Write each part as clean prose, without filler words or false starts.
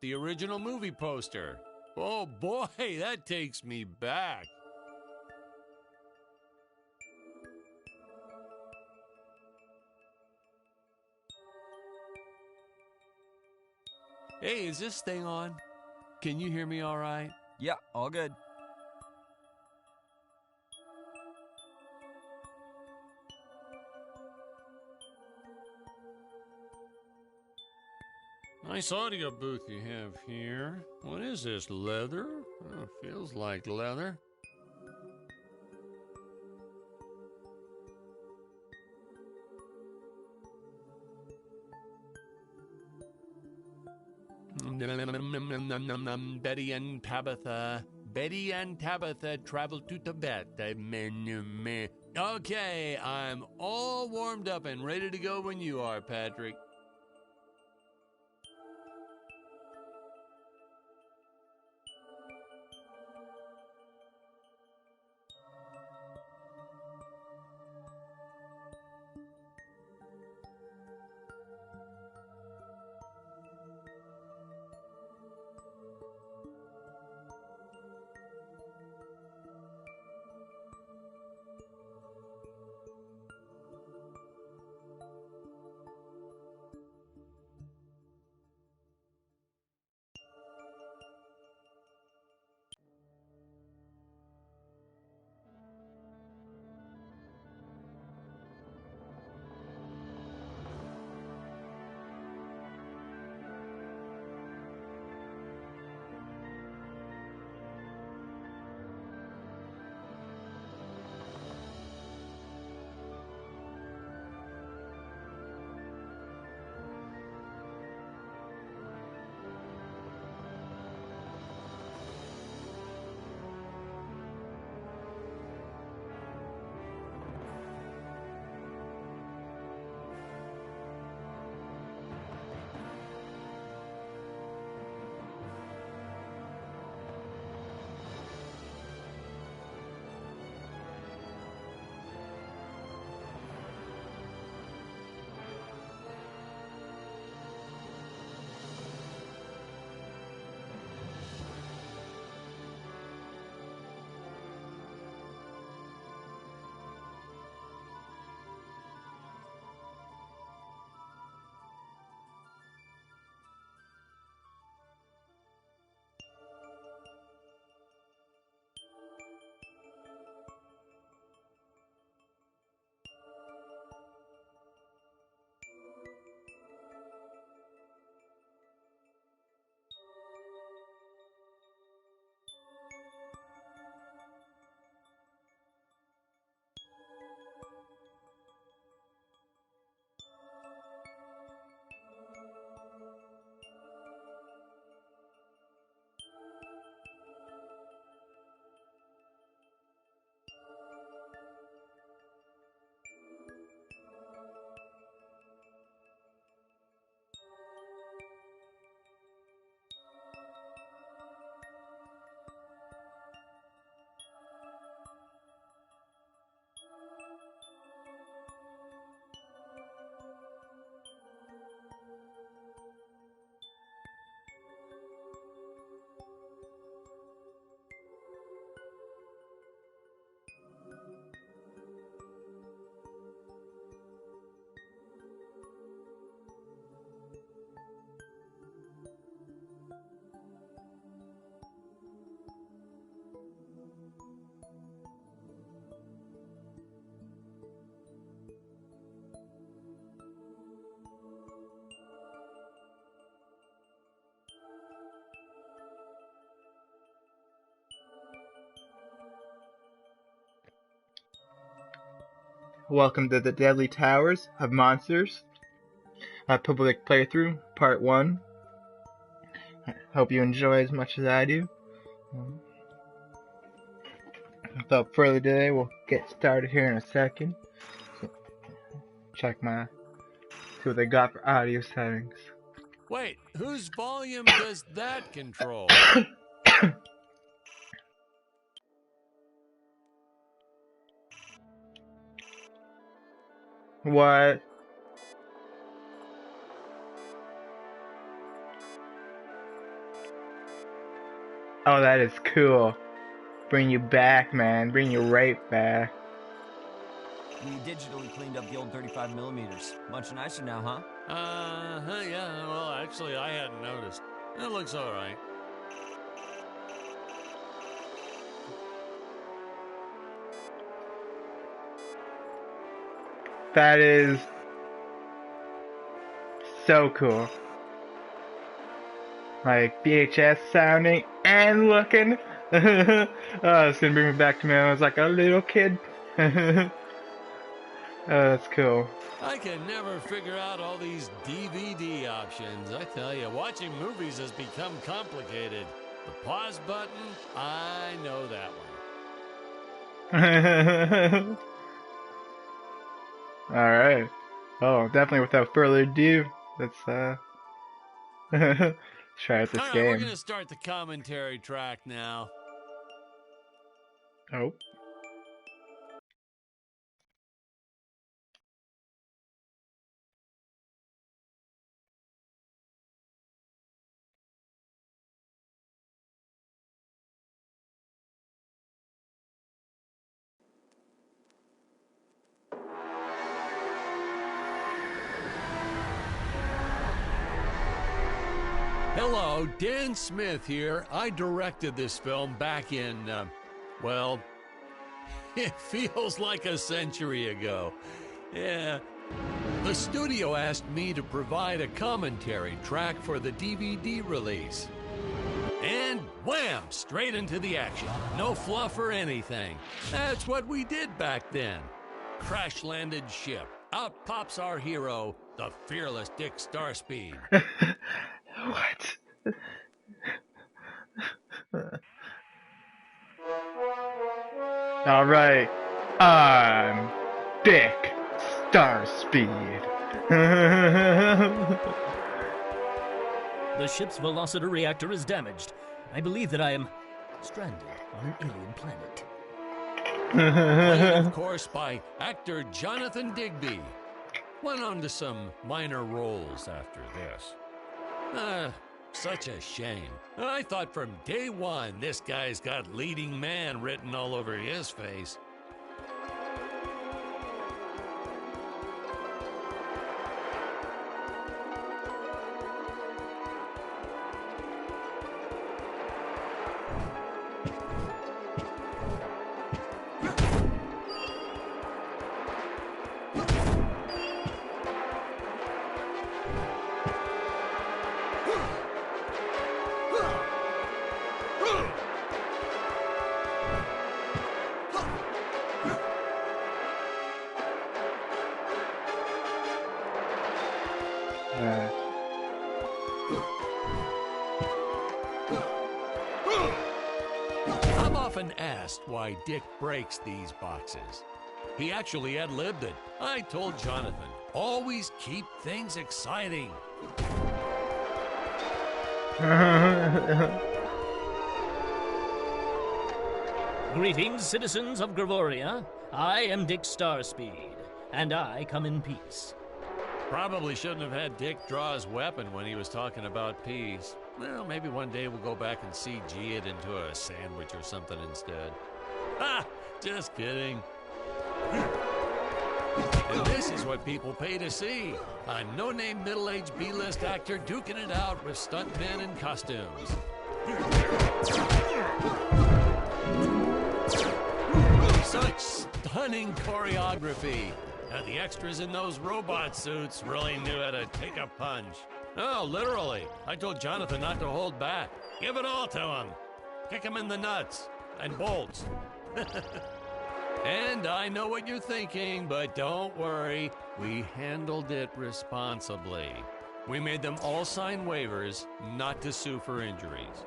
The original movie poster. Oh boy, that takes me back. Hey, is this thing on? Can you hear me all right? Yeah, all good. Nice audio booth you have here. What is this, leather? Oh, feels like leather. Betty and Tabitha traveled to Tibet. Okay, I'm all warmed up and ready to go when you are, Patrick. Welcome to the Deadly Towers of Monsters, PoboBaked playthrough, part 1. Hope you enjoy as much as I do. Without further delay, we'll get started here in a second. So, check see what they got for audio settings. Wait, whose volume does that control? What? Oh, that is cool. Bring you back, man. Bring you right back. We digitally cleaned up the old 35 millimeters. Much nicer now, huh? Yeah, well, actually, I hadn't noticed. It looks alright. That is so cool. Like VHS sounding and looking. Oh, it's gonna bring me back to when I was like a little kid. Oh, that's cool. I can never figure out all these DVD options. I tell you, watching movies has become complicated. The pause button, I know that one. Alright. Oh, definitely without further ado, let's try out this All right, game. we're gonna start the commentary track now. Oh. Hello, Dan Smith here. I directed this film back in, well, it feels like a century ago. Yeah. The studio asked me to provide a commentary track for the DVD release. And wham! Straight into the action. No fluff or anything. That's what we did back then. Crash-landed ship. Out pops our hero, the fearless Dick Starspeed. What? Alright. I'm Dick Starspeed. The ship's velocity reactor is damaged. I believe that I am stranded on an alien planet. Played, of course, by actor Jonathan Digby. Went on to some minor roles after this. Such a shame. I thought from day one this guy's got leading man written all over his face. I'm often asked why Dick breaks these boxes. He actually ad-libbed it. I told Jonathan, always keep things exciting. Greetings, citizens of Gravoria. I am Dick Starspeed, and I come in peace. Probably shouldn't have had Dick draw his weapon when he was talking about peace. Well, maybe one day we'll go back and CG it into a sandwich or something instead. Ah, just kidding. And this is what people pay to see. A no-name middle-aged B-list actor duking it out with stuntmen in costumes. Such stunning choreography. The extras in those robot suits really knew how to take a punch. Oh, literally. I told Jonathan not to hold back. Give it all to him. Kick him in the nuts and bolts. And I know what you're thinking, but don't worry. We handled it responsibly. We made them all sign waivers not to sue for injuries.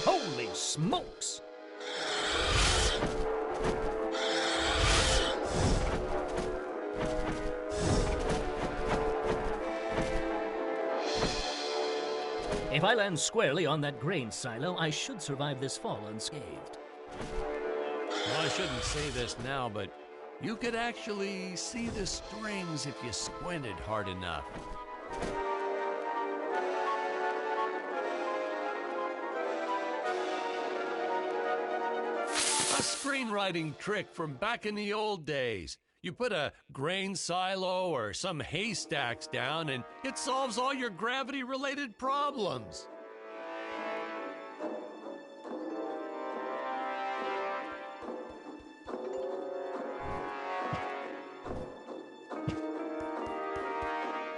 Holy smokes! If I land squarely on that grain silo, I should survive this fall unscathed. Well, I shouldn't say this now, but You could actually see the strings if you squinted hard enough. A screenwriting trick from back in the old days. You put a grain silo or some haystacks down and it solves all your gravity-related problems.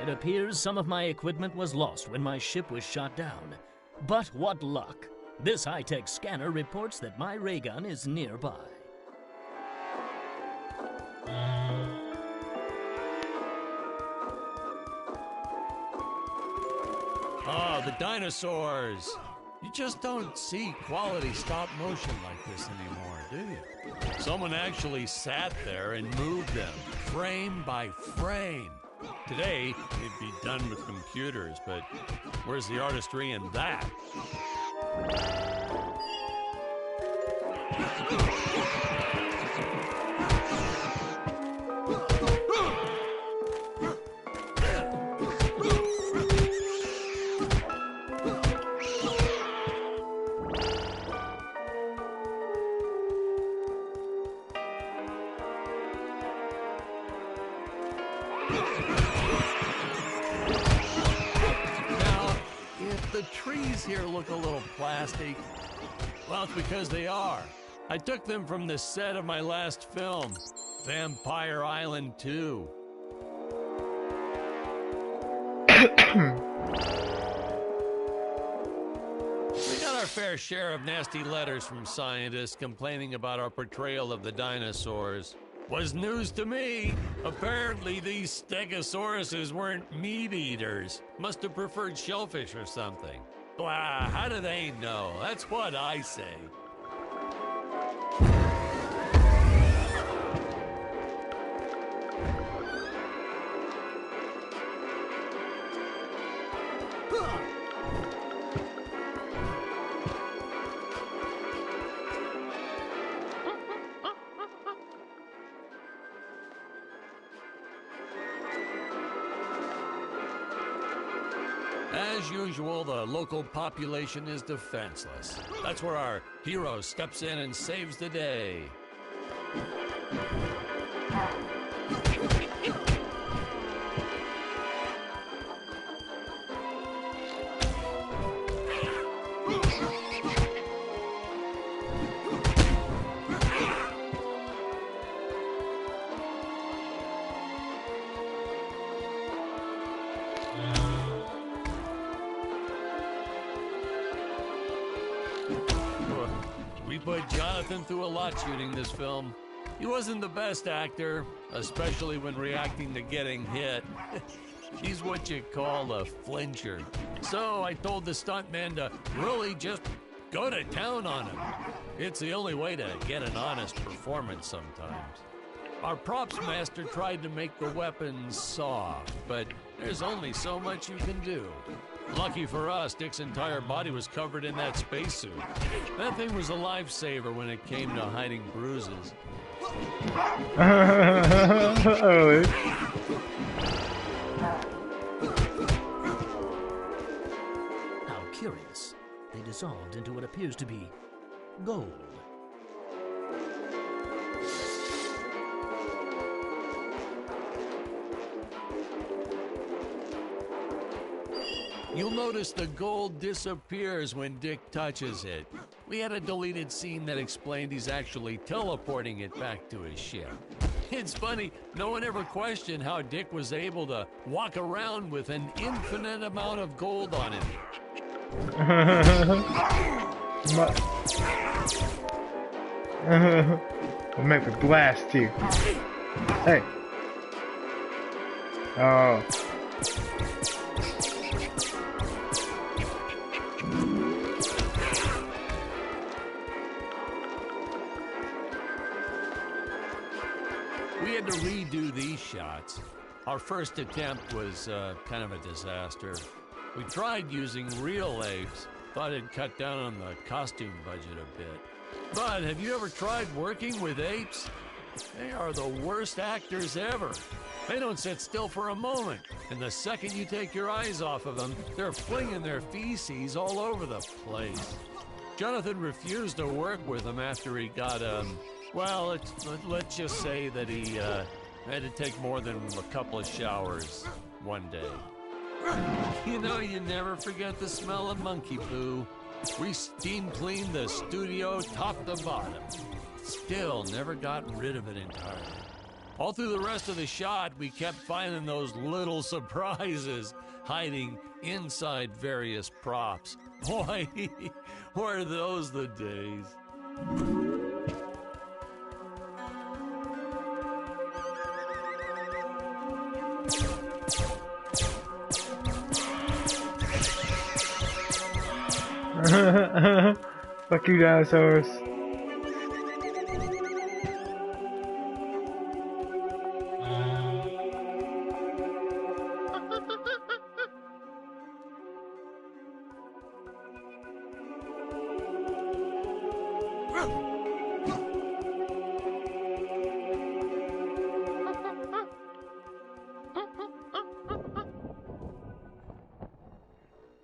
It appears some of my equipment was lost when my ship was shot down. But what luck! This high-tech scanner reports that my ray gun is nearby. Oh, the dinosaurs! You just don't see quality stop motion like this anymore, do you? Someone actually sat there and moved them, frame by frame. Today, it'd be done with computers, but where's the artistry in that? Now, if the trees here look a little plastic, well, it's because they are. I took them from the set of my last film, Vampire Island 2. We got our fair share of nasty letters from scientists complaining about our portrayal of the dinosaurs. Was news to me. Apparently, these stegosauruses weren't meat eaters. Must have preferred shellfish or something. Wow, how do they know? That's what I say. As usual, the local population is defenseless. That's where our hero steps in and saves the day. We put Jonathan through a lot shooting this film. He wasn't the best actor, especially when reacting to getting hit. He's what you call a flincher. So I told the stuntman to really just go to town on him. It's the only way to get an honest performance sometimes. Our props master tried to make the weapons soft, but there's only so much you can do. Lucky for us, Dick's entire body was covered in that spacesuit. That thing was a lifesaver when it came to hiding bruises. How curious. They dissolved into what appears to be gold. You'll notice the gold disappears when Dick touches it. We had a deleted scene that explained he's actually teleporting it back to his ship. It's funny, no one ever questioned how Dick was able to walk around with an infinite amount of gold on him. We'll make a blast you. Hey. Oh. We had to redo these shots. Our first attempt was kind of a disaster. We tried using real apes, thought it'd cut down on the costume budget a bit. But have you ever tried working with apes? They are the worst actors ever. They don't sit still for a moment, and the second you take your eyes off of them, they're flinging their feces all over the place. Jonathan refused to work with him after he got, well, let's just say that he had to take more than a couple of showers one day. You know, you never forget the smell of monkey poo. We steam cleaned the studio top to bottom. Still never got rid of it entirely. All through the rest of the shot, we kept finding those little surprises hiding inside various props. Boy, were those the days. Fuck you, dinosaurs.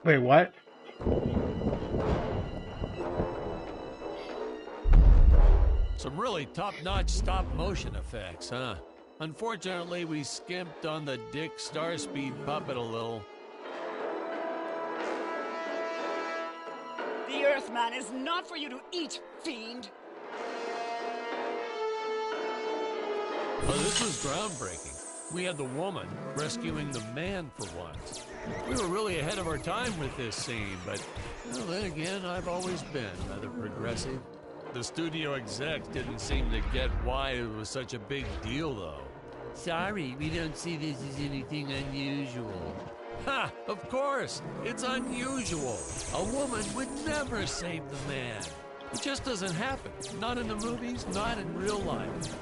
Wait, what? Some really top-notch stop-motion effects, huh? Unfortunately, we skimped on the Dick Starspeed puppet a little. The Earthman is not for you to eat, fiend! Well, this was groundbreaking. We had the woman rescuing the man for once. We were really ahead of our time with this scene, but well, then again, I've always been rather progressive. The studio execs didn't seem to get why it was such a big deal, though. Sorry, we don't see this as anything unusual. Ha! Of course! It's unusual! A woman would never save the man. It just doesn't happen. Not in the movies, not in real life.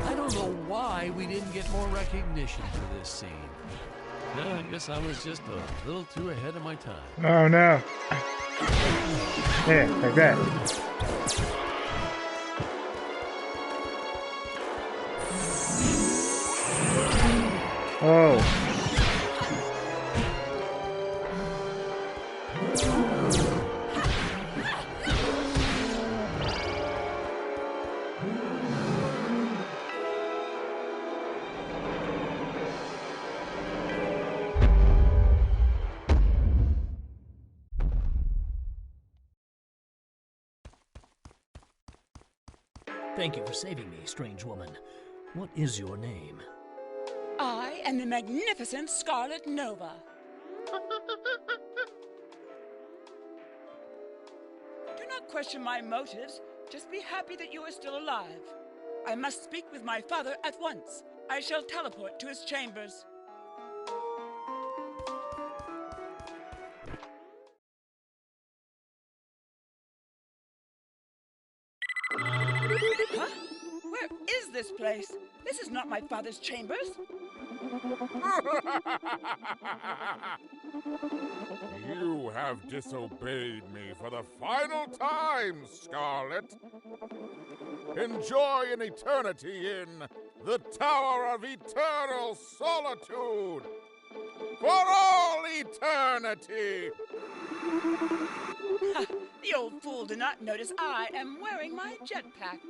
I don't know why we didn't get more recognition for this scene. No, I guess I was just a little too ahead of my time. Oh no. Yeah, like that. Oh. Thank you for saving me, strange woman. What is your name? I am the magnificent Scarlet Nova. Do not question my motives. Just be happy that you are still alive. I must speak with my father at once. I shall teleport to his chambers. Huh? Where is this place? This is not my father's chambers. You have disobeyed me for the final time, Scarlet. Enjoy an eternity in the Tower of Eternal Solitude. For all eternity! Ha, the old fool did not notice I am wearing my jetpack.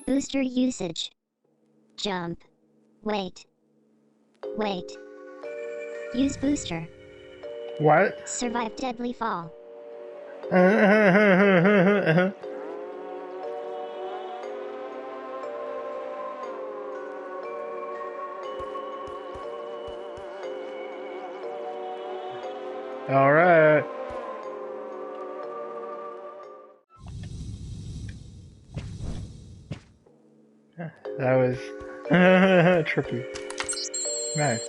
Booster usage. Jump. Wait. Wait. Use booster. What? Survive deadly fall. All right. That was trippy. Nice.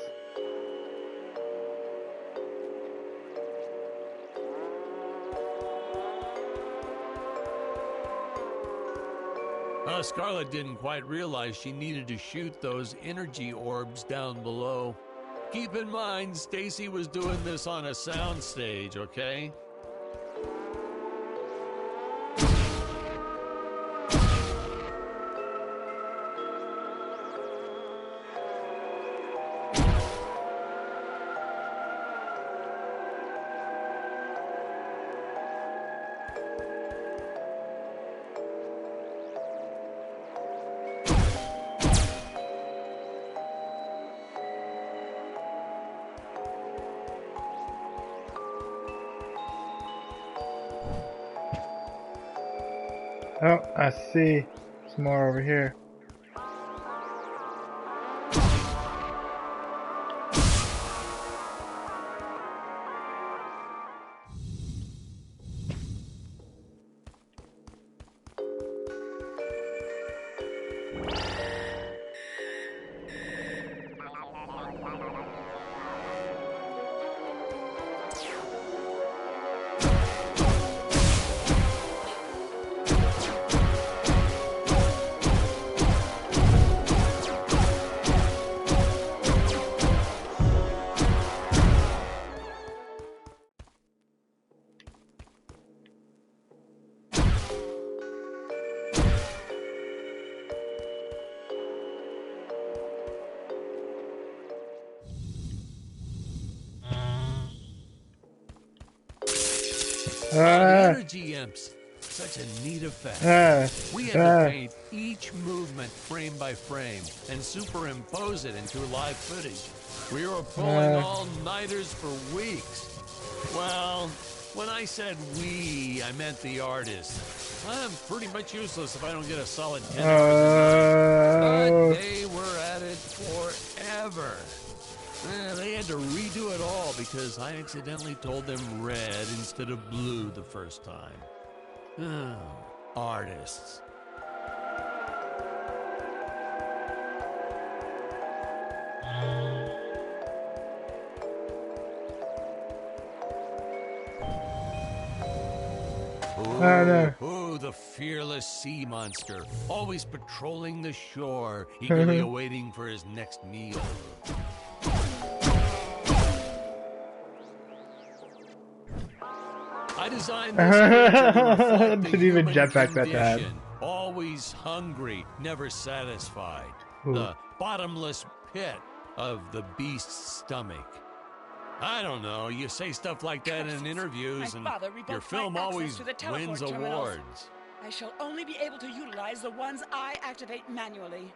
Scarlet didn't quite realize she needed to shoot those energy orbs down below. Keep in mind, Stacy was doing this on a soundstage, okay? Oh, I see. Some more over here. The energy imps. Such a neat effect. We had to paint each movement frame by frame and superimpose it into live footage. We were pulling all-nighters for weeks. Well, when I said we, I meant the artists. I'm pretty much useless if I don't get a solid 10 hours. But they were at it forever. They had to redo it all because I accidentally told them red instead of blue the first time. Artists. Ooh, the fearless sea monster, always patrolling the shore, eagerly awaiting for his next meal. I designed this to reflect the Didn't even human jet back that bad. condition. Always hungry, never satisfied. The bottomless pit of the beast's stomach. I don't know, you say stuff like that in interviews and your film always wins awards. I shall only be able to utilize the ones I activate manually.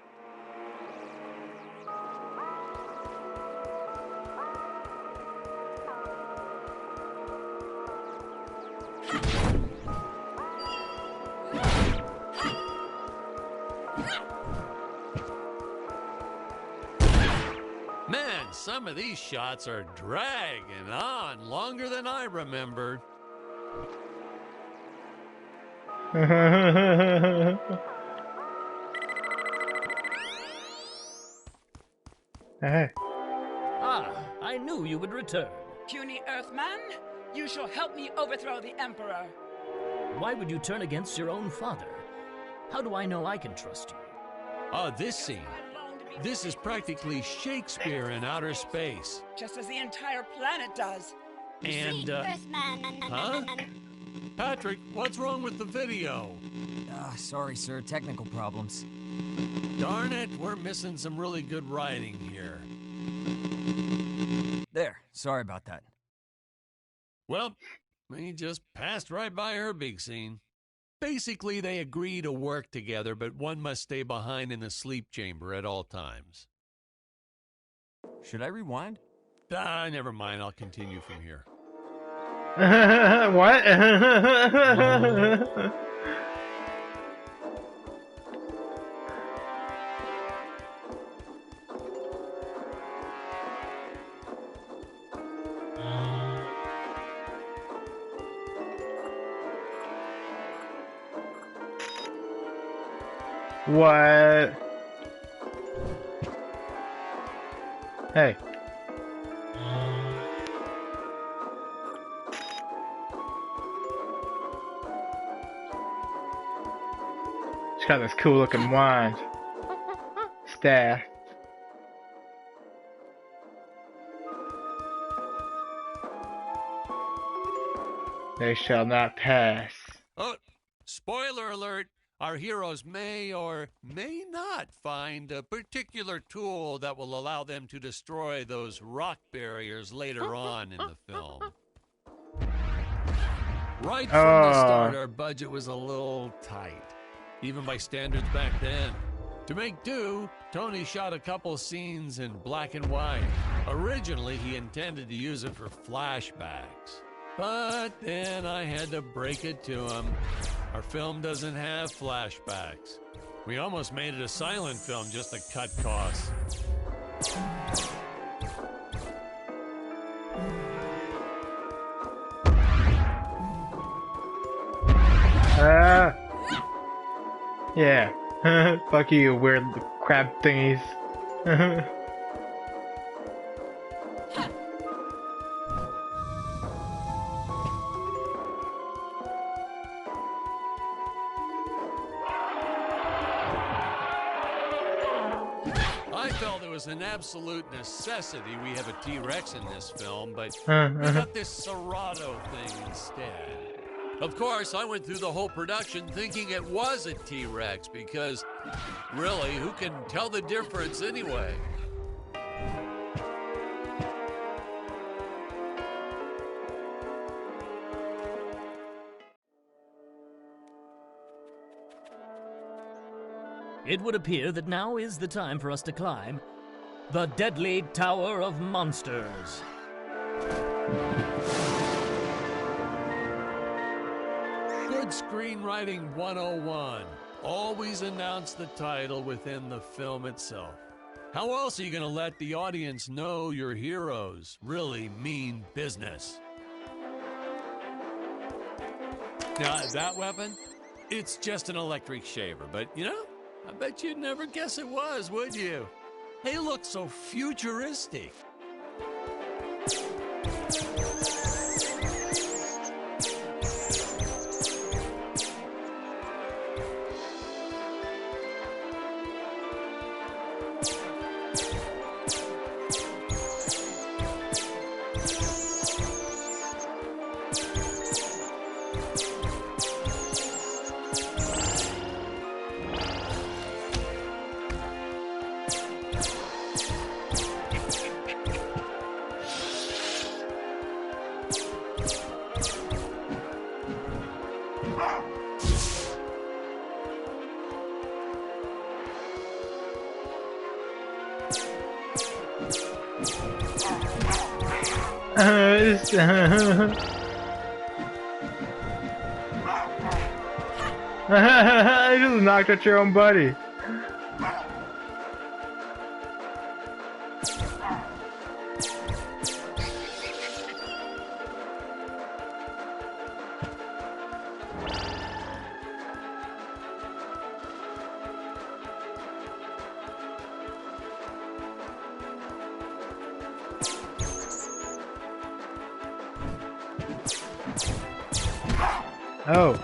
Man, some of these shots are dragging on longer than I remembered. Hey. Ah, I knew you would return. Puny Earthman, you shall help me overthrow the Emperor. Why would you turn against your own father? How do I know I can trust you? This scene. This is practically Shakespeare in outer space. Just as the entire planet does. And, huh? Patrick, what's wrong with the video? Sorry, sir. Technical problems. Darn it, we're missing some really good writing here. There. Sorry about that. Well, we just passed right by her big scene. Basically, they agree to work together, but one must stay behind in the sleep chamber at all times. Should I rewind? Never mind. I'll continue from here. What? What? Hey. She's got this cool looking wand. Staff. They shall not pass. Oh, spoiler alert. Our heroes may or may not find a particular tool that will allow them to destroy those rock barriers later on in the film. Right from the start, our budget was a little tight, even by standards back then. To make do, Tony shot a couple scenes in black and white. Originally, he intended to use it for flashbacks. But then I had to break it to him. Our film doesn't have flashbacks. We almost made it a silent film just to cut costs. Yeah. Fuck you, weird crab thingies. I felt it was an absolute necessity we have a T-Rex in this film, but we got this Serato thing instead. Of course, I went through the whole production thinking it was a T-Rex because, really, who can tell the difference anyway? It would appear that now is the time for us to climb the deadly Tower of Monsters. Good screenwriting 101. Always announce the title within the film itself. How else are you going to let the audience know your heroes really mean business? Now, that weapon, it's just an electric shaver, but you know, I bet you'd never guess it was, would you? They look so futuristic. I just knocked at your own buddy. Oh.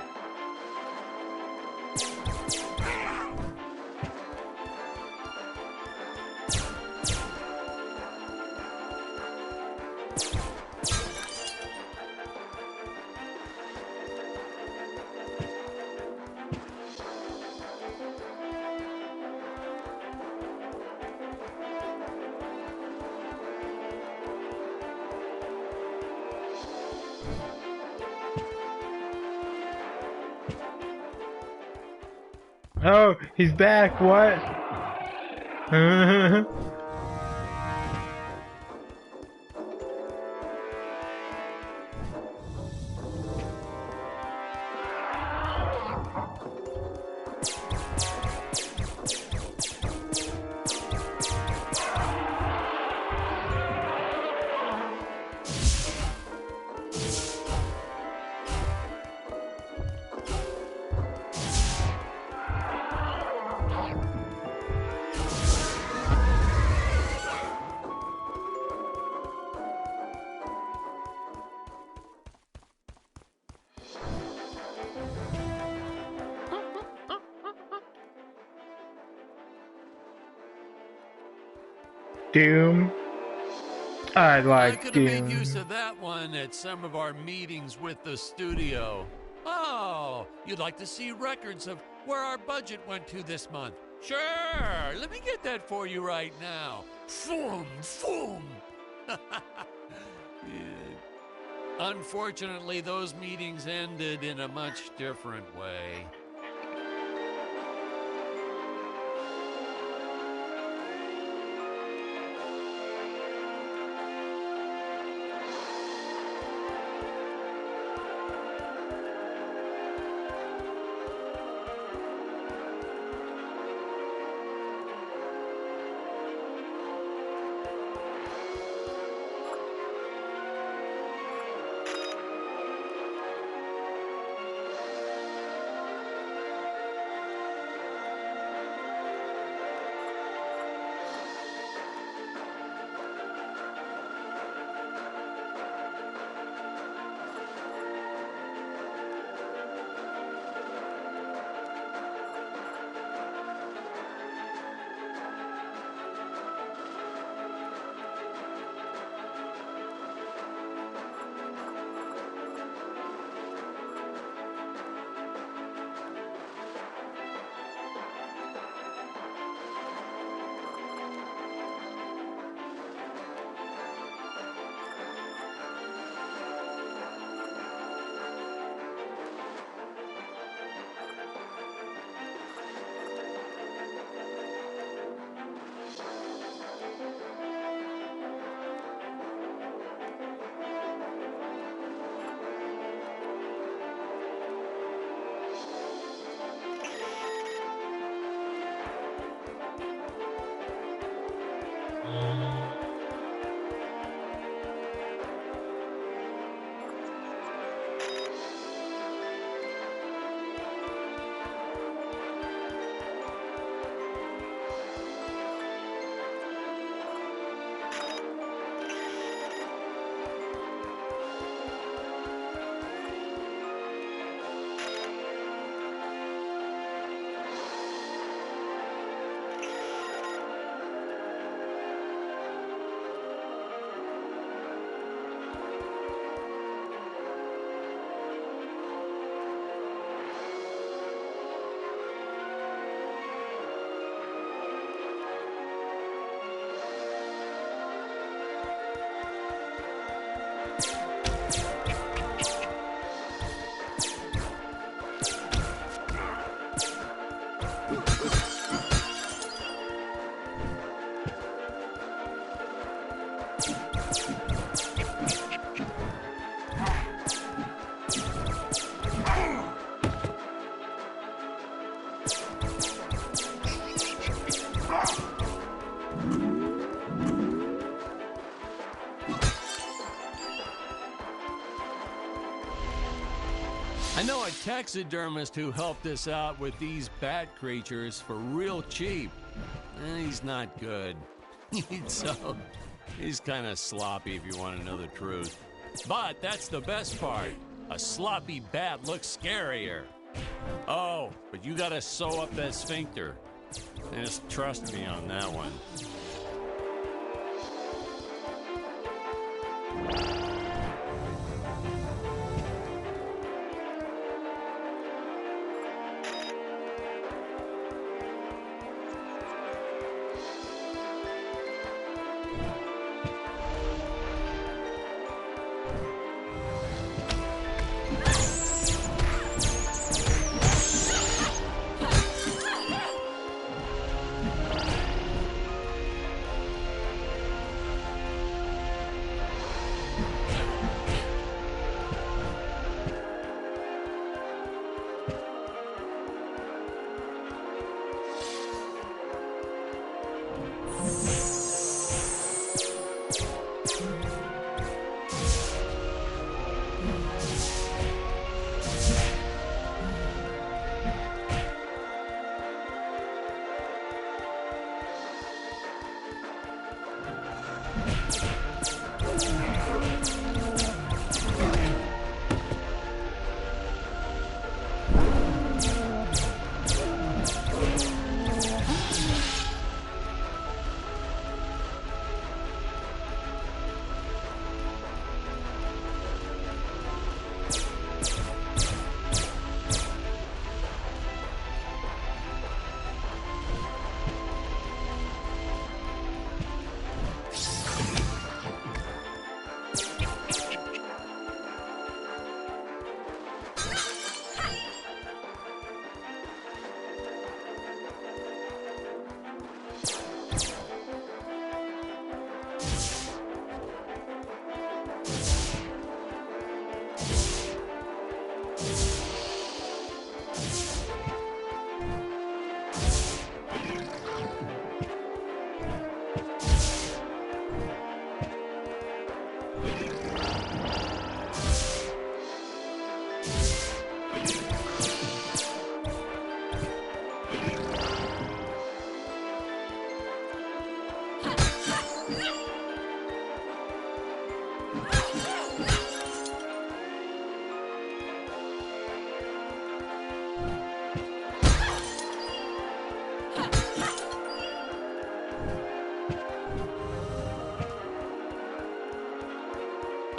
Oh, he's back, what? Doom. I I like could have made Doom. use of that one at some of our meetings with the studio. Oh, you'd like to see records of where our budget went to this month? Sure, let me get that for you right now. Foom, foom. Yeah. Unfortunately, those meetings ended in a much different way. I know a taxidermist who helped us out with these bat creatures for real cheap. He's not good. So, he's kind of sloppy if you want to know the truth. But that's the best part. A sloppy bat looks scarier. Oh, but you gotta sew up that sphincter. Just trust me on that one.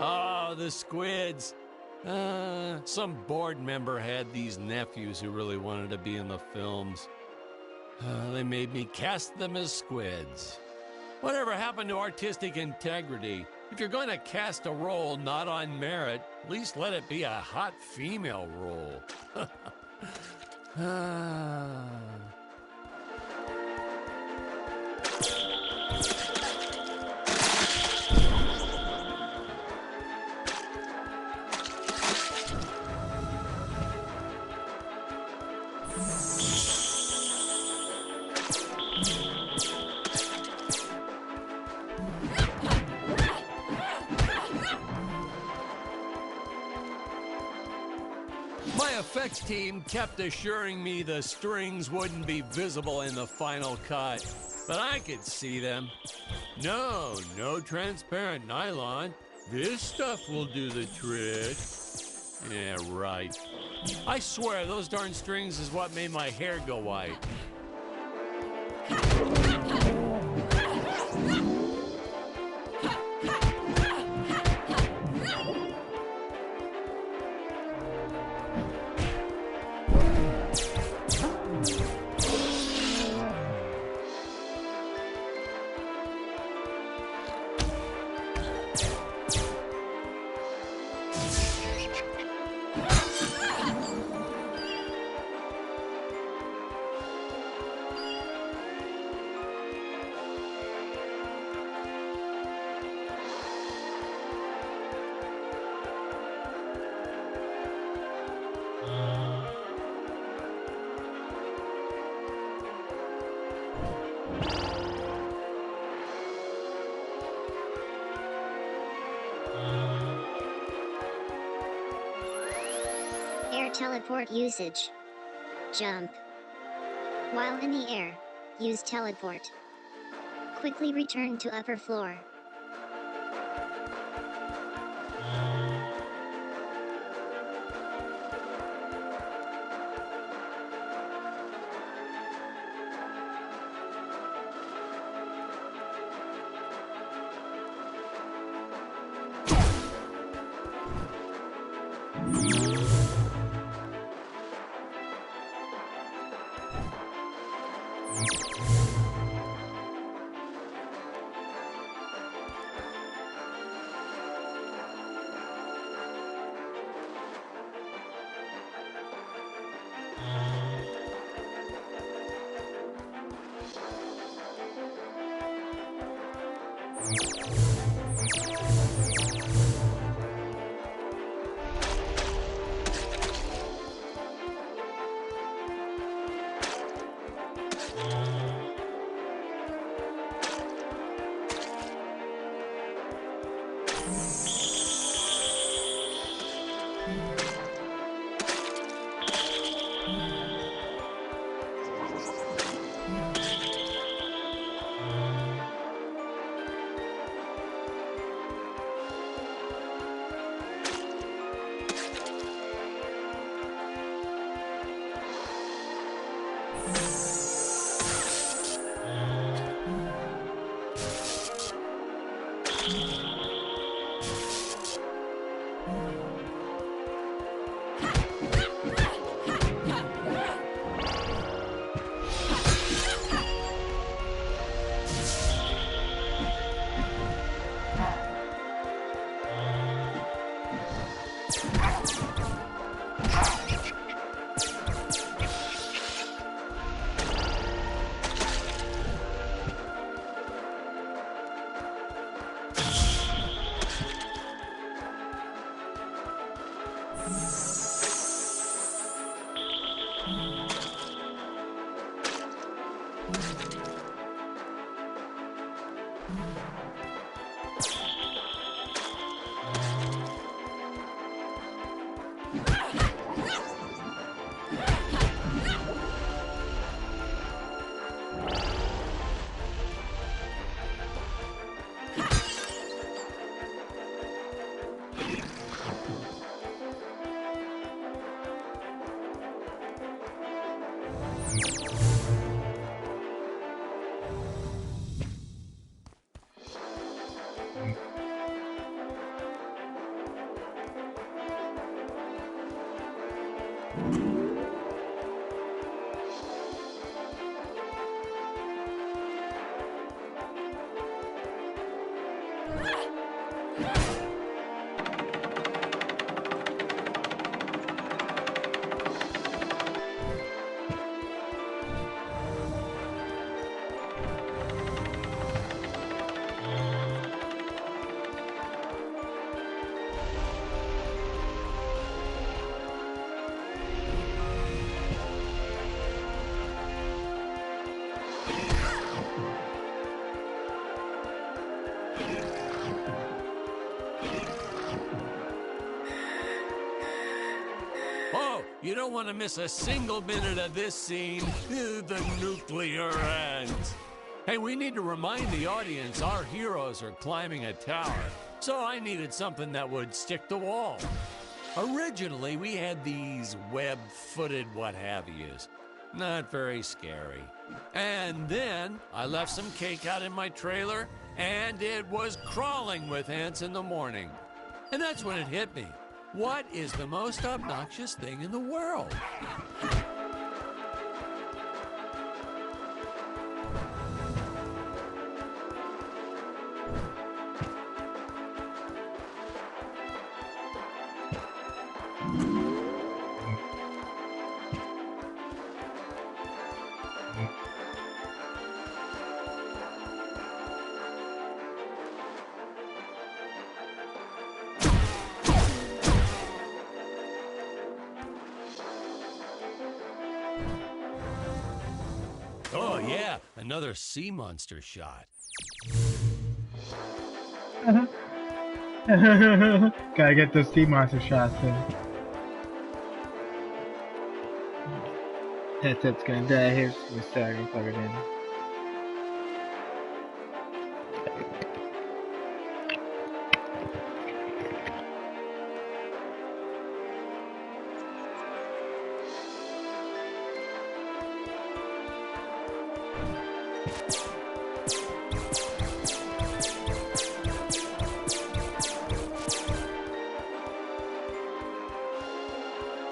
Oh, the squids. Some board member had these nephews who really wanted to be in the films. They made me cast them as squids. Whatever happened to artistic integrity? If you're going to cast a role not on merit, at least let it be a hot female role. My effects team kept assuring me the strings wouldn't be visible in the final cut, but I could see them. No transparent nylon. This stuff will do the trick. Yeah, right. I swear those darn strings is what made my hair go white. Air teleport usage. Jump. While in the air, use teleport. Quickly return to upper floor. You don't want to miss a single minute of this scene. The nuclear ants. Hey, we need to remind the audience our heroes are climbing a tower, so I needed something that would stick to the wall. Originally, we had these web-footed what-have-yous. Not very scary. And then I left some cake out in my trailer, and it was crawling with ants in the morning. And that's when it hit me. What is the most obnoxious thing in the world? Oh, yeah, another sea monster shot. Gotta get those sea monster shots in. Headset's gonna die. Here's the start and plug it in.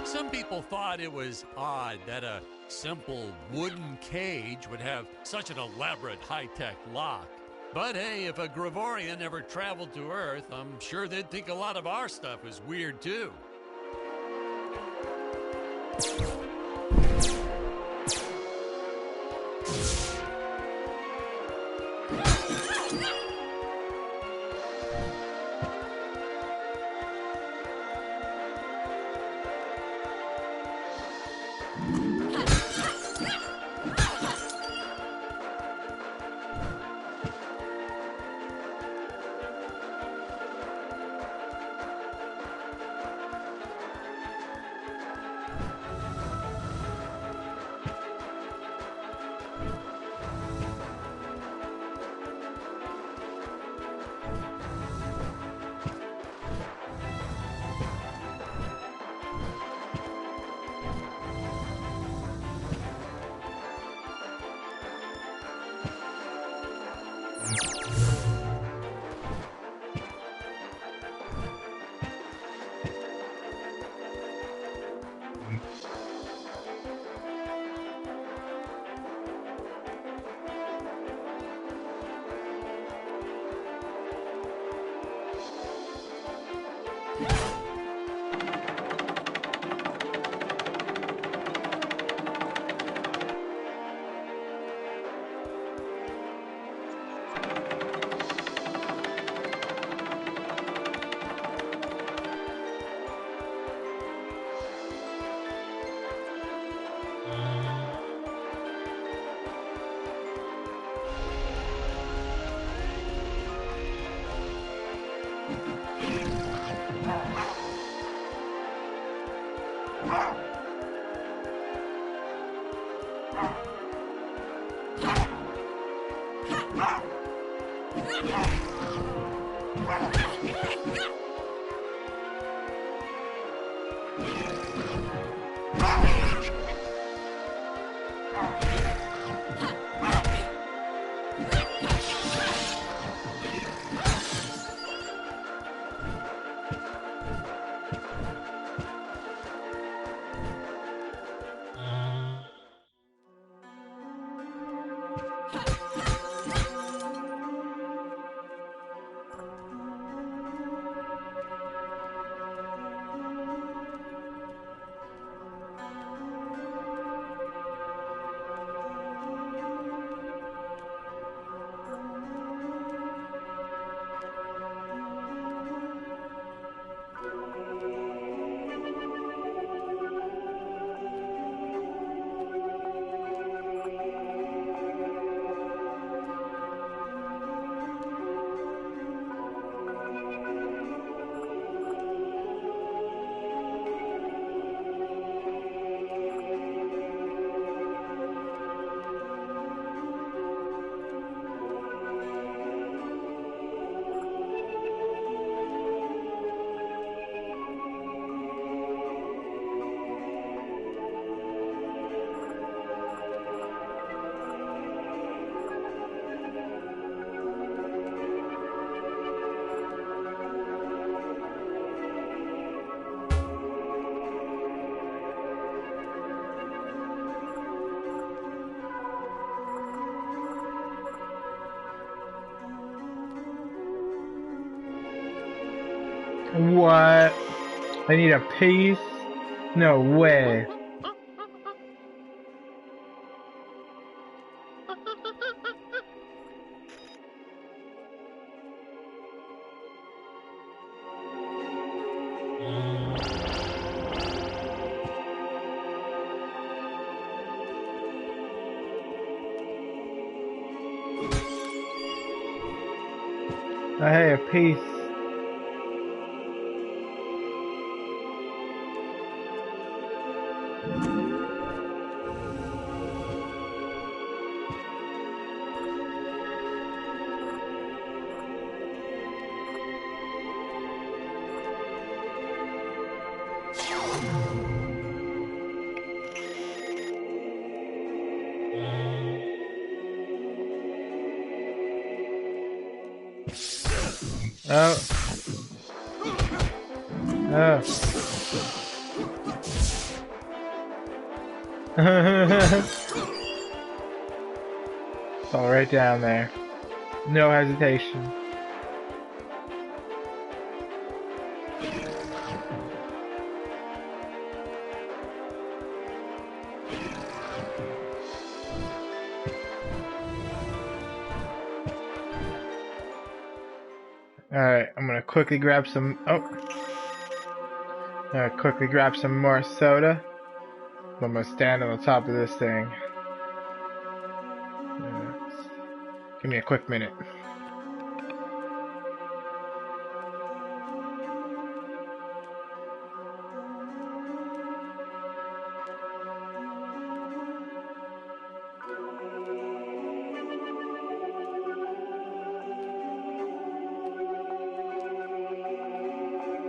Some people thought it was odd that a simple wooden cage would have such an elaborate high-tech lock. But hey, if a Gravorian ever traveled to Earth, I'm sure they'd think a lot of our stuff is weird too. What? I need a piece? No way. Hey, a piece. Oh. Oh. Fall right down there. No hesitation. Alright, I'm gonna quickly grab some. Oh! Quickly grab some more soda. I'm gonna stand on the top of this thing. Give me a quick minute.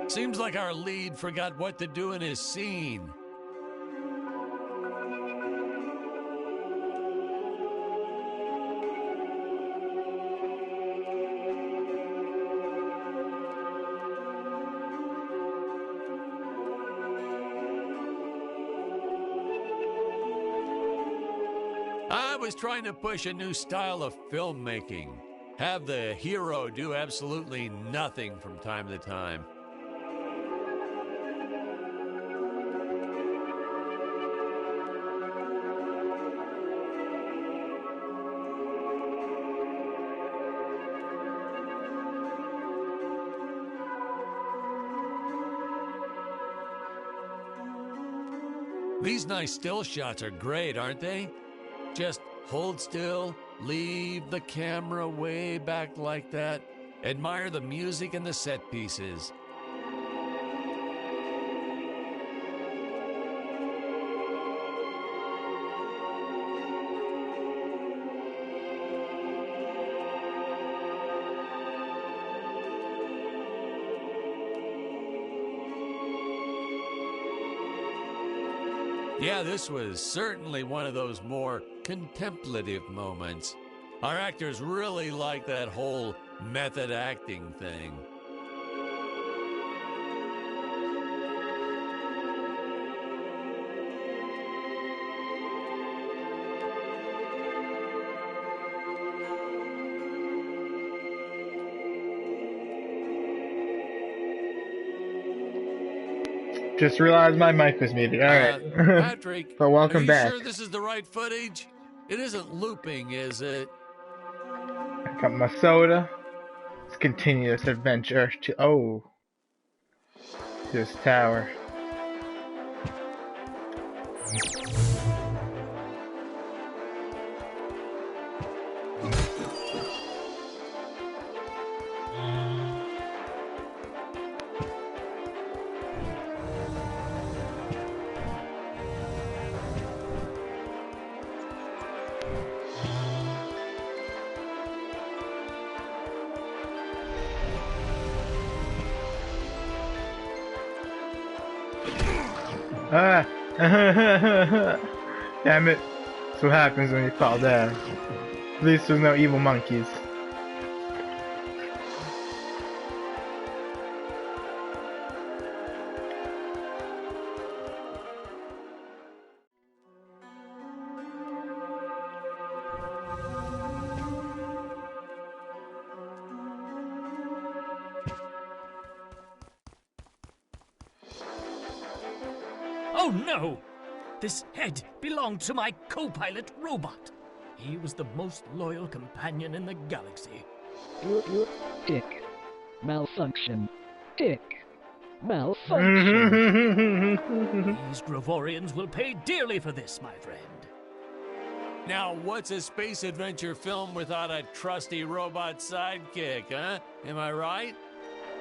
Seems like our lead forgot what to do in his scene. I was trying to push a new style of filmmaking. Have the hero do absolutely nothing from time to time. These nice still shots are great, aren't they? Just hold still, leave the camera way back like that, admire the music and the set pieces. Yeah, this was certainly one of those more contemplative moments. Our actors really like that whole method acting thing. Just realized my mic was muted. Alright. Patrick, But welcome are you back. sure this is the right footage? It isn't looping, is it? I got my soda. Let's continue this adventure to this tower. Ah! Damn it. That's what happens when you fall down. At least there's no evil monkeys. Oh no! This head belonged to my co-pilot robot. He was the most loyal companion in the galaxy. Dick. Malfunction. Dick. Malfunction. These Gravorians will pay dearly for this, my friend. Now, what's a space adventure film without a trusty robot sidekick, huh? Am I right?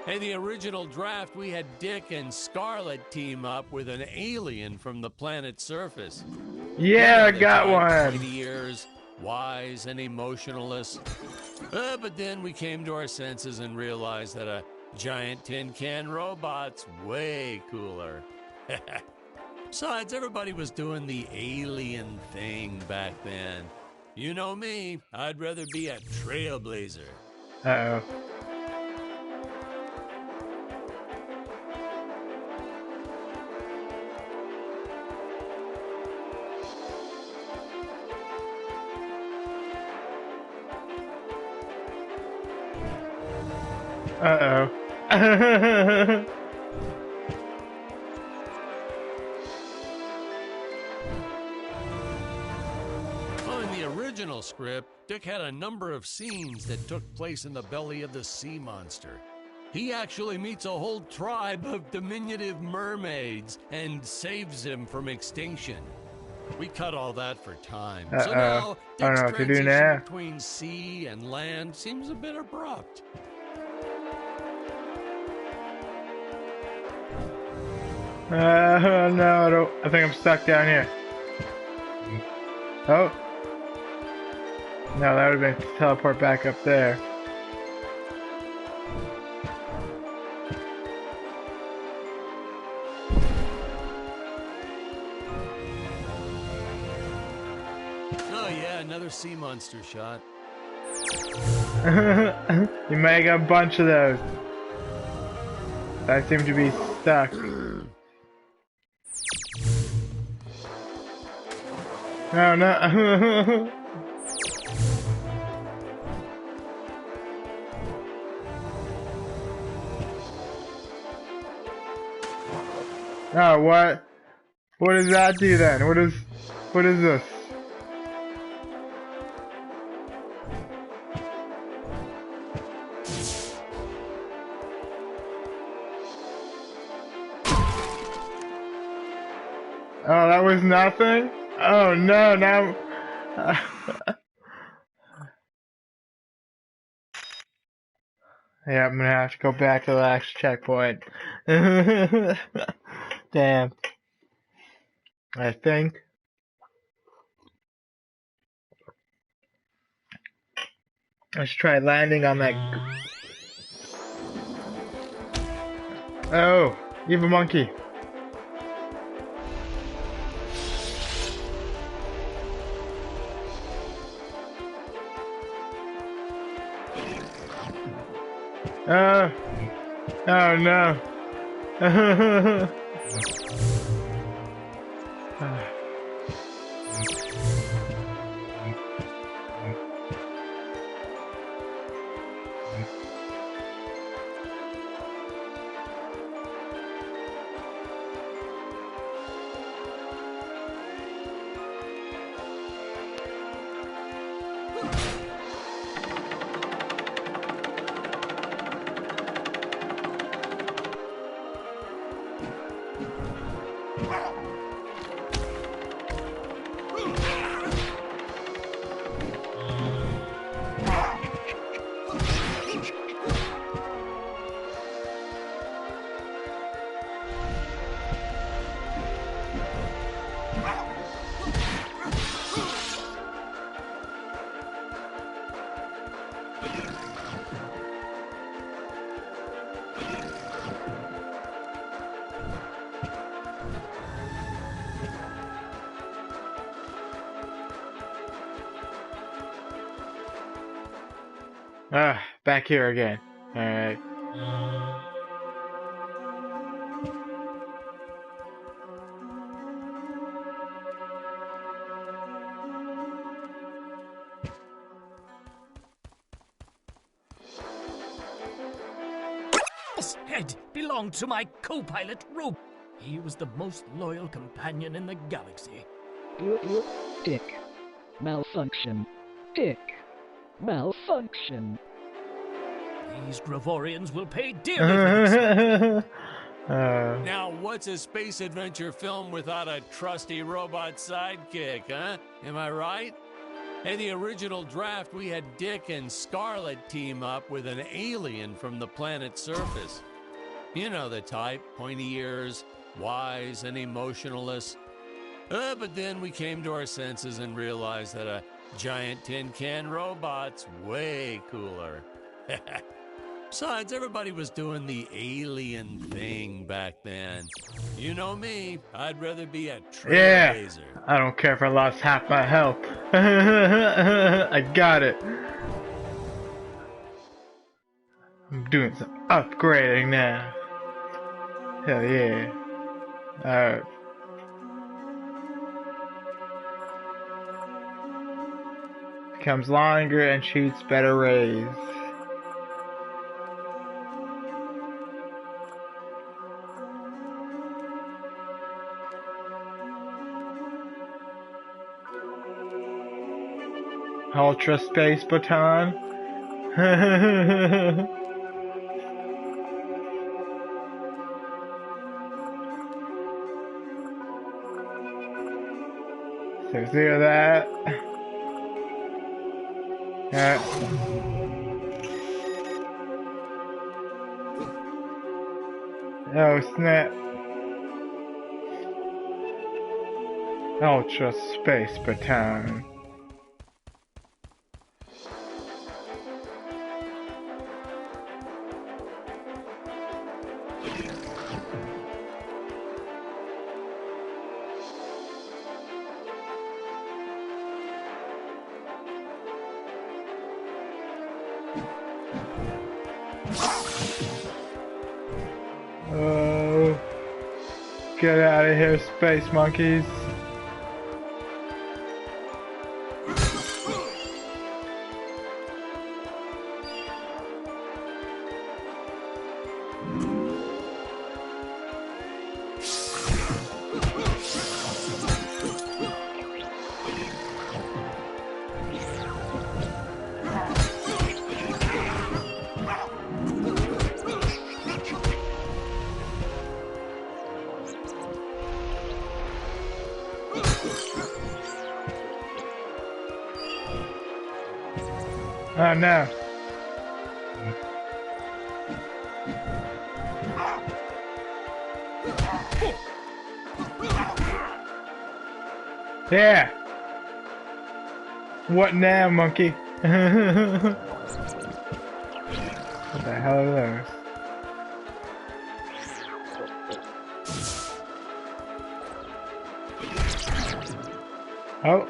In the original draft, we had Dick and Scarlet team up with an alien from the planet's surface. Yeah, I got one. 20 years, wise and emotionless. But then we came to our senses and realized that a giant tin can robot's way cooler. Besides, everybody was doing the alien thing back then. You know me, I'd rather be a trailblazer. Uh-oh. Uh-oh. Well, in the original script, Dick had a number of scenes that took place in the belly of the sea monster. He actually meets a whole tribe of diminutive mermaids and saves him from extinction. We cut all that for time. So Uh-oh. now, I don't Dick's know what to do transition now. between sea and land seems a bit abrupt. No, I think I'm stuck down here. Oh. No, that would have been to teleport back up there. Oh yeah, another sea monster shot. You may get a bunch of those. I seem to be stuck. Oh no. Oh, what? What does that do then? What is this? Oh, that was nothing? Oh no, now... Yeah, I'm gonna have to go back to the last checkpoint. Damn. I think... Let's try landing on that... Oh, evil monkey. Oh no. Back here again. Alright. This head belonged to my co-pilot, Rube. He was the most loyal companion in the galaxy. Dick. Malfunction. Dick. Malfunction. These Gravorians will pay dearly for this. Now, what's a space adventure film without a trusty robot sidekick, huh? Am I right? In the original draft, we had Dick and Scarlet team up with an alien from the planet's surface. You know the type, pointy ears, wise and emotionless. But then we came to our senses and realized that a giant tin can robot's way cooler. Besides, everybody was doing the alien thing back then. You know me, I'd rather be a trailblazer. Yeah, I don't care if I lost half my health. I got it. I'm doing some upgrading now. Hell yeah. Alright. Becomes longer and shoots better rays. Ultra space baton. So zero that. Oh snap. Ultra space baton. Oh, get out of here, space monkeys. Oh no. Yeah. What now, monkey? What the hell are those? Oh.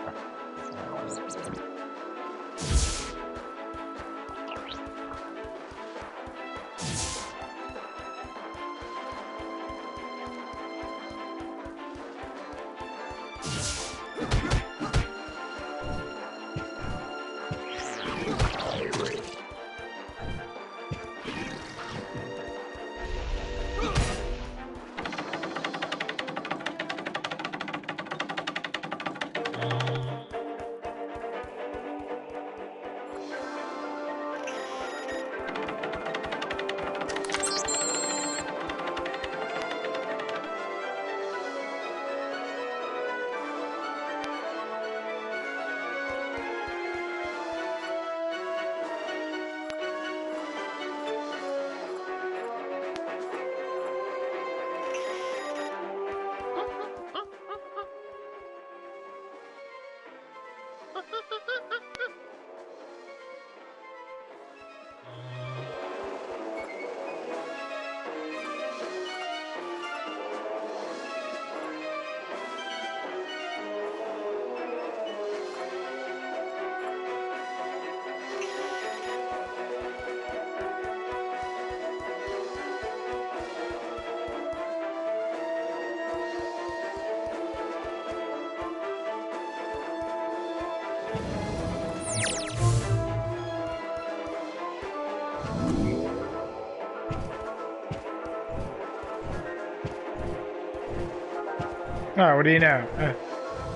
Oh, what do you know?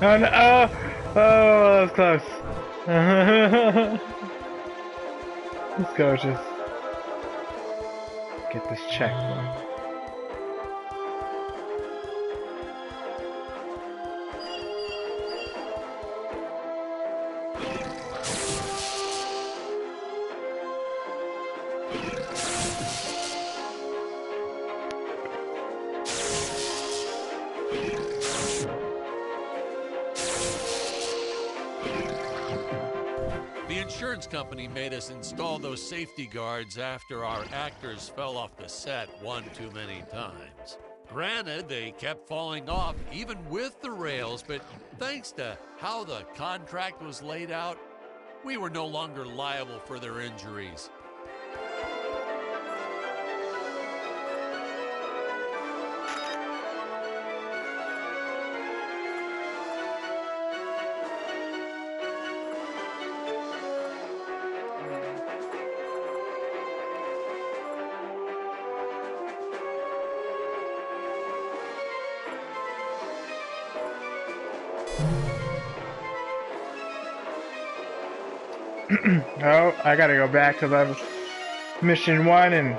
Oh no! Oh, that was close. Let's go, just get this checkpoint. The insurance company made us install those safety guards after our actors fell off the set one too many times. Granted, they kept falling off even with the rails, but thanks to how the contract was laid out, we were no longer liable for their injuries. Oh, I gotta go back to level mission 1 and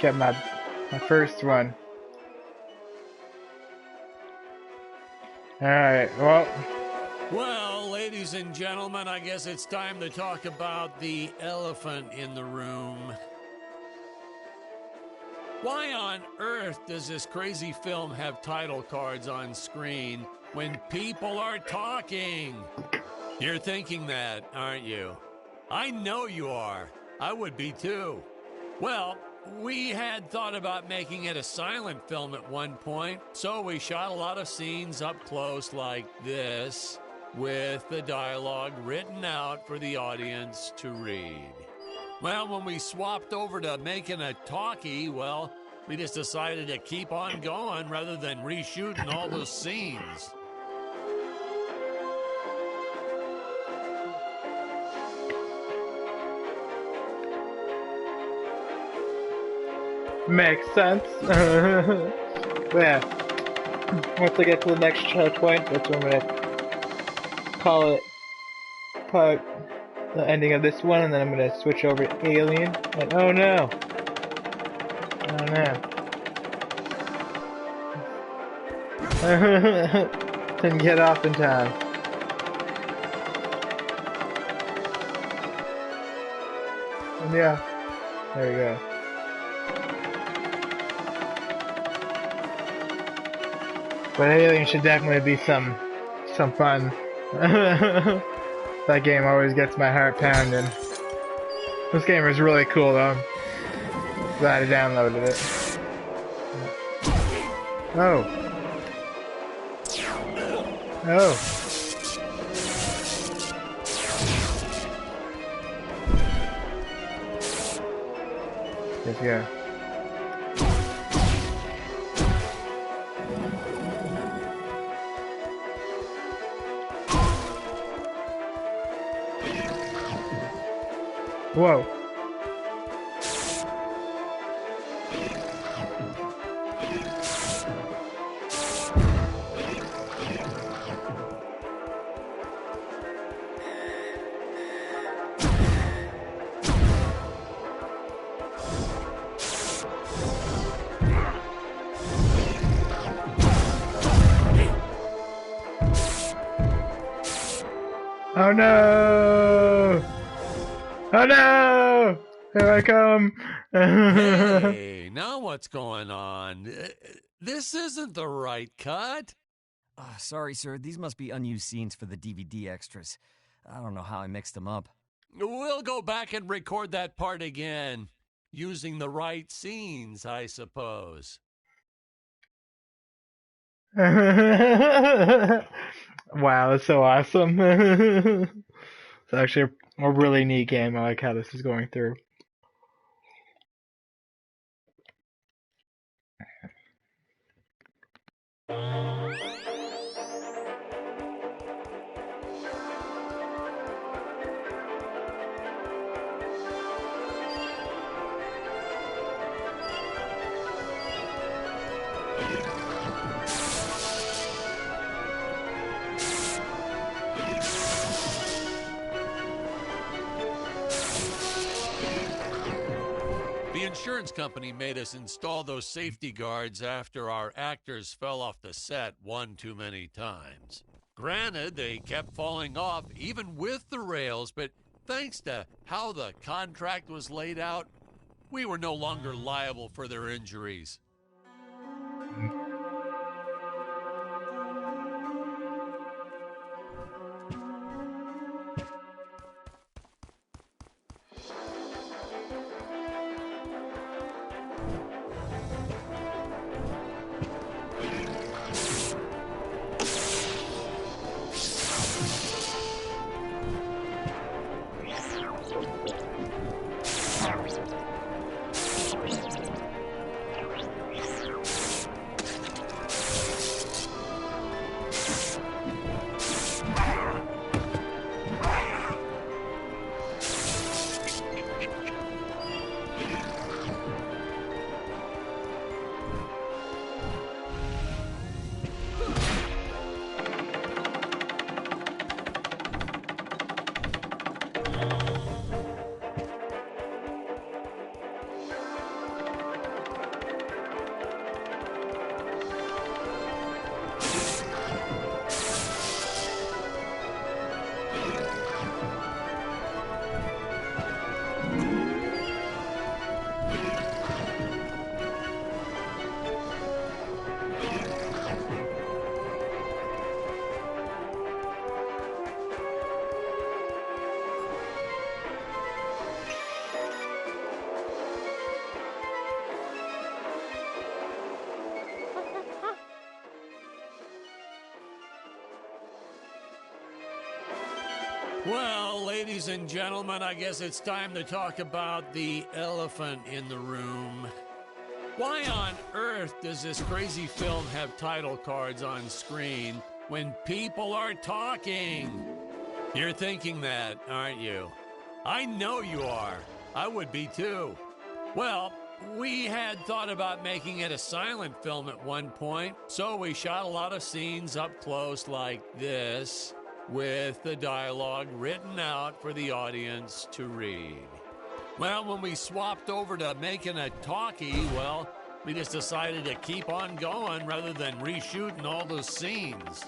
get my first one. Alright, well. Well, ladies and gentlemen, I guess it's time to talk about the elephant in the room. Why on earth does this crazy film have title cards on screen when people are talking? You're thinking that, aren't you? I know you are. I would be too. Well, we had thought about making it a silent film at one point, so we shot a lot of scenes up close like this, with the dialogue written out for the audience to read. Well, when we swapped over to making a talkie, well, we just decided to keep on going rather than reshooting all those scenes. Makes sense. Yeah. Once I get to the next checkpoint, that's when I'm gonna call it the ending of this one, and then I'm gonna switch over to Alien. And oh no! Oh no! Didn't get off in time. And yeah, there we go. But Alien should definitely be some fun. That game always gets my heart pounding. This game is really cool though. Glad I downloaded it. Oh. Oh. Let's go. Whoa. Oh no! Oh no! Here I come! Hey, now what's going on? This isn't the right cut. Sorry, sir. These must be unused scenes for the DVD extras. I don't know how I mixed them up. We'll go back and record that part again. Using the right scenes, I suppose. Wow, that's so awesome. It's actually a really neat game. I like how this is going through. The insurance company made us install those safety guards after our actors fell off the set one too many times. Granted, they kept falling off even with the rails, but thanks to how the contract was laid out, we were no longer liable for their injuries. Well, ladies and gentlemen, I guess it's time to talk about the elephant in the room. Why on earth does this crazy film have title cards on screen when people are talking? You're thinking that, aren't you? I know you are. I would be too. Well, we had thought about making it a silent film at one point, so we shot a lot of scenes up close like this, with the dialogue written out for the audience to read. Well, when we swapped over to making a talkie, well, we just decided to keep on going rather than reshooting all those scenes.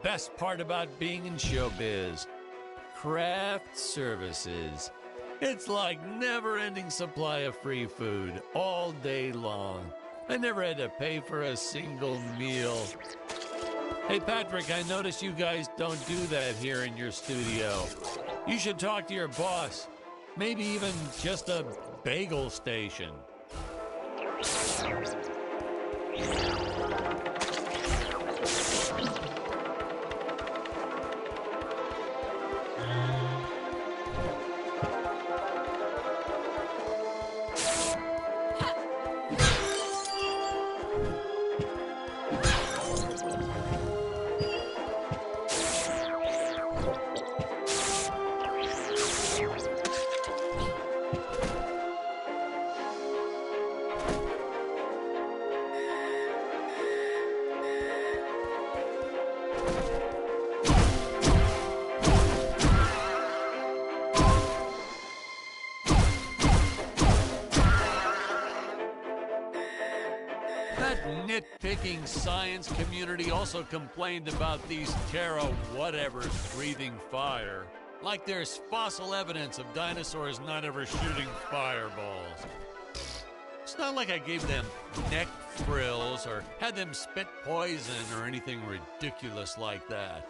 Best part about being in showbiz, craft services. It's like never-ending supply of free food all day long. I never had to pay for a single meal. Hey, Patrick, I notice you guys don't do that here in your studio. You should talk to your boss. Maybe even just a bagel station. That nitpicking science community also complained about these Terra whatevers breathing fire. Like there's fossil evidence of dinosaurs not ever shooting fireballs. It's not like I gave them neck frills or had them spit poison or anything ridiculous like that.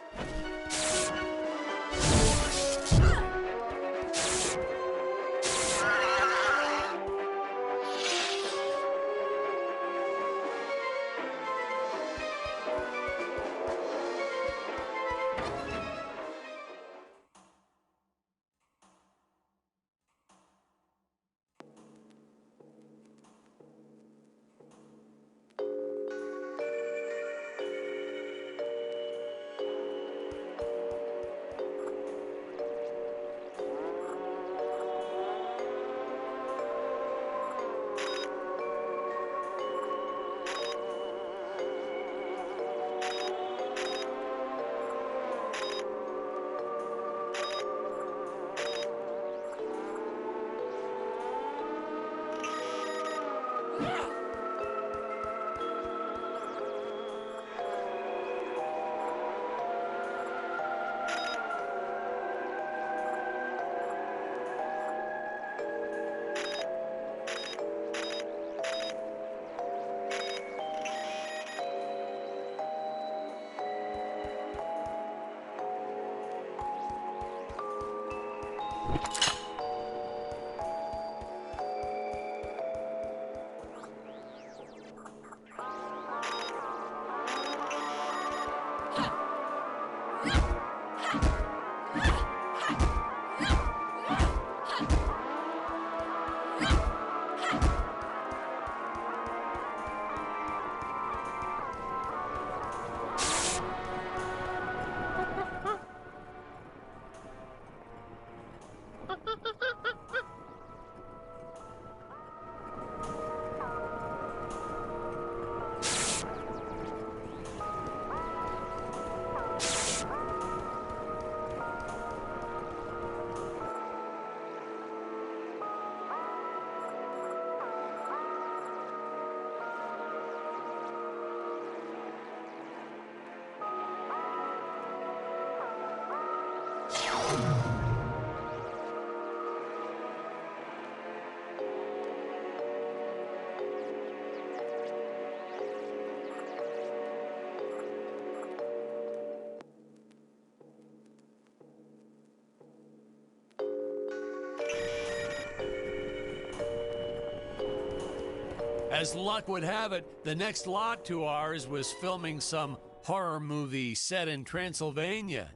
As luck would have it, the next lot to ours was filming some horror movie set in Transylvania.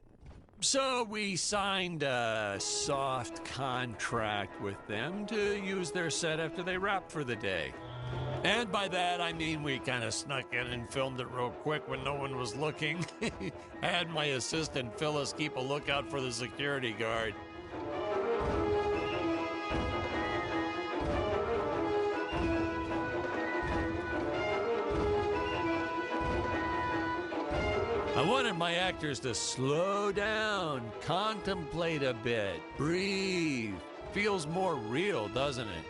So we signed a soft contract with them to use their set after they wrapped for the day. And by that, I mean we kind of snuck in and filmed it real quick when no one was looking. I had my assistant Phyllis keep a lookout for the security guard. I wanted my actors to slow down, contemplate a bit, breathe. Feels more real, doesn't it?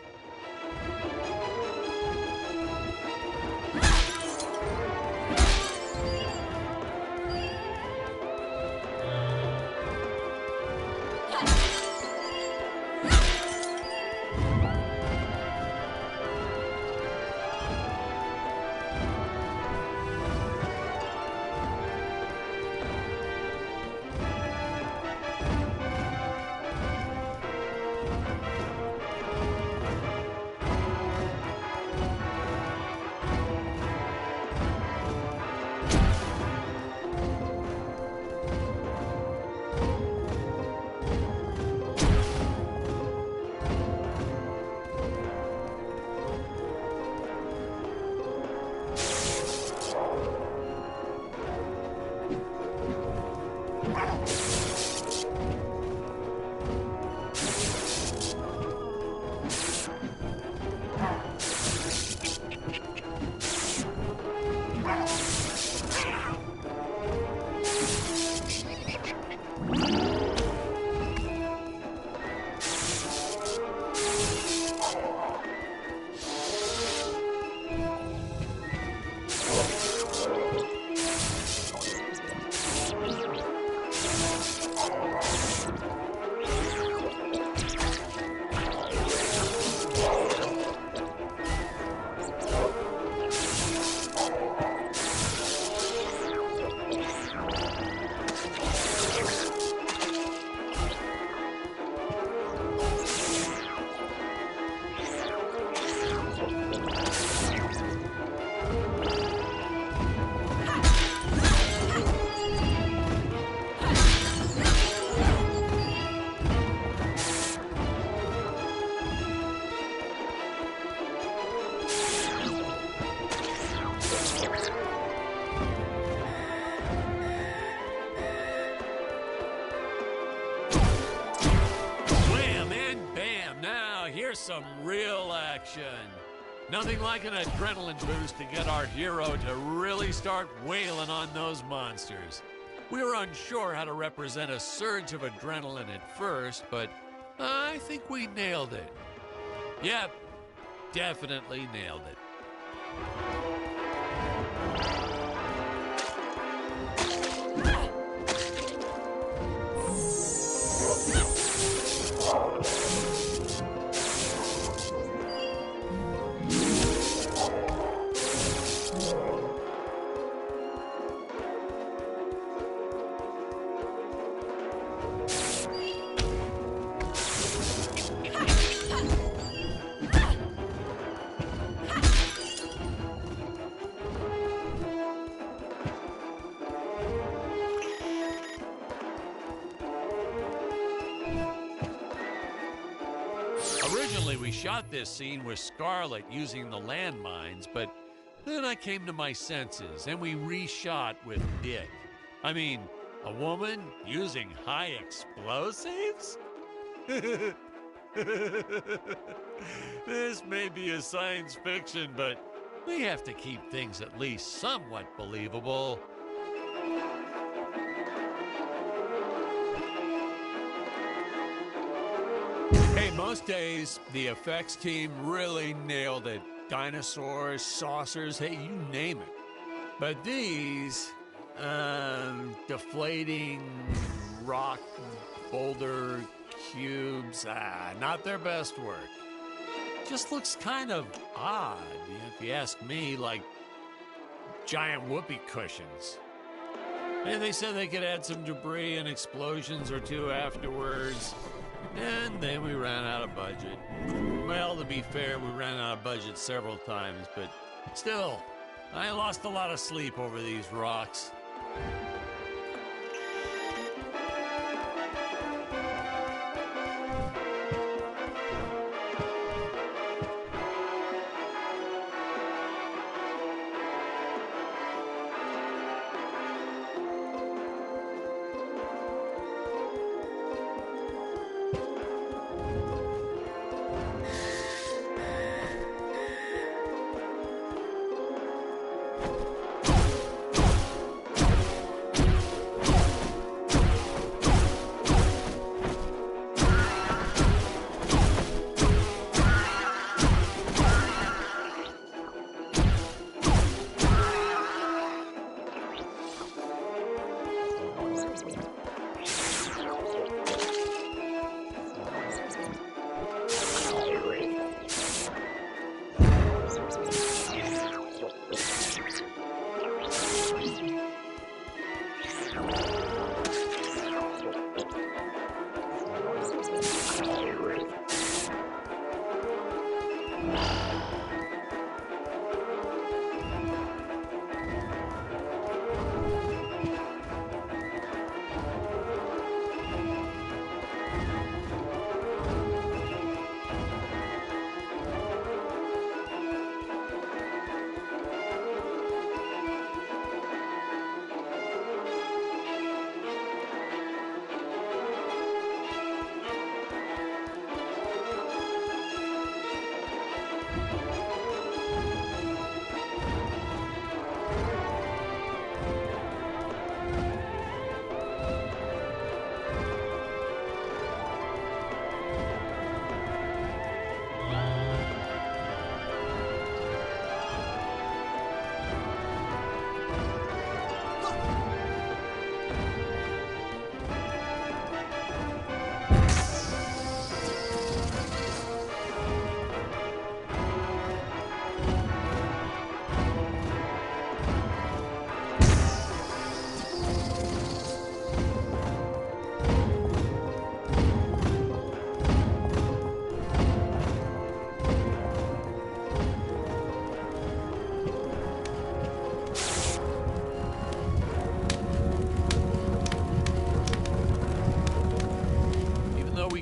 some real action. Nothing like an adrenaline boost to get our hero to really start wailing on those monsters. We were unsure how to represent a surge of adrenaline at first, but I think we nailed it. Yep, definitely nailed it. Originally, we shot this scene with Scarlet using the landmines, but then I came to my senses and we reshot with Dick. I mean, a woman using high explosives? This may be a science fiction, but we have to keep things at least somewhat believable. Hey, most days, the effects team really nailed it. Dinosaurs, saucers, hey, you name it. But these, deflating rock boulder cubes, not their best work. Just looks kind of odd, if you ask me, like giant whoopee cushions. And they said they could add some debris and explosions or two afterwards. And then we ran out of budget. Well, to be fair, we ran out of budget several times, but still, I lost a lot of sleep over these rocks.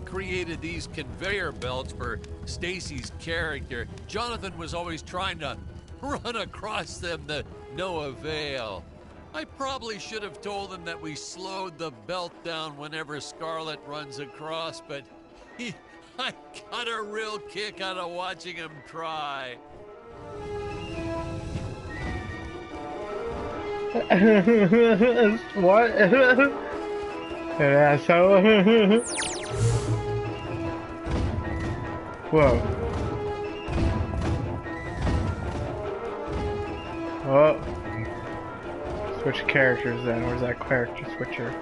Created these conveyor belts for Stacy's character, Jonathan was always trying to run across them to no avail. I probably should have told him that we slowed the belt down whenever Scarlet runs across, but I got a real kick out of watching him try. What? An asshole. Whoa. Oh. Switch characters then. Where's that character switcher?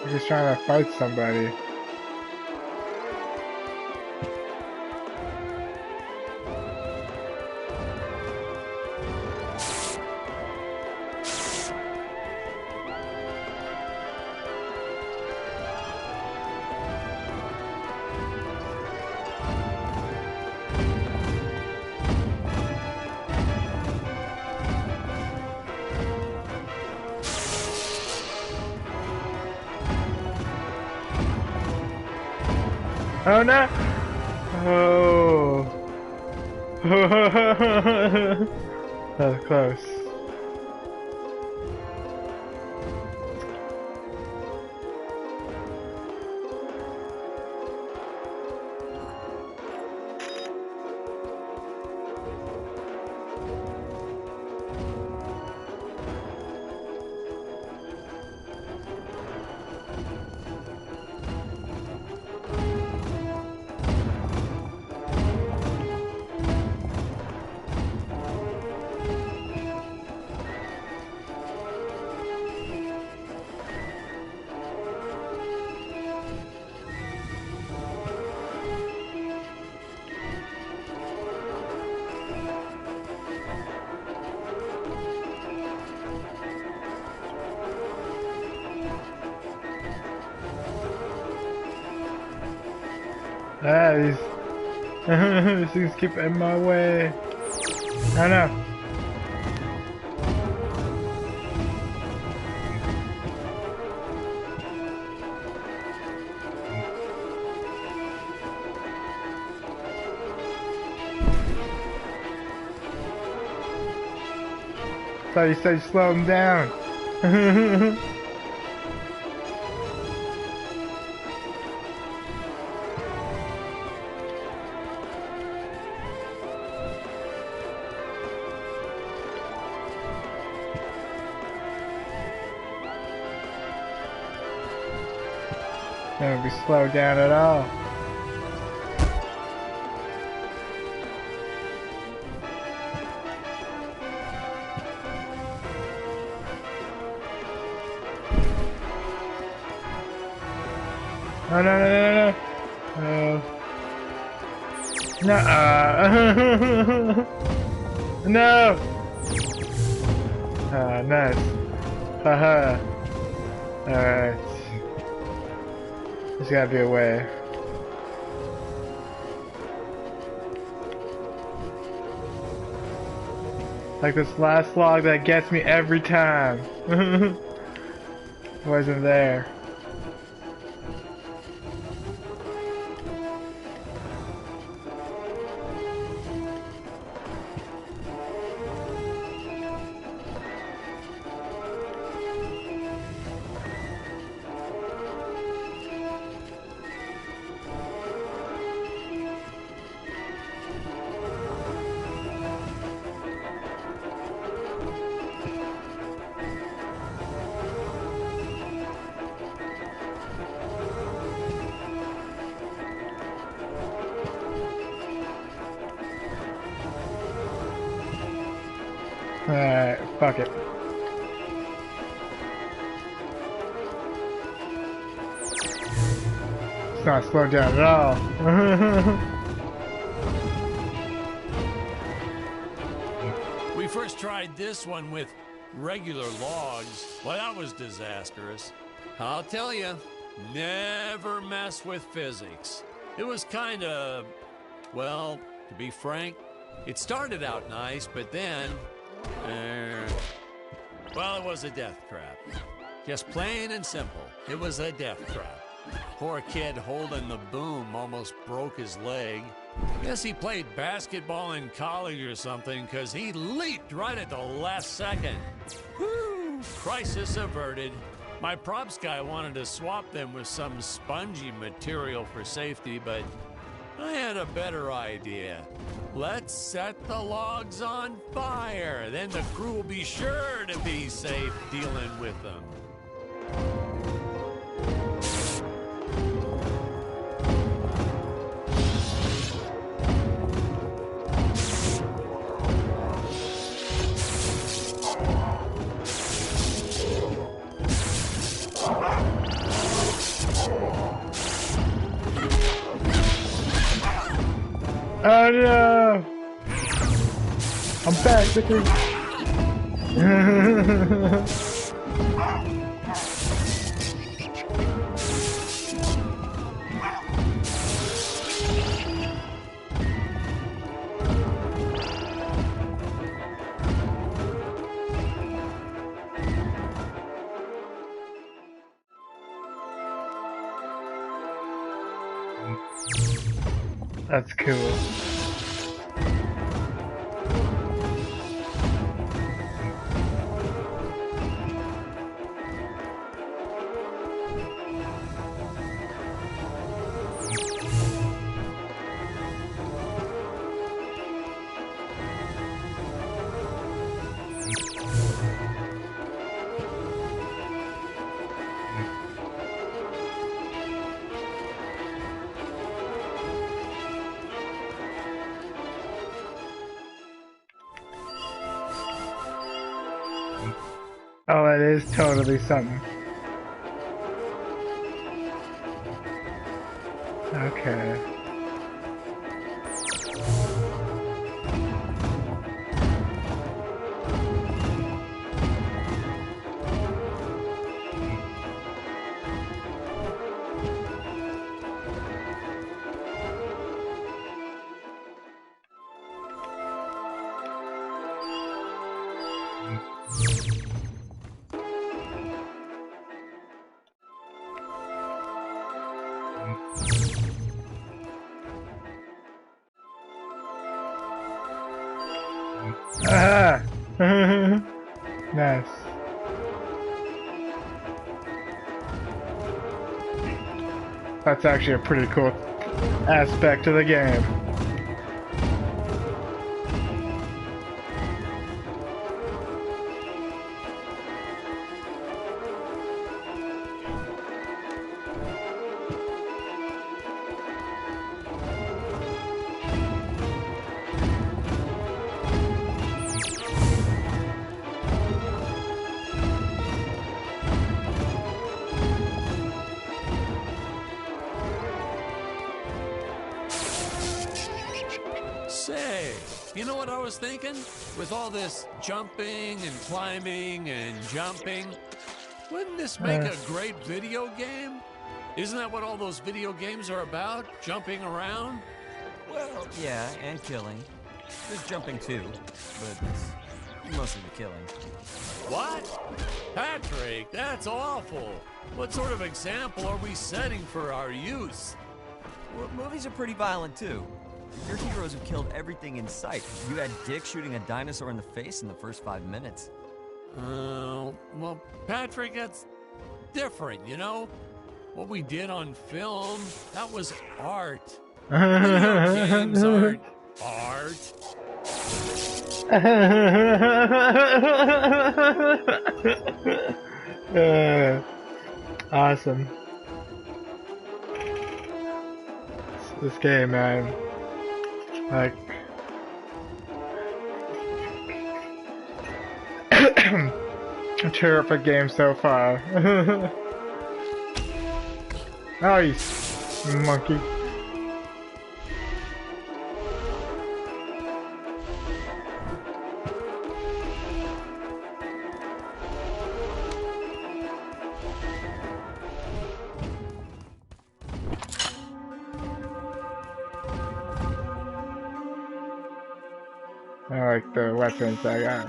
He's trying to fight somebody. Oh no! Oh. That was close. Ah, these things keep in my way. I know. Thought you said slow him down. Don't be slowed down at all. No, no, no, no, no. No. No. Ah, nice. Haha. Alright. There's gotta be a way. Like this last log that gets me every time. Wasn't there. Alright, fuck it. It's not slowed down at all. We first tried this one with regular logs. Well, that was disastrous. I'll tell you, never mess with physics. It was kind of, well, to be frank, it started out nice, but then... Well, it was a death trap. Just plain and simple. It was a death trap. Poor kid holding the boom almost broke his leg. Guess he played basketball in college or something, because he leaped right at the last second. Whew! Crisis averted. My props guy wanted to swap them with some spongy material for safety, but I had a better idea. Let's set the logs on fire. Then the crew will be sure to be safe dealing with them. Oh no! I'm back, Vicky! That's cool. Oh, it is totally something. Okay. Ah! Nice. That's actually a pretty cool aspect of the game. Say, you know what I was thinking? With all this jumping and climbing and jumping, wouldn't this make a great video game? Isn't that what all those video games are about? Jumping around? Well, yeah, and killing. There's jumping too, but it's mostly the killing. What? Patrick, that's awful. What sort of example are we setting for our youth? Well, movies are pretty violent too. Your heroes have killed everything in sight. You had Dick shooting a dinosaur in the face in the first 5 minutes. Well, Patrick, that's different, you know? What we did on film, that was art. Video games aren't art. Awesome. This game, man. Like, a terrific game so far. Oh, you monkey. I like the weapons I got.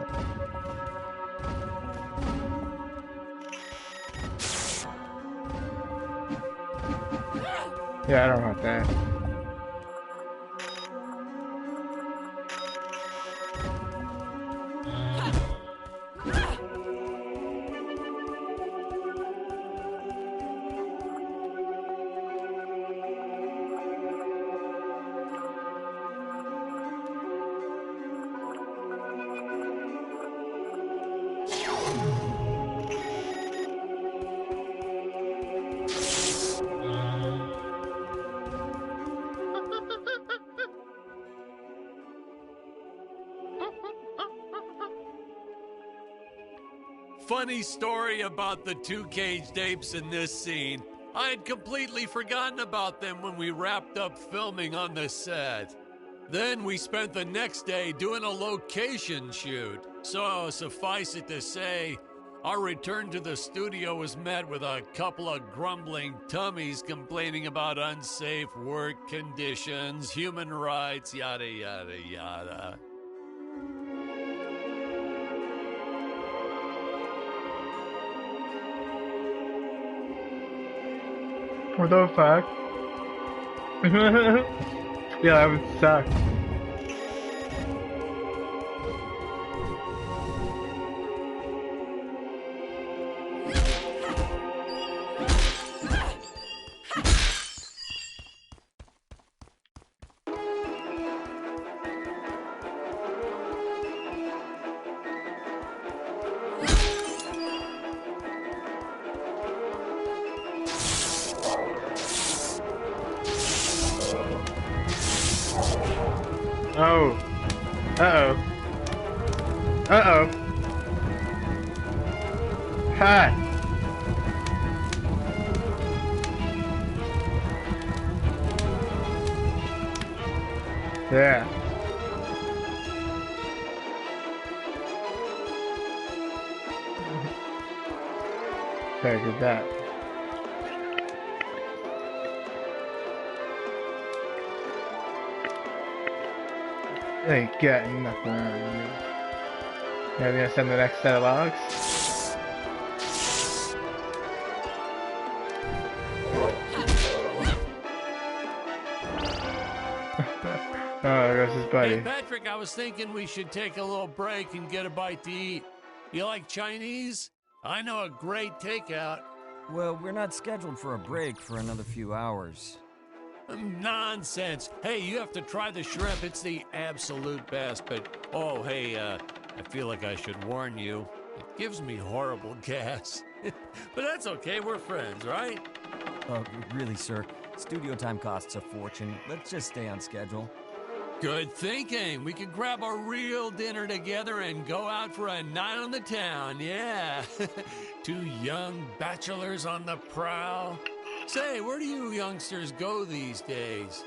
Yeah, I don't want that. Funny story about the two caged apes in this scene. I had completely forgotten about them when we wrapped up filming on the set. Then we spent the next day doing a location shoot. So suffice it to say, our return to the studio was met with a couple of grumbling tummies complaining about unsafe work conditions, human rights, yada, yada, yada. What the fuck? Yeah, that would suck. Oh. Uh-oh. Uh-oh. Hi. Yeah. Very good that. Ain't got nothing on you. Now we're gonna send the next set of logs. Oh, there goes his buddy. Hey, Patrick, I was thinking we should take a little break and get a bite to eat. You like Chinese? I know a great takeout. Well, we're not scheduled for a break for another few hours. Nonsense. Hey, you have to try the shrimp. It's the absolute best. But, oh, hey, I feel like I should warn you. It gives me horrible gas. But that's okay. We're friends, right? Really, sir. Studio time costs a fortune. Let's just stay on schedule. Good thinking. We could grab a real dinner together and go out for a night on the town. Yeah. Two young bachelors on the prowl. Say, where do you youngsters go these days?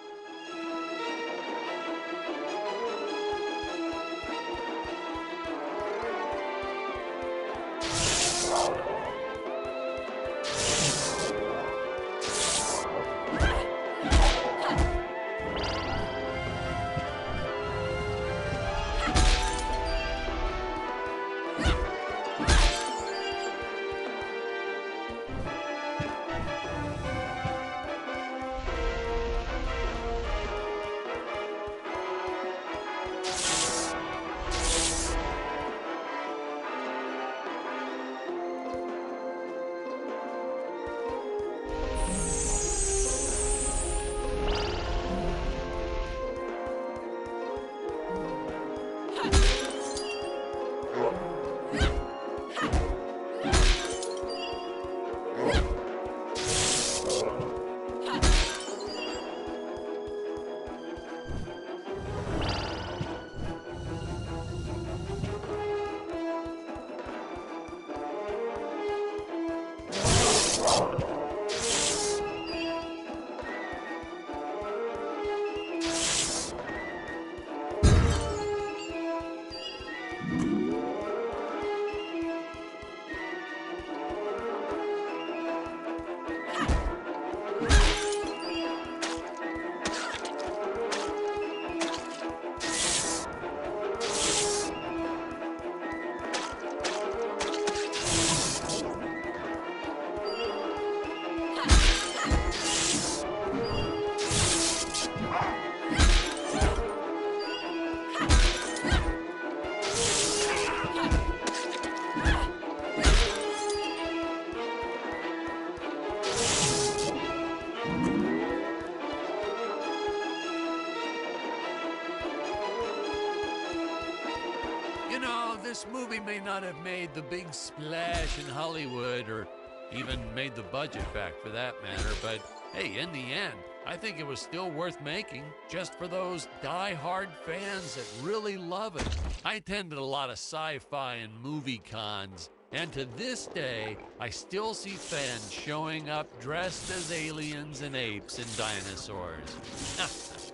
this movie may not have made the big splash in Hollywood or even made the budget back for that matter, but hey, in the end, I think it was still worth making just for those die-hard fans that really love it. I attended a lot of sci-fi and movie cons, and to this day, I still see fans showing up dressed as aliens and apes and dinosaurs.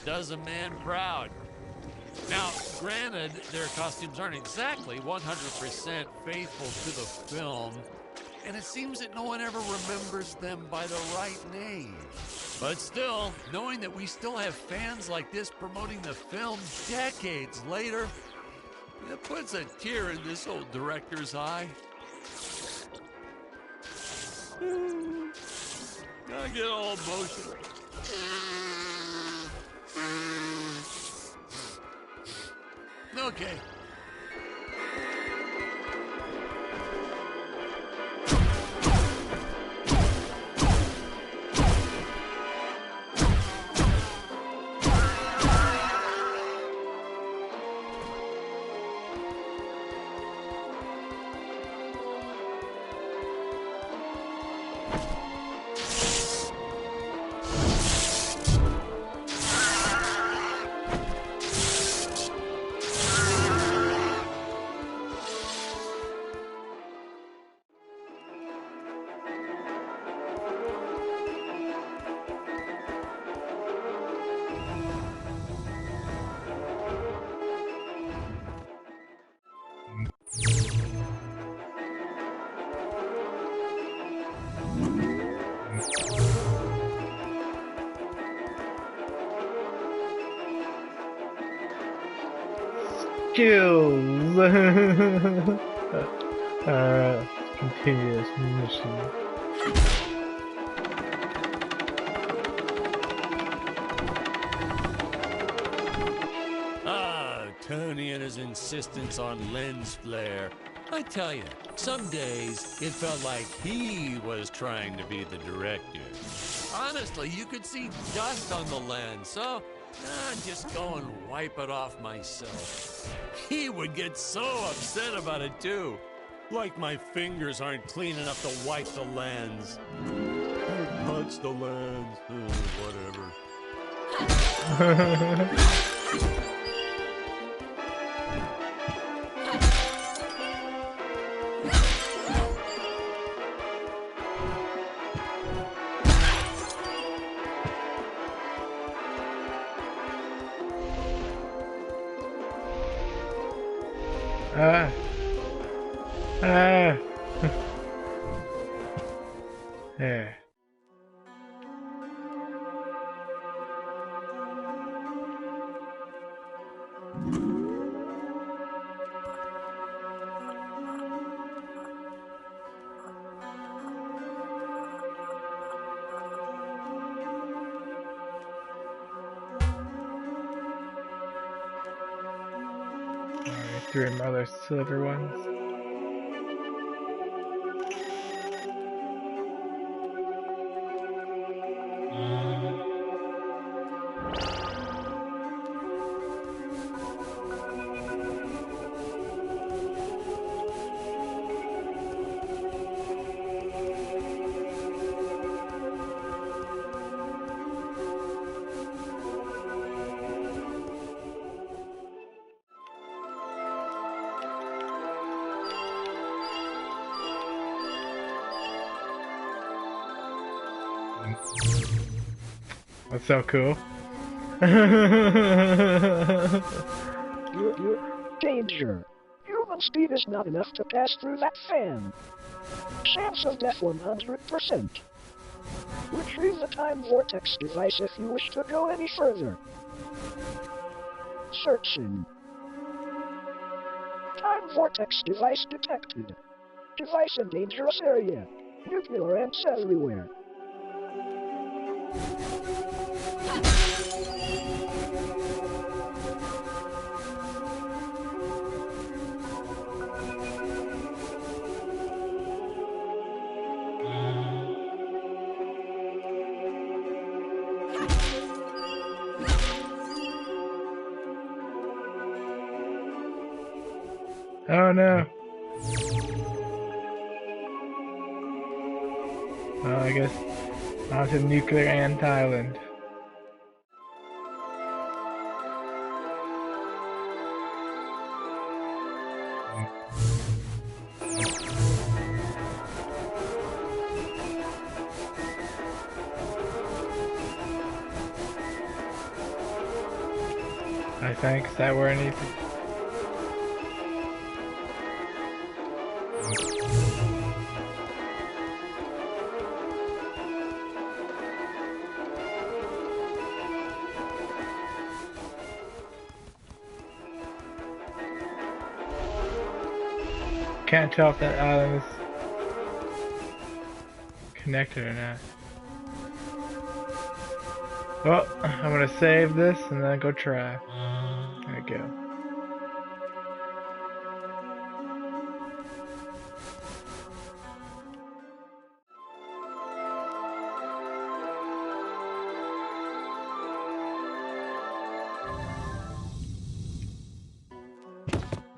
Does a man proud. Now, granted, their costumes aren't exactly 100% faithful to the film, and it seems that no one ever remembers them by the right name. But still, knowing that we still have fans like this promoting the film decades later, it puts a tear in this old director's eye. I get all emotional. Okay. Skills! Continue this mission. Tony and his insistence on lens flare. I tell you, some days it felt like he was trying to be the director. Honestly, you could see dust on the lens, so just go and wipe it off myself. He would get so upset about it too. Like my fingers aren't clean enough to wipe the lens. Touch the lens, whatever. There. Alright, 3 other silver ones. That's so cool. Danger! Human speed is not enough to pass through that fan. Chance of death 100%. Retrieve the time vortex device if you wish to go any further. Searching. Time vortex device detected. Device in dangerous area. Nuclear ants everywhere. Oh no. Well, I guess on to Nuclear Ant Island. I think, is that where I need to... Can't tell if that island is connected or not. Well, I'm gonna save this and then go try. There we go.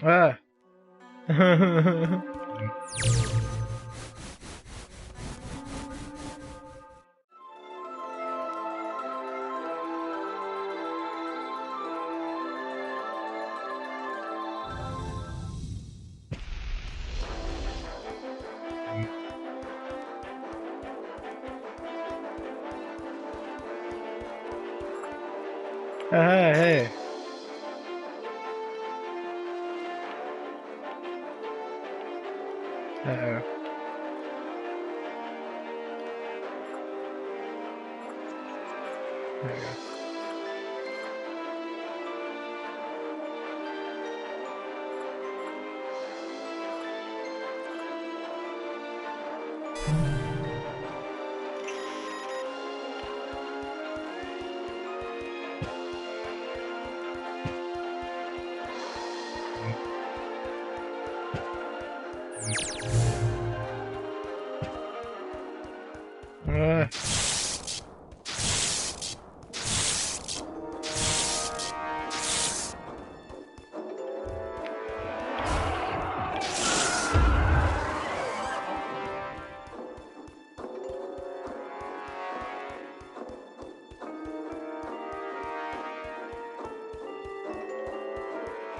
Ah. Hey. Uh-oh. There we go.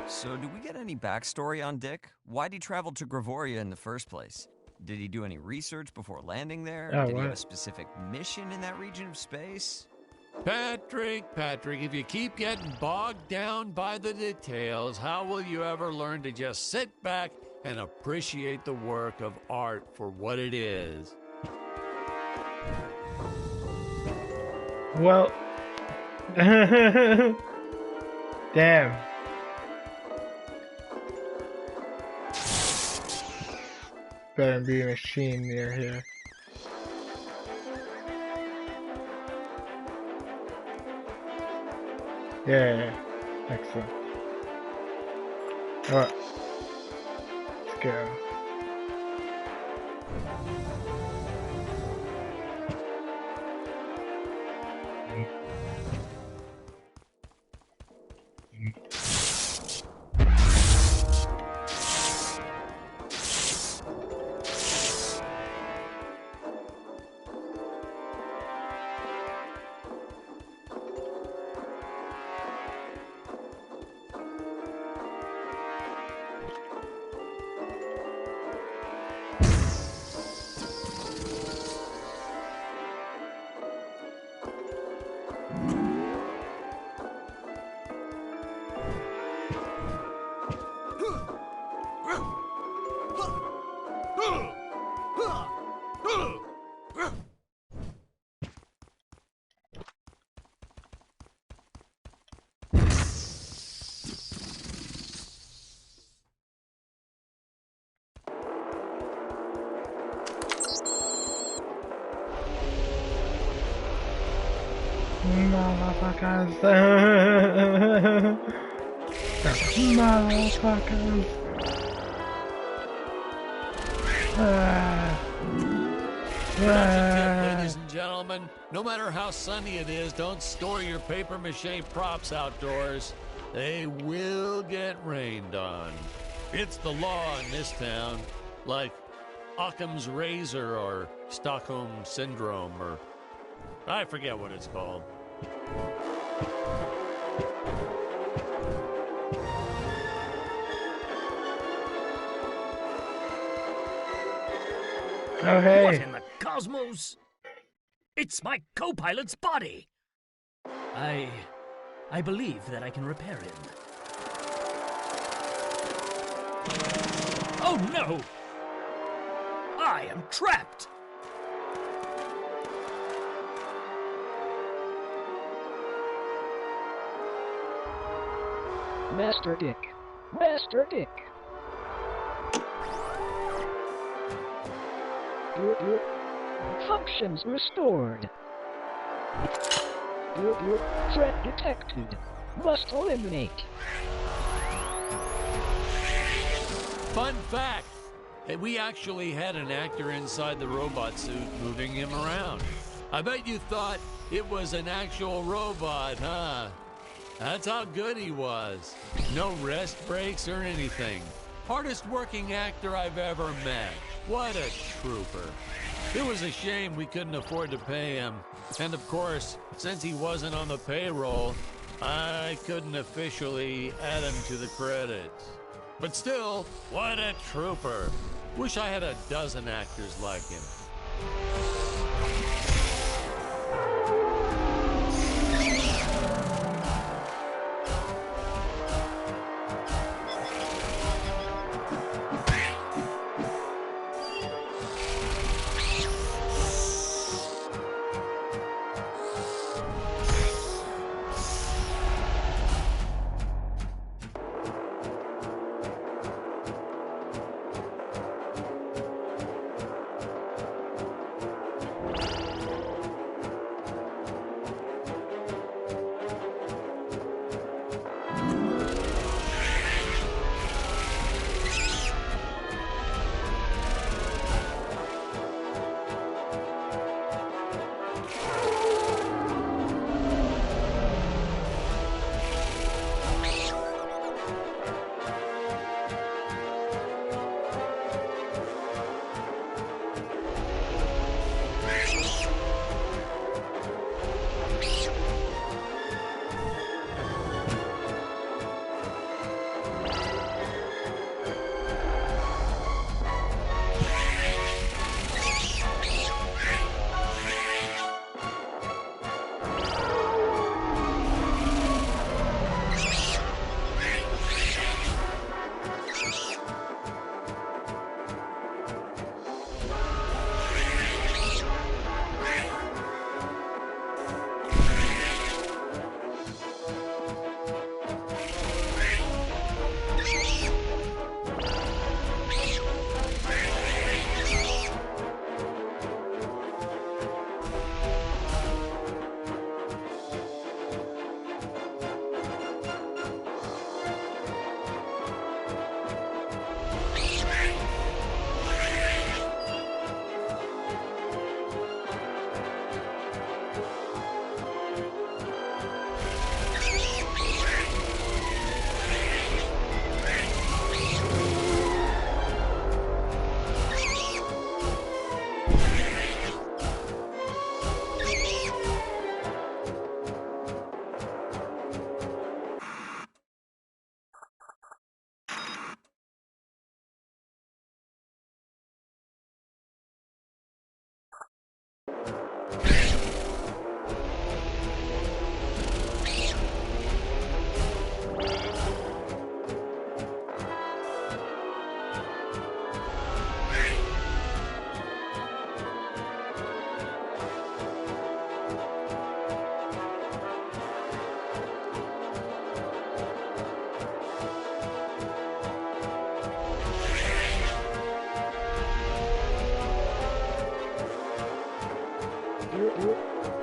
So, do we get any backstory on Dick? Why'd he travel to Gravoria in the first place? Did he do any research before landing there? Oh, Did he have what? a specific mission in that region of space? Patrick, if you keep getting bogged down by the details, how will you ever learn to just sit back and appreciate the work of art for what it is? Well. Damn. Better be a machine near here. Yeah. Excellent. Alright. Let's go. Motherfuckers. Motherfuckers. Ladies and gentlemen, no matter how sunny it is, don't store your paper mache props outdoors. They will get rained on. It's the law in this town, like Occam's razor or Stockholm syndrome, or I forget what it's called. Oh, hey. What in the cosmos? It's my co-pilot's body. I believe that I can repair him. Oh no! I am trapped! Master Dick. Master Dick. Functions restored. Threat detected. Must eliminate. Fun fact, we actually had an actor inside the robot suit moving him around. I bet you thought it was an actual robot, huh? That's how good he was. No rest breaks or anything. Hardest working actor I've ever met. What a trooper. It was a shame we couldn't afford to pay him. And of course, since he wasn't on the payroll, I couldn't officially add him to the credits. But still, what a trooper. Wish I had a dozen actors like him.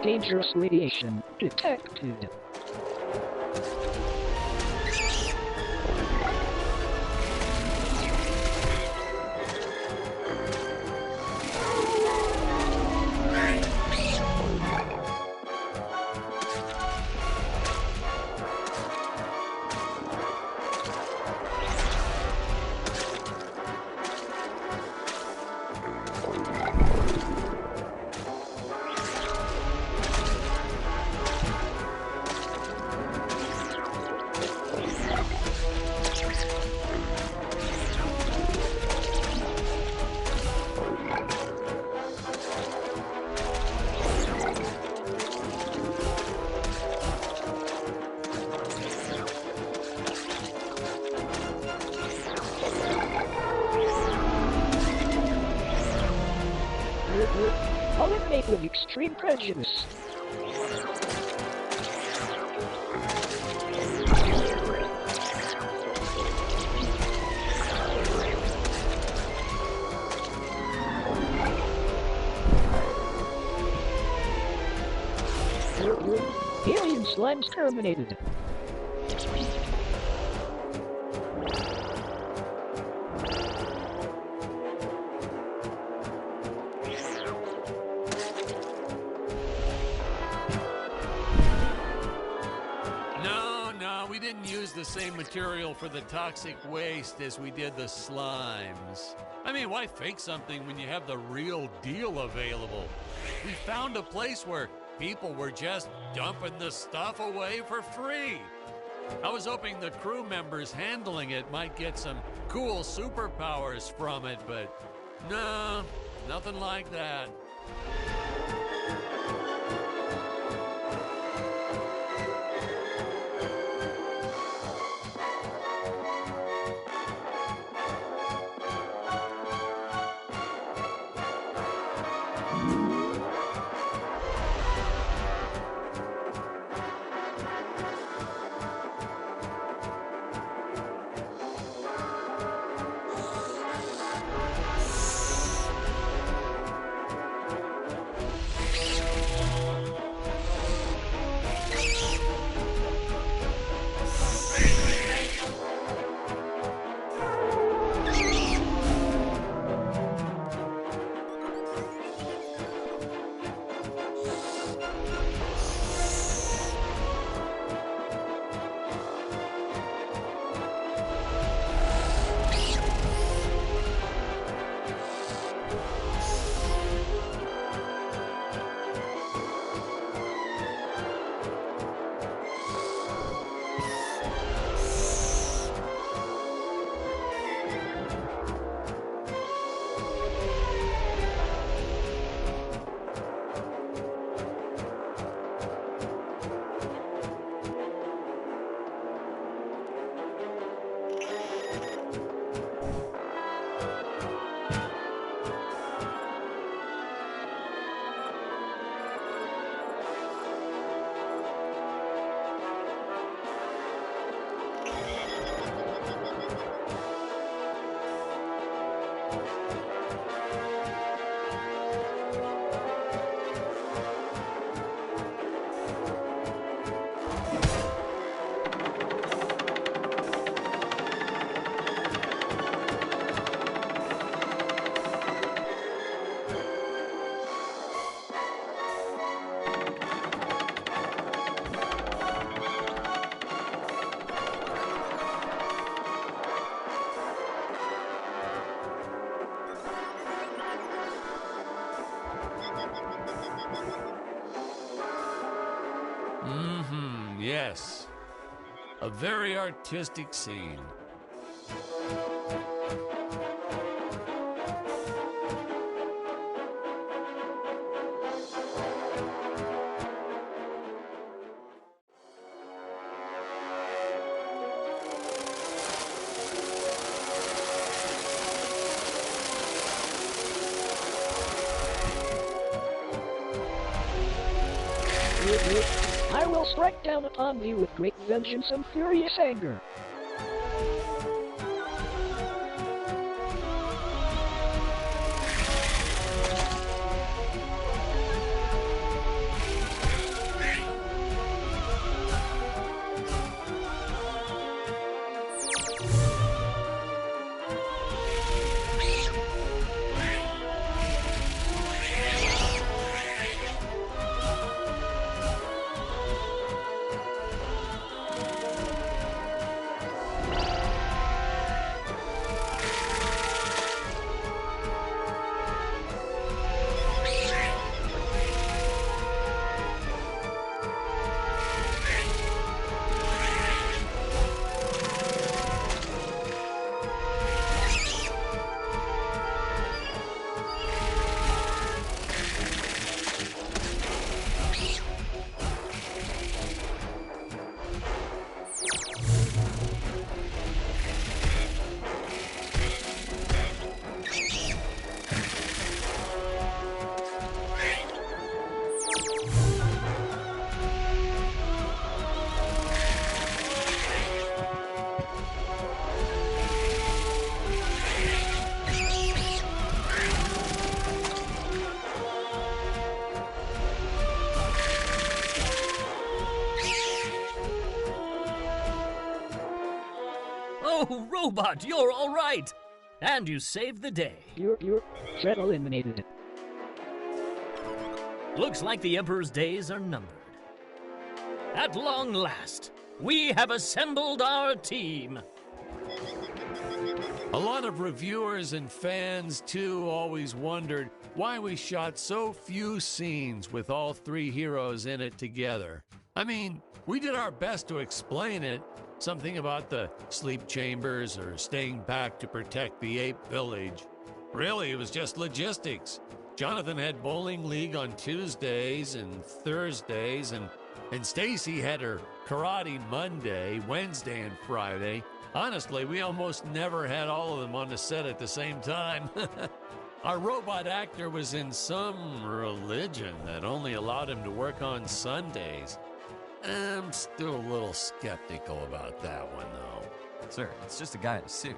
Dangerous radiation detected. prejudice. Alien slimes terminated. No, we didn't use the same material for the toxic waste as we did the slimes. I mean, why fake something when you have the real deal available? We found a place where people were just dumping the stuff away for free. I was hoping the crew members handling it might get some cool superpowers from it, but no, nothing like that. Yes. A very artistic scene. I will strike down upon thee with great vengeance and furious anger. Robot, you're all right! And you saved the day. You're Fred eliminated it. Looks like the Emperor's days are numbered. At long last, we have assembled our team. A lot of reviewers and fans, too, always wondered why we shot so few scenes with all three heroes in it together. I mean, we did our best to explain it. Something about the sleep chambers or staying back to protect the ape village. Really, it was just logistics. Jonathan had bowling league on Tuesdays and Thursdays, and Stacy had her karate Monday, Wednesday, and Friday. Honestly, we almost never had all of them on the set at the same time. Our robot actor was in some religion that only allowed him to work on Sundays. I'm still a little skeptical about that one, though. Sir, it's just a guy in a suit.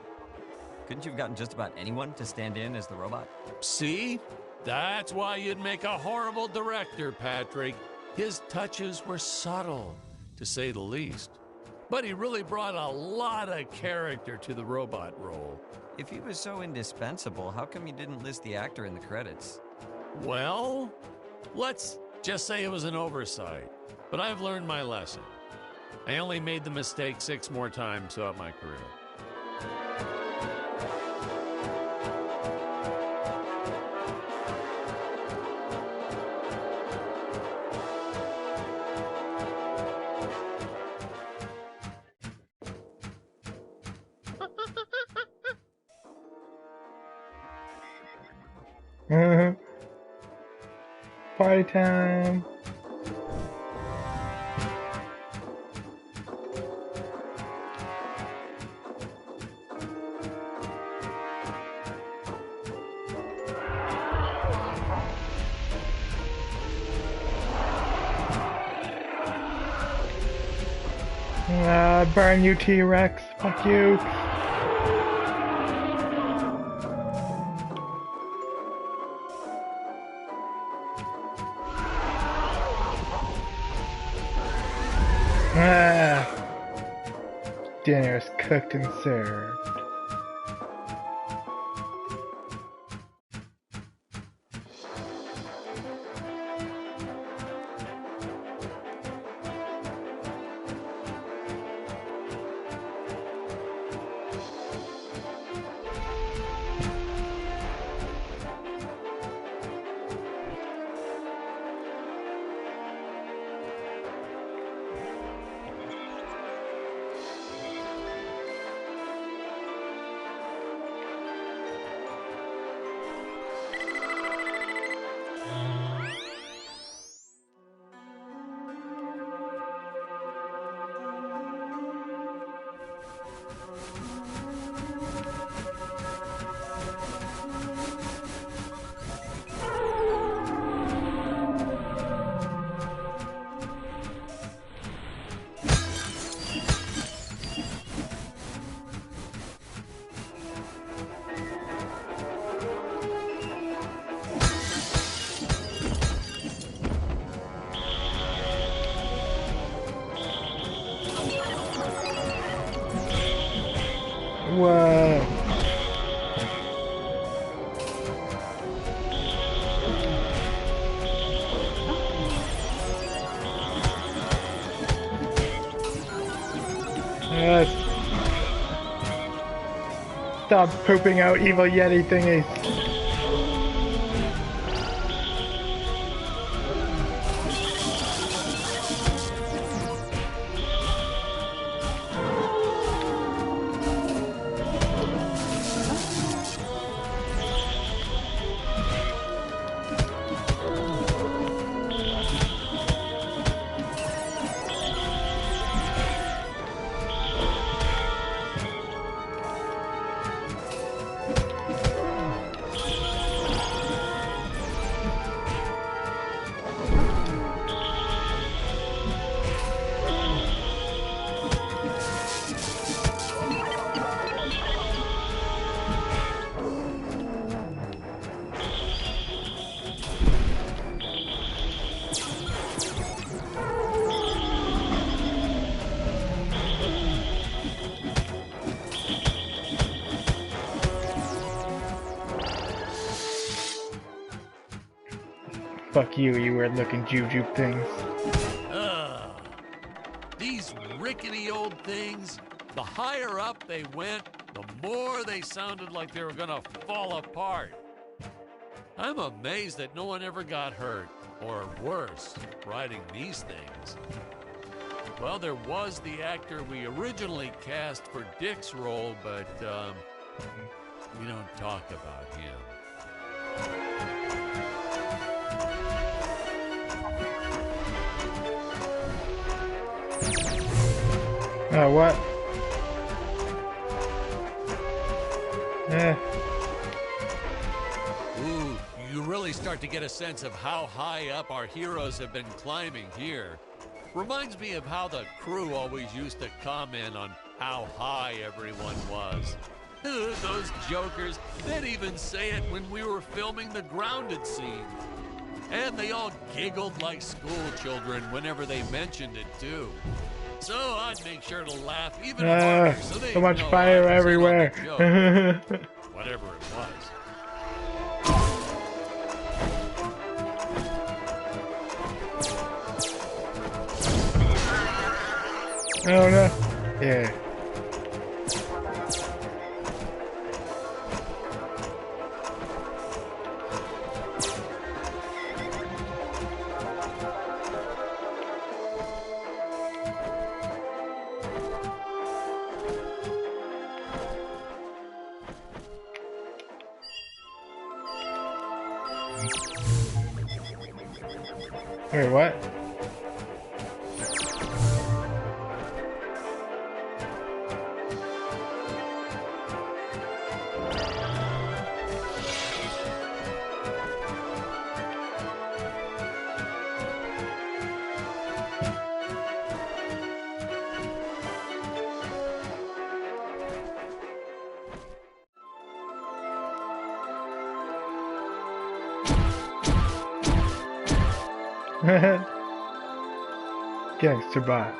Couldn't you have gotten just about anyone to stand in as the robot? See? That's why you'd make a horrible director, Patrick. His touches were subtle, to say the least. But he really brought a lot of character to the robot role. If he was so indispensable, how come you didn't list the actor in the credits? Well, let's just say it was an oversight. But I've learned my lesson. I only made the mistake 6 more times throughout my career. Party time. Burn you, T-Rex. Fuck you. Dinner is cooked and served. Whoa. Stop pooping out evil Yeti thingies. Fuck you, you weird-looking jujube things. Ugh. These rickety old things, the higher up they went, the more they sounded like they were gonna fall apart. I'm amazed that no one ever got hurt, or worse, riding these things. Well, there was the actor we originally cast for Dick's role, but we don't talk about him. Oh, what? Ooh, you really start to get a sense of how high up our heroes have been climbing here. Reminds me of how the crew always used to comment on how high everyone was. Those jokers, they'd even say it when we were filming the grounded scene. And they all giggled like school children whenever they mentioned it, too. So I'd make sure to laugh even harder so they so much know fire I was in on the everywhere. joke. Whatever it was. Oh no. Yeah. Wait, what? Gangster bot.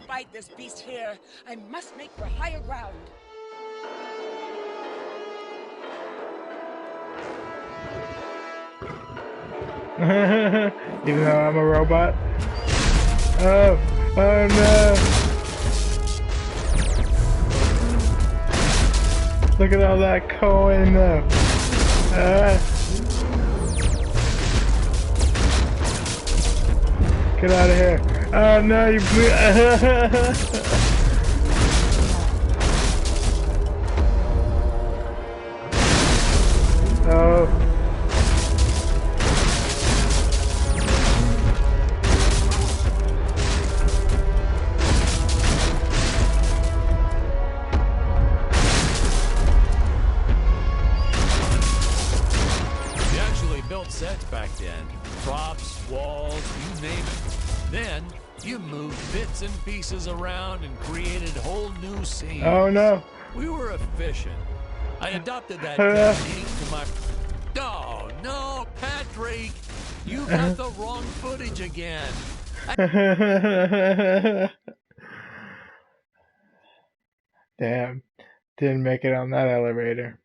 Fight this beast here. I must make for higher ground. Even though I'm a robot. Oh no! Look at all that coin though. Get out of here. Oh no, you blew. Oh. We actually built sets back then. Props, walls, you name it. Then, you moved bits and pieces around and created whole new scenes. Oh no. We were efficient. I adopted that technique to my... Oh, no, Patrick! You got the wrong footage again. Damn. Didn't make it on that elevator.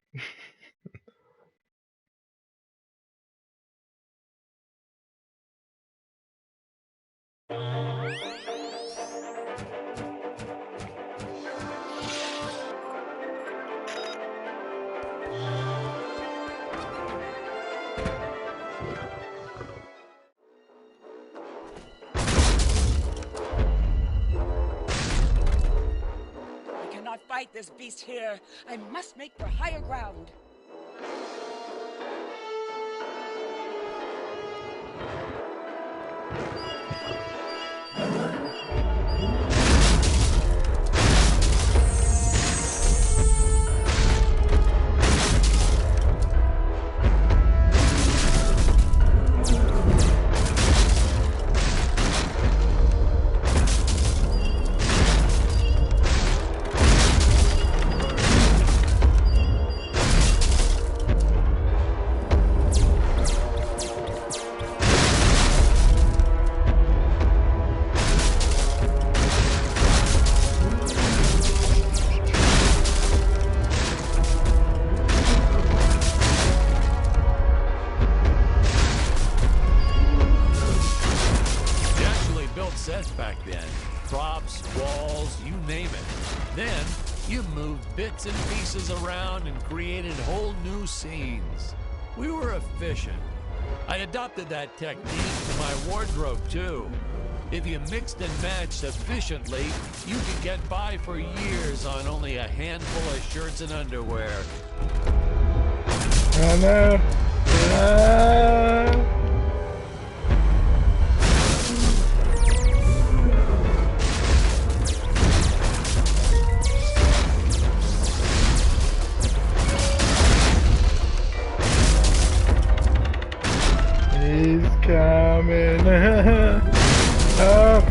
Fight this beast here. I must make for higher ground. been. Props, walls, you name it. Then, you moved bits and pieces around and created whole new scenes. We were efficient. I adopted that technique to my wardrobe, too. If you mixed and matched efficiently, you could get by for years on only a handful of shirts and underwear. Oh no! He's coming. Oh.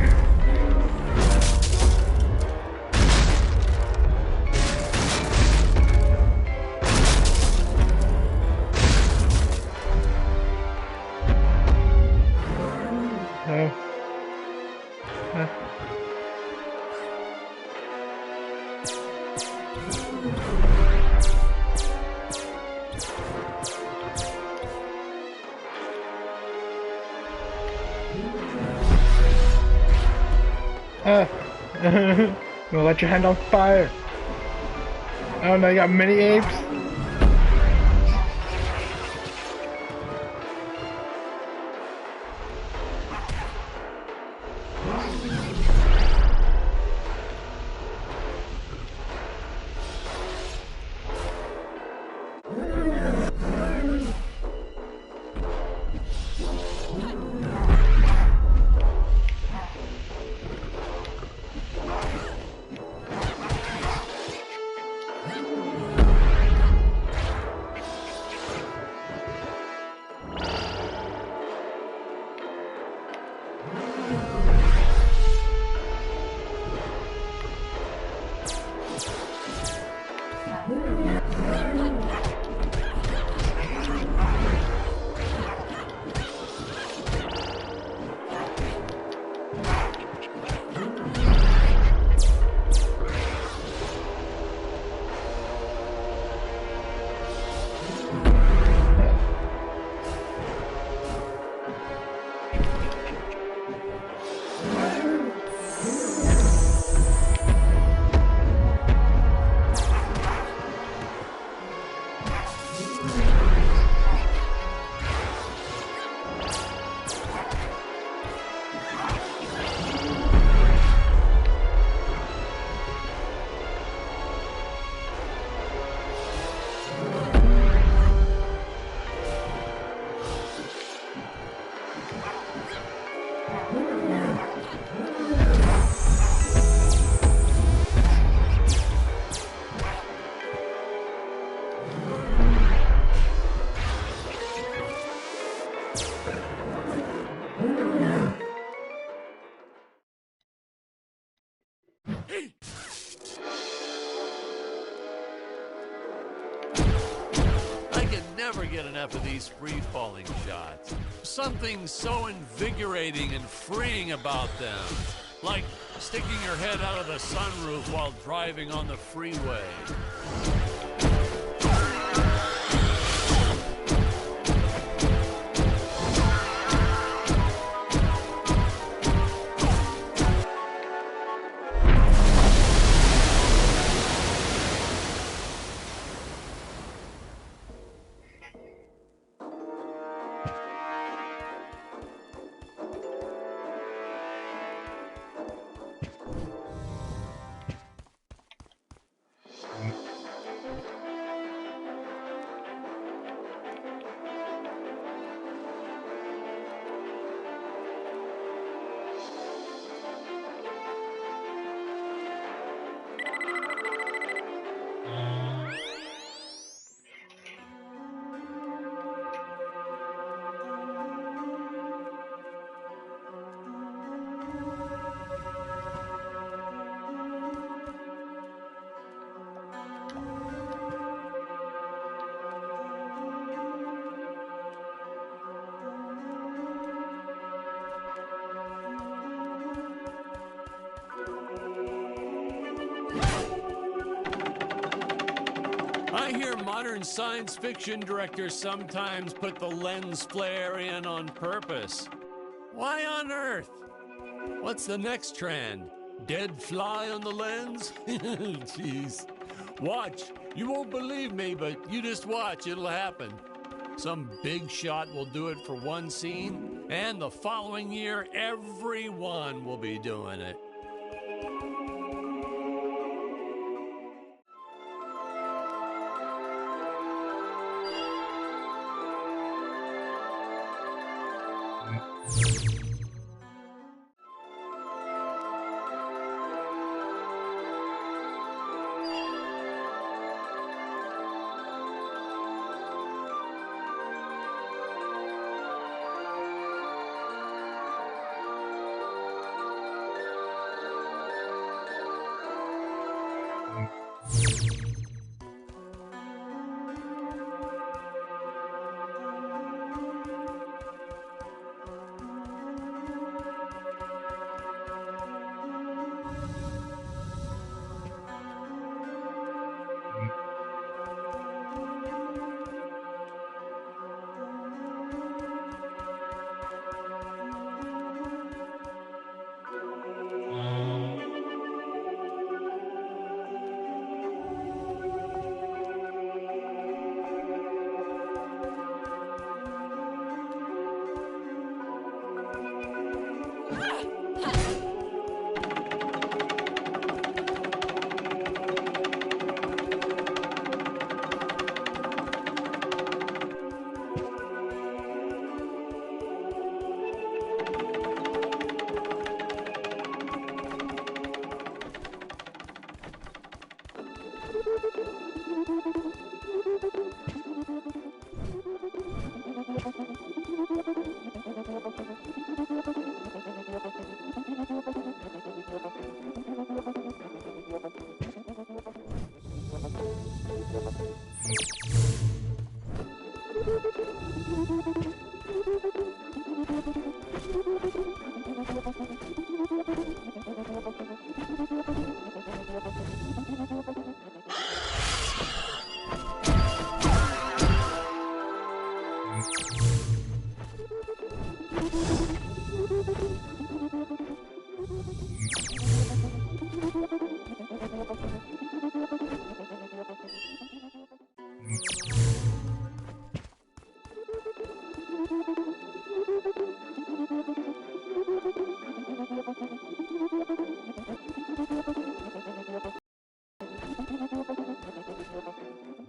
Gonna let your hand on fire. Oh no, you got mini apes? Never get enough of these free-falling shots. Something so invigorating and freeing about them. Like sticking your head out of the sunroof while driving on the freeway. I hear modern science fiction directors sometimes put the lens flare in on purpose. Why on earth? What's the next trend? Dead fly on the lens? Jeez. Watch. You won't believe me, but you just watch. It'll happen. Some big shot will do it for one scene, and the following year, everyone will be doing it.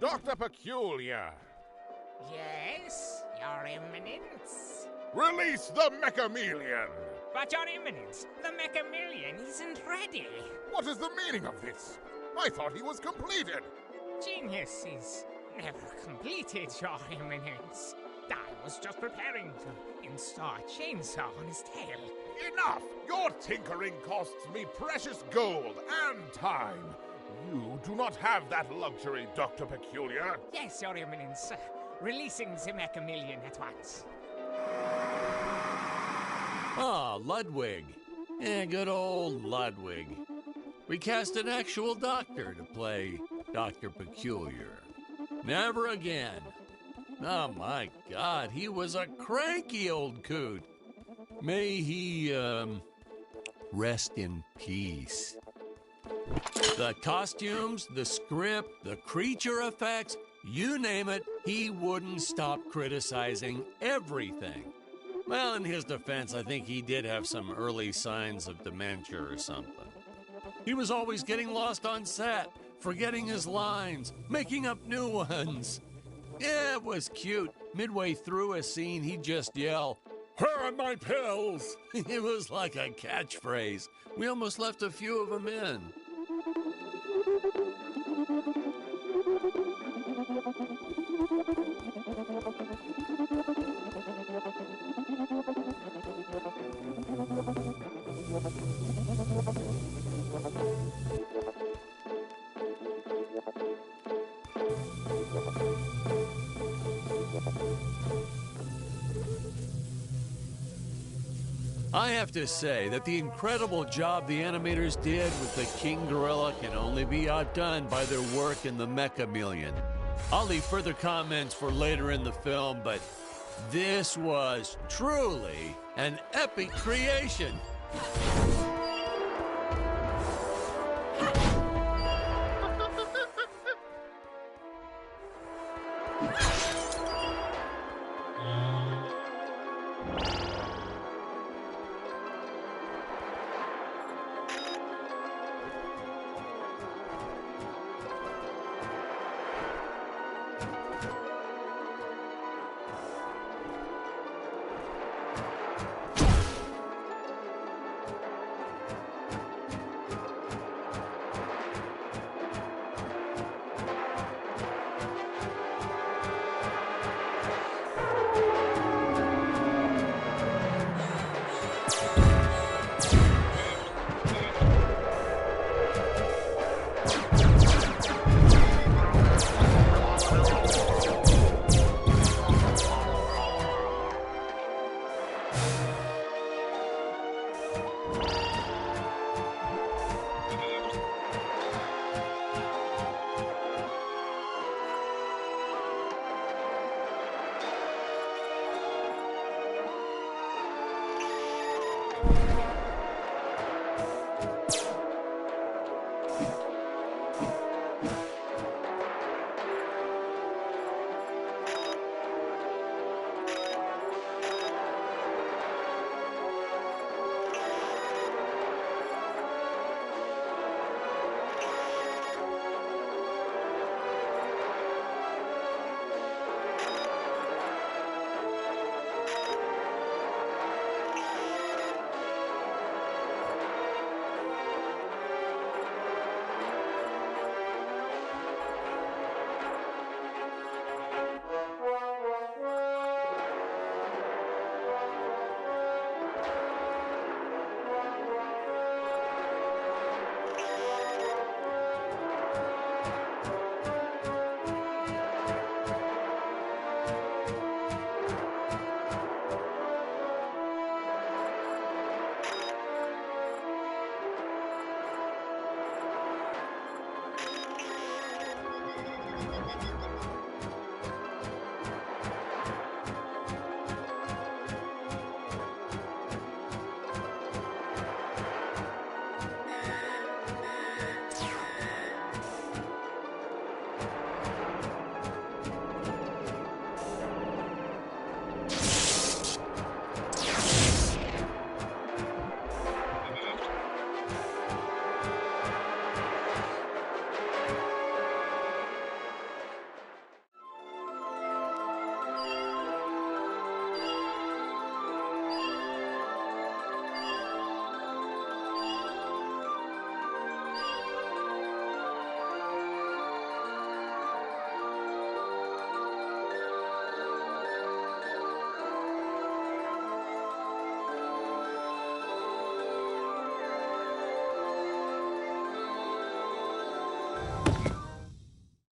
Dr. Peculiar, Yes, Your Eminence. release the Mechamelion! But Your Eminence, the Mechamelion isn't ready. What is the meaning of this? I thought he was completed. Genius is never completed, Your Eminence. I was just preparing to install a chainsaw on his tail. Enough! Your tinkering costs me precious gold and time. You do not have that luxury, Dr. Peculiar. Yes, Your Eminence. Releasing the Mechamelion at once. Ah, Ludwig. Yeah, good old Ludwig. We cast an actual doctor to play Dr. Peculiar. Never again. Oh my God, he was a cranky old coot. May he, rest in peace. The costumes, the script, the creature effects, you name it, he wouldn't stop criticizing everything. Well, in his defense, I think he did have some early signs of dementia or something. He was always getting lost on set, forgetting his lines, making up new ones. Yeah, it was cute. Midway through a scene, he'd just yell, "Where are my pills?" It was like a catchphrase. We almost left a few of them in. I have to say that the incredible job the animators did with the King Gorilla can only be outdone by their work in the Mechamelion. I'll leave further comments for later in the film, but this was truly an epic creation.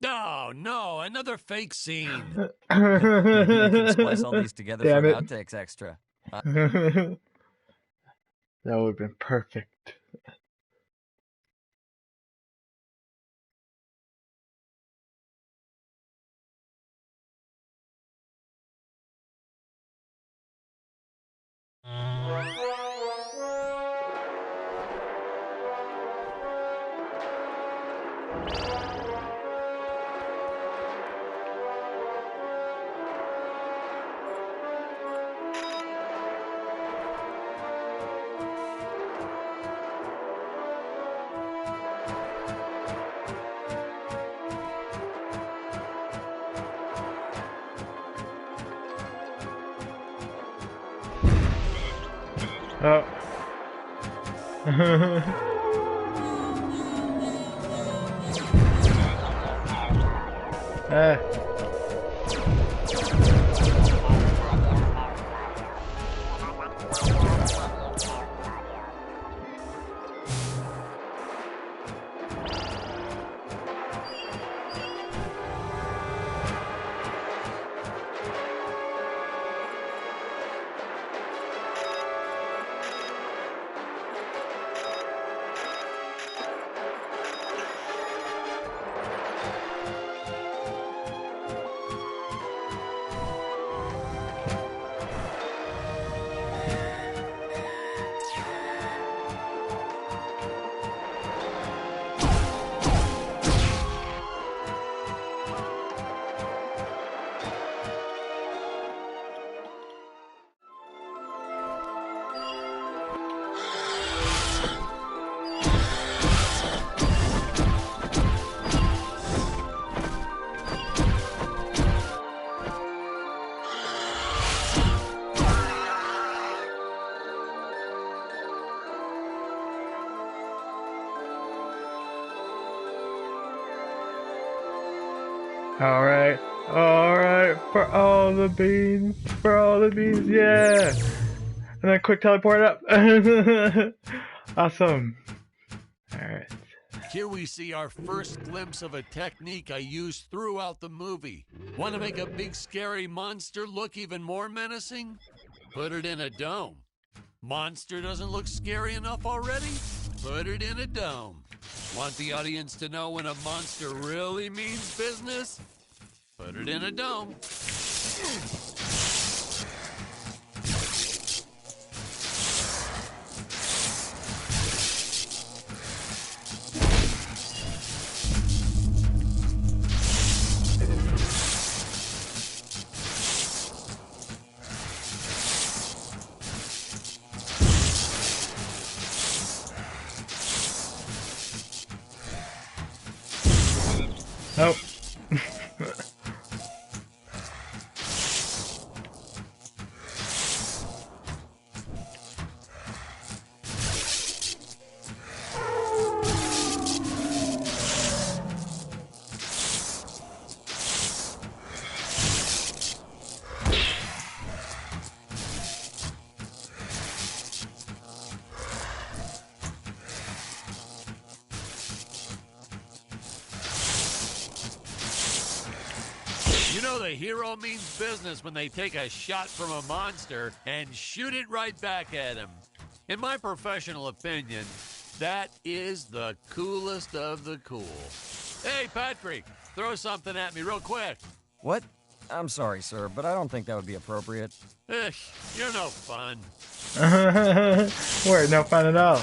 Oh, no, another fake scene. Maybe we can splice all these together Damn for it. an outtakes extra. That would have been perfect. Oh. Ah. Alright, alright, for all the beans, yeah! And then quick teleport up. Awesome. Alright. Here we see our first glimpse of a technique I used throughout the movie. Want to make a big scary monster look even more menacing? Put it in a dome. Monster doesn't look scary enough already? Put it in a dome. Want the audience to know when a monster really means business? Put it in a dome. Nope. You know the hero means business when they take a shot from a monster and shoot it right back at him. In my professional opinion, that is the coolest of the cool. Hey, Patrick, throw something at me real quick. What? I'm sorry, sir, but I don't think that would be appropriate. You're no fun. We're no fun at all.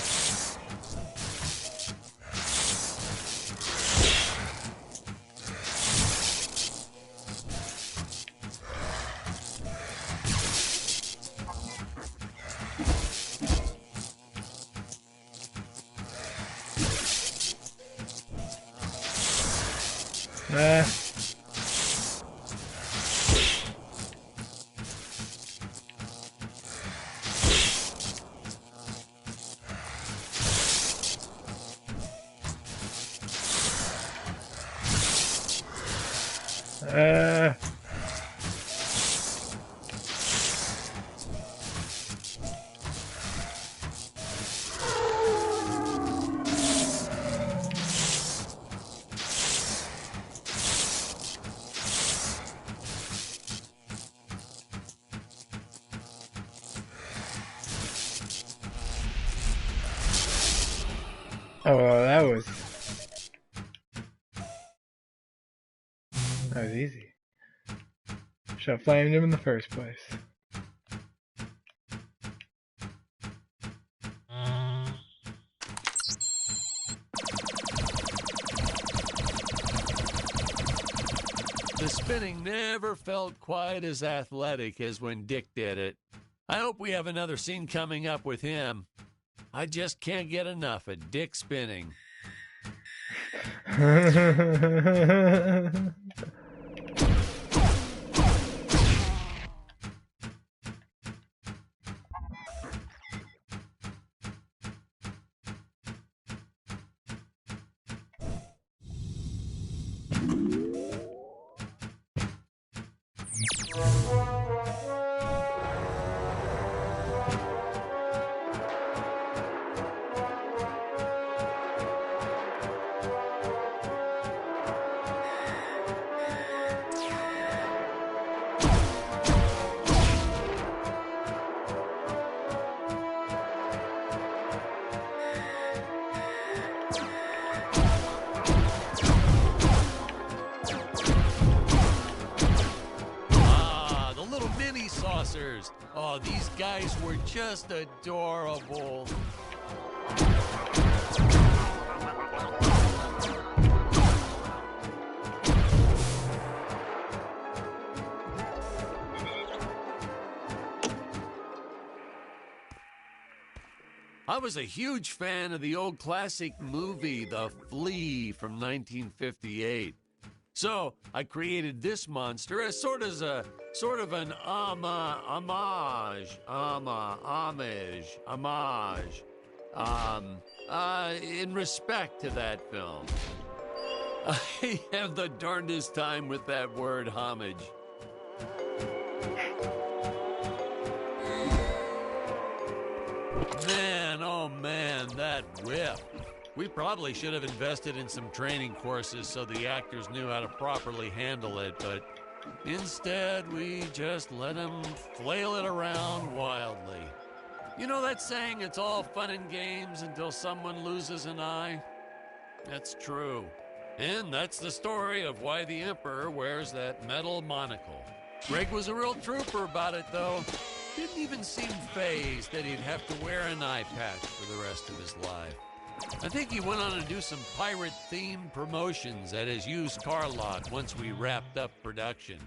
Oh, well, that was easy. Should have flamed him in the first place. The spinning never felt quite as athletic as when Dick did it. I hope we have another scene coming up with him. I just can't get enough of Dick spinning. Saucers. Oh, these guys were just adorable. I was a huge fan of the old classic movie, The Flea from 1958. So I created this monster as sort of an homage, in respect to that film. I have the darndest time with that word homage. Man, oh man, that whip. We probably should have invested in some training courses so the actors knew how to properly handle it, but instead we just let them flail it around wildly. You know that saying, it's all fun and games until someone loses an eye? That's true. And that's the story of why the Emperor wears that metal monocle. Greg was a real trooper about it, though. Didn't even seem fazed that he'd have to wear an eye patch for the rest of his life. I think he went on to do some pirate-themed promotions at his used car lot once we wrapped up production.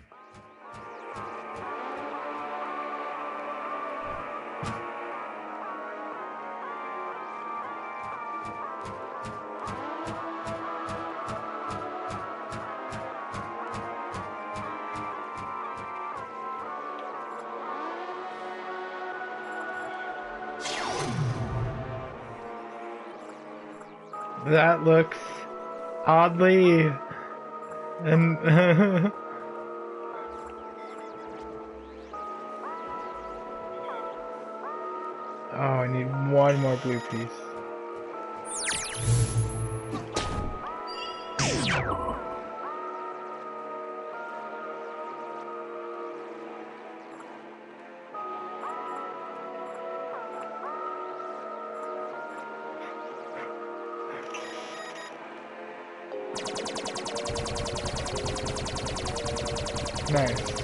That looks oddly and oh, I need one more blue piece. Nice.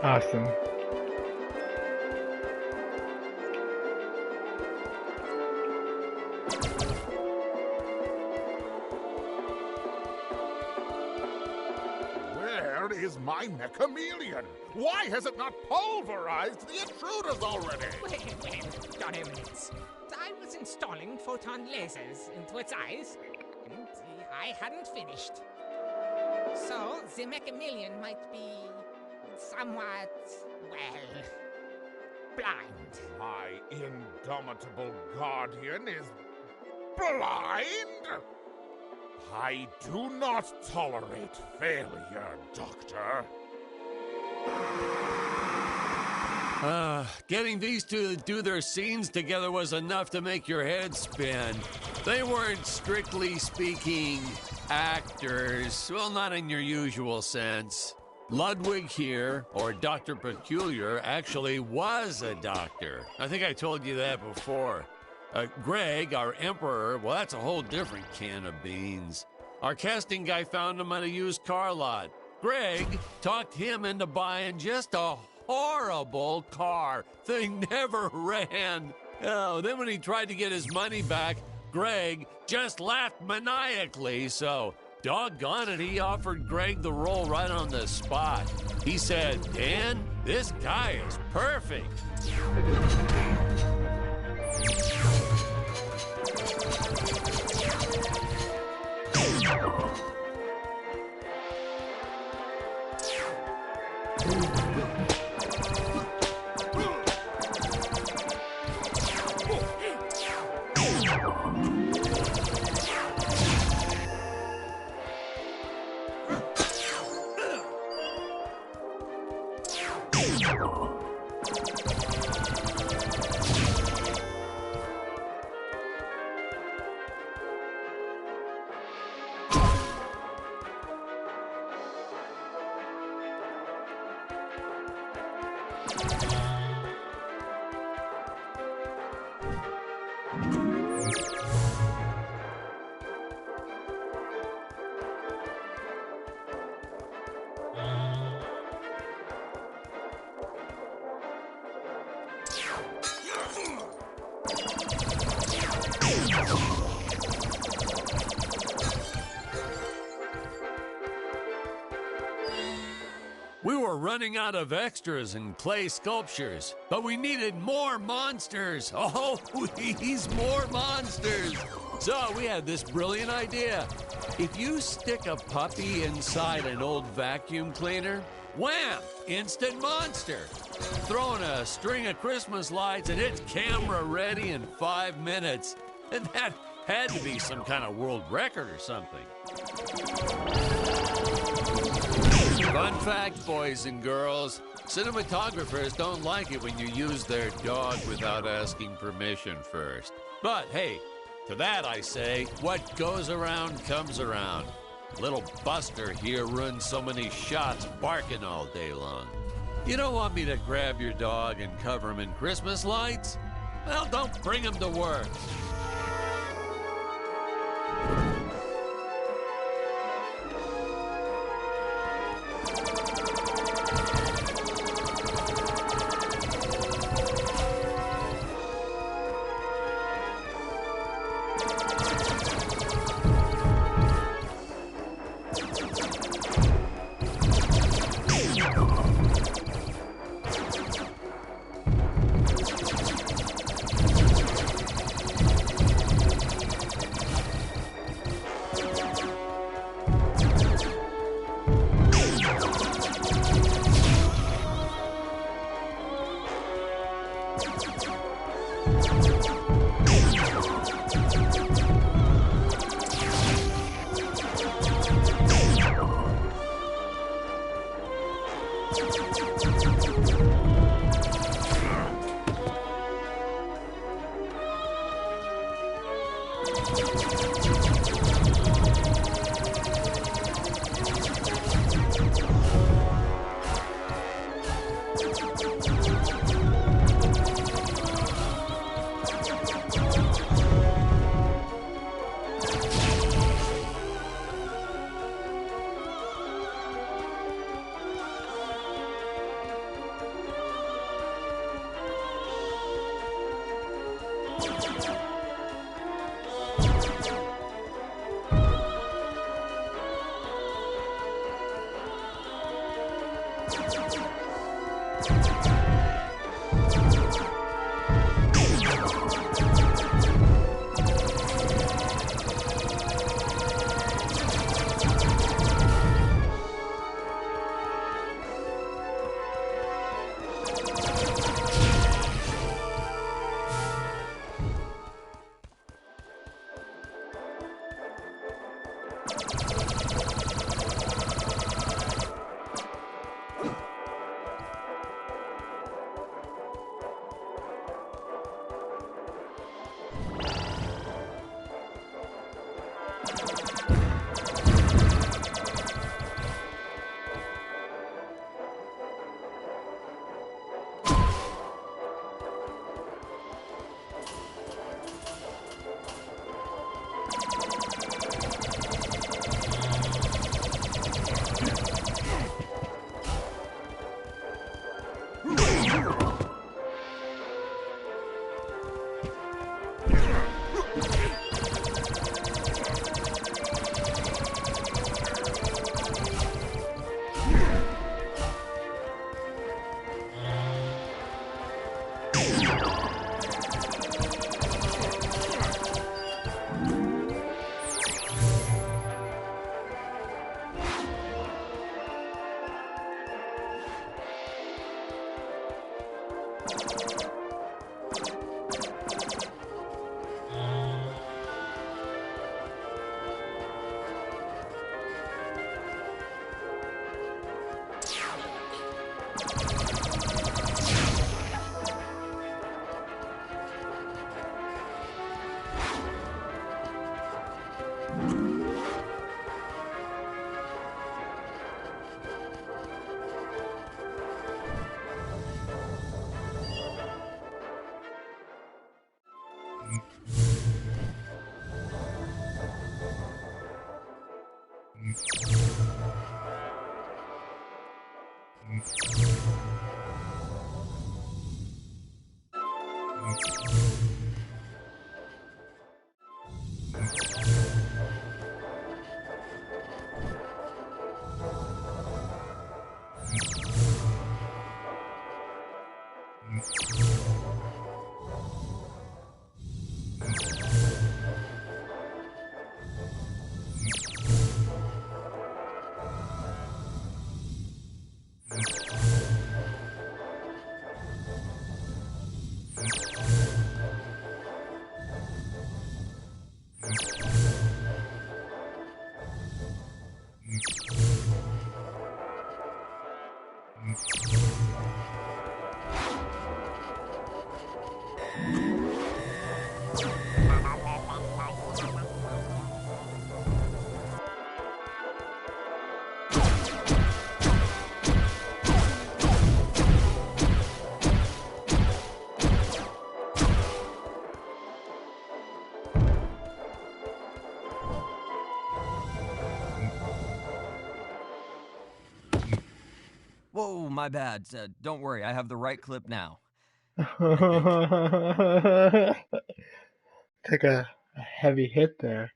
Awesome. Where is my mechameleon? Why has it not pulverized the intruders already? Well, Don Eminence, I was installing photon lasers into its eyes, and I hadn't finished. So, the mechameleon might be somewhat, well, blind. My indomitable guardian is blind? I do not tolerate failure, Doctor. Getting these two to do their scenes together was enough to make your head spin. They weren't, strictly speaking, actors. Well, not in your usual sense. Ludwig here, or Dr. Peculiar, actually was a doctor. I think I told you that before. Greg, our Emperor, well, that's a whole different can of beans. Our casting guy found him at a used car lot. Greg talked him into buying just a horrible car. Thing never ran. Oh, then when he tried to get his money back, Greg just laughed maniacally, so doggone it, he offered Greg the role right on the spot. He said, Dan, this guy is perfect. were running out of extras and clay sculptures, but we needed more monsters. Oh, please, more monsters. So we had this brilliant idea. If you stick a puppy inside an old vacuum cleaner, wham, instant monster. Throw in a string of Christmas lights and it's camera ready in 5 minutes. And that had to be some kind of world record or something. Fun fact, boys and girls, cinematographers don't like it when you use their dog without asking permission first. But hey, to that I say, what goes around comes around. Little Buster here ruins so many shots barking all day long. You don't want me to grab your dog and cover him in Christmas lights? Well, don't bring him to work. Whoa, my bad. Don't worry, I have the right clip now. Took a heavy hit there.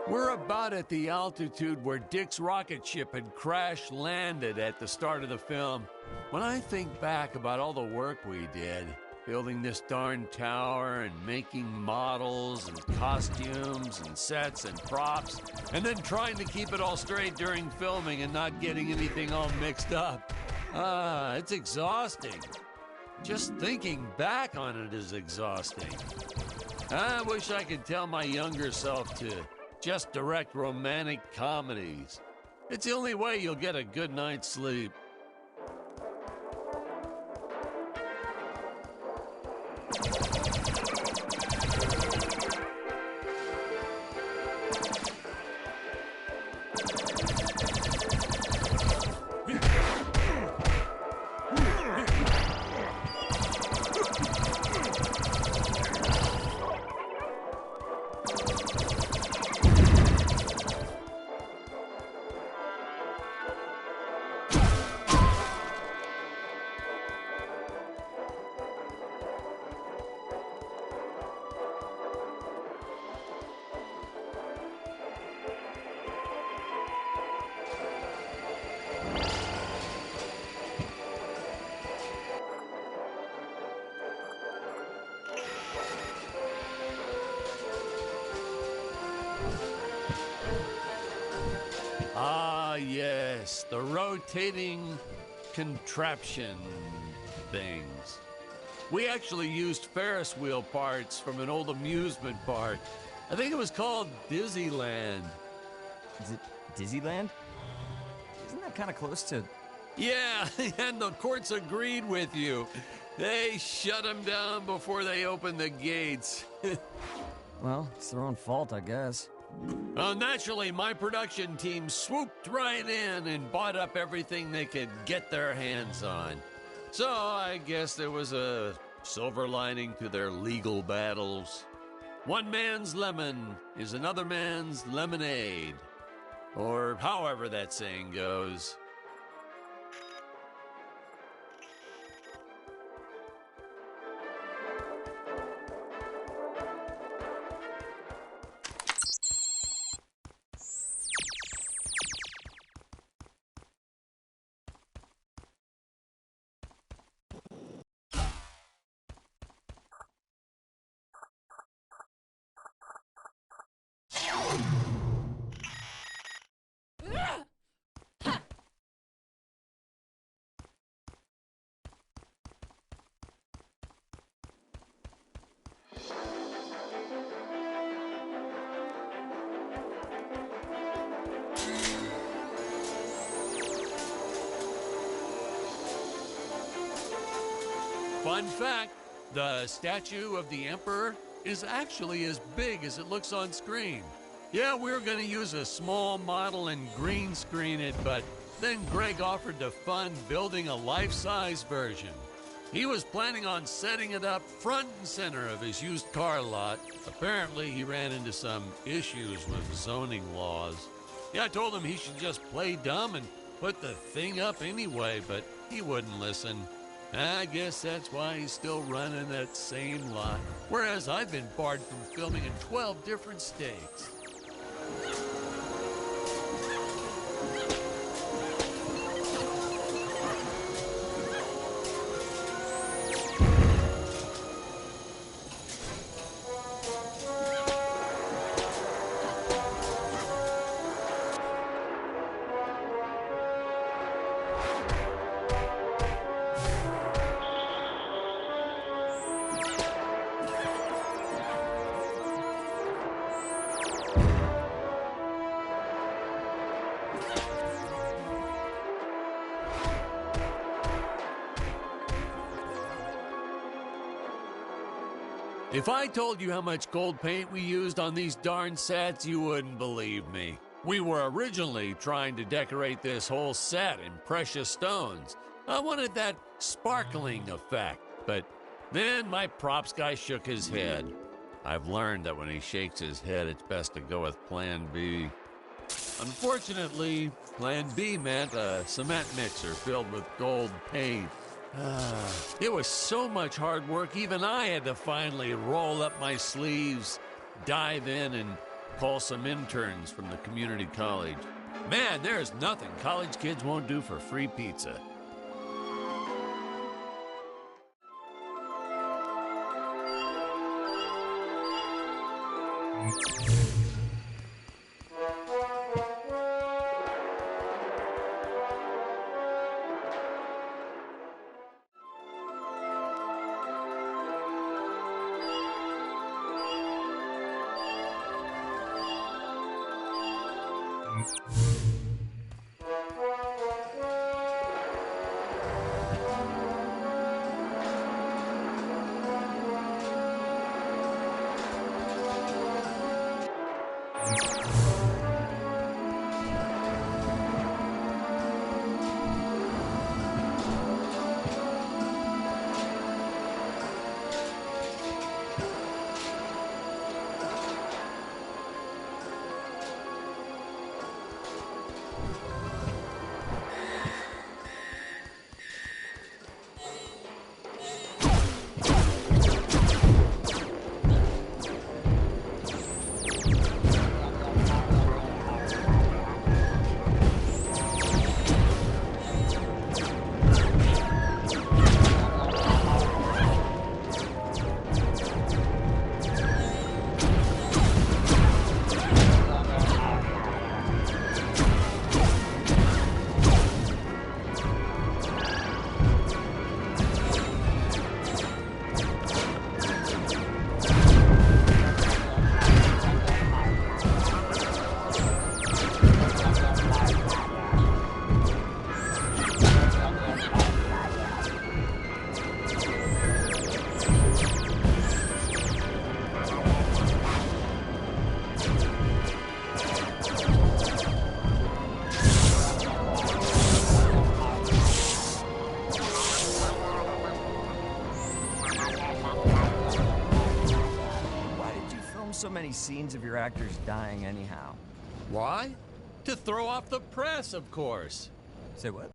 We're about at the altitude where Dick's rocket ship had crash landed at the start of the film. When I think back about all the work we did, building this darn tower and making models and costumes and sets and props, and then trying to keep it all straight during filming and not getting anything all mixed up. It's exhausting. Just thinking back on it is exhausting. I wish I could tell my younger self to just direct romantic comedies. It's the only way you'll get a good night's sleep. Ah, yes, the rotating contraption things. We actually used Ferris wheel parts from an old amusement park. I think it was called Disneyland. Is it Disneyland? Isn't that kind of close to... Yeah, and the courts agreed with you. They shut them down before they opened the gates. Well, it's their own fault, I guess. Well, naturally, my production team swooped right in and bought up everything they could get their hands on. So I guess there was a silver lining to their legal battles. One man's lemon is another man's lemonade. Or however that saying goes. Fun fact, the statue of the Emperor is actually as big as it looks on screen. Yeah, we were going to use a small model and green screen it, but then Greg offered to fund building a life-size version. He was planning on setting it up front and center of his used car lot. Apparently, he ran into some issues with zoning laws. Yeah, I told him he should just play dumb and put the thing up anyway, but he wouldn't listen. I guess that's why he's still running that same lot. Whereas I've been barred from filming in 12 different states. If I told you how much gold paint we used on these darn sets, you wouldn't believe me. We were originally trying to decorate this whole set in precious stones. I wanted that sparkling effect, but then my props guy shook his head. I've learned that when he shakes his head, it's best to go with Plan B. Unfortunately, Plan B meant a cement mixer filled with gold paint. It was so much hard work, even I had to finally roll up my sleeves, dive in, and call some interns from the community college. Man, there's nothing college kids won't do for free pizza. So many scenes of your actors dying anyhow? Why? To throw off the press, of course. Say what?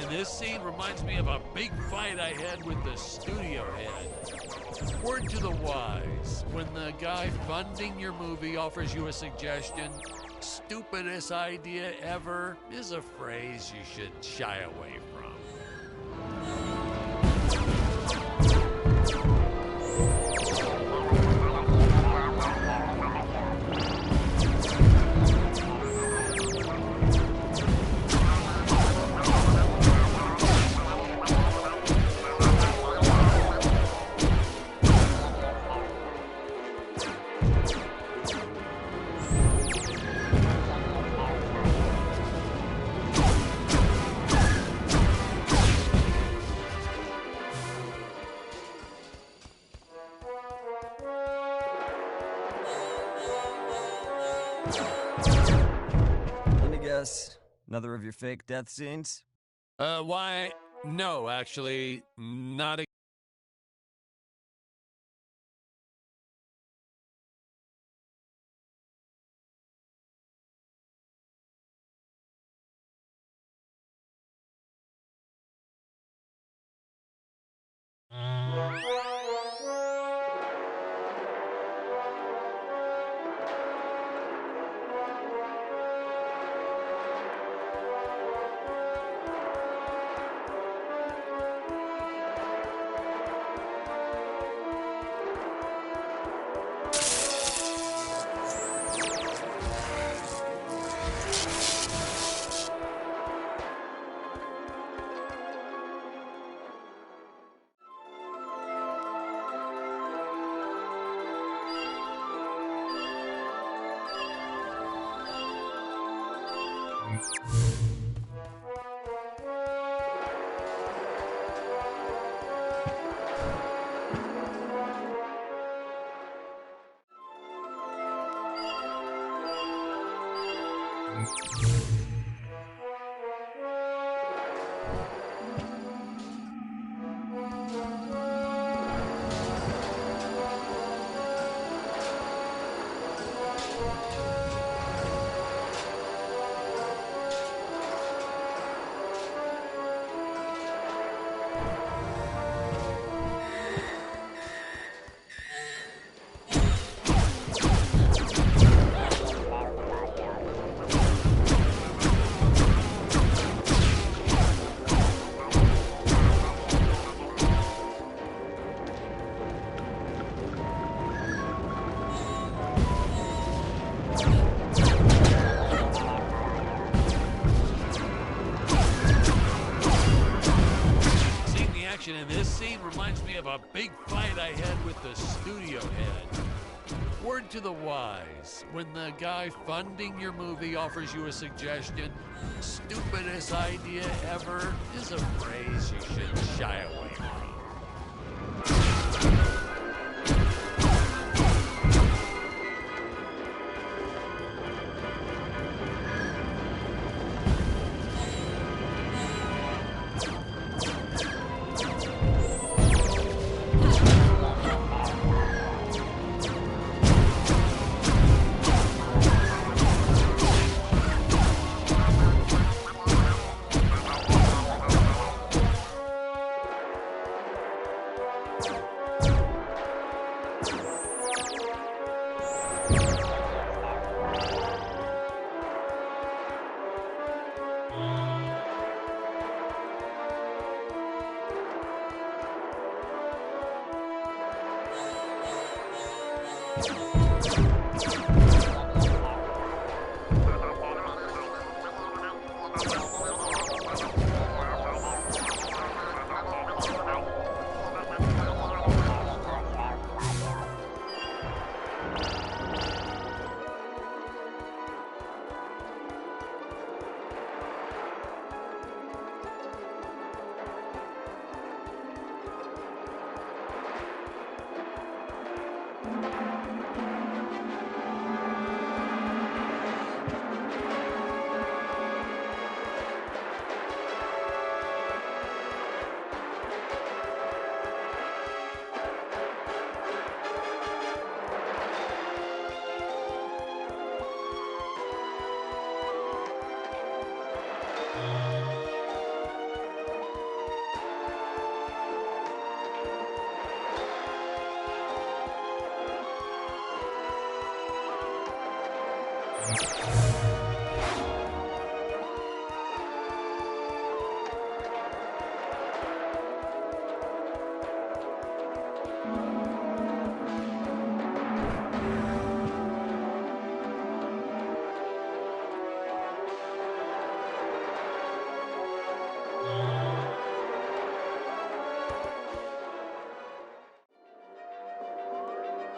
This scene reminds me of a big fight I had with the studio head. Word to the wise, when the guy funding your movie offers you a suggestion, stupidest idea ever is a phrase you should shy away from. Any guess? Another of your fake death scenes? Why? No, actually, not a head. Word to the wise, when the guy funding your movie offers you a suggestion, stupidest idea ever is a phrase you should shy away from.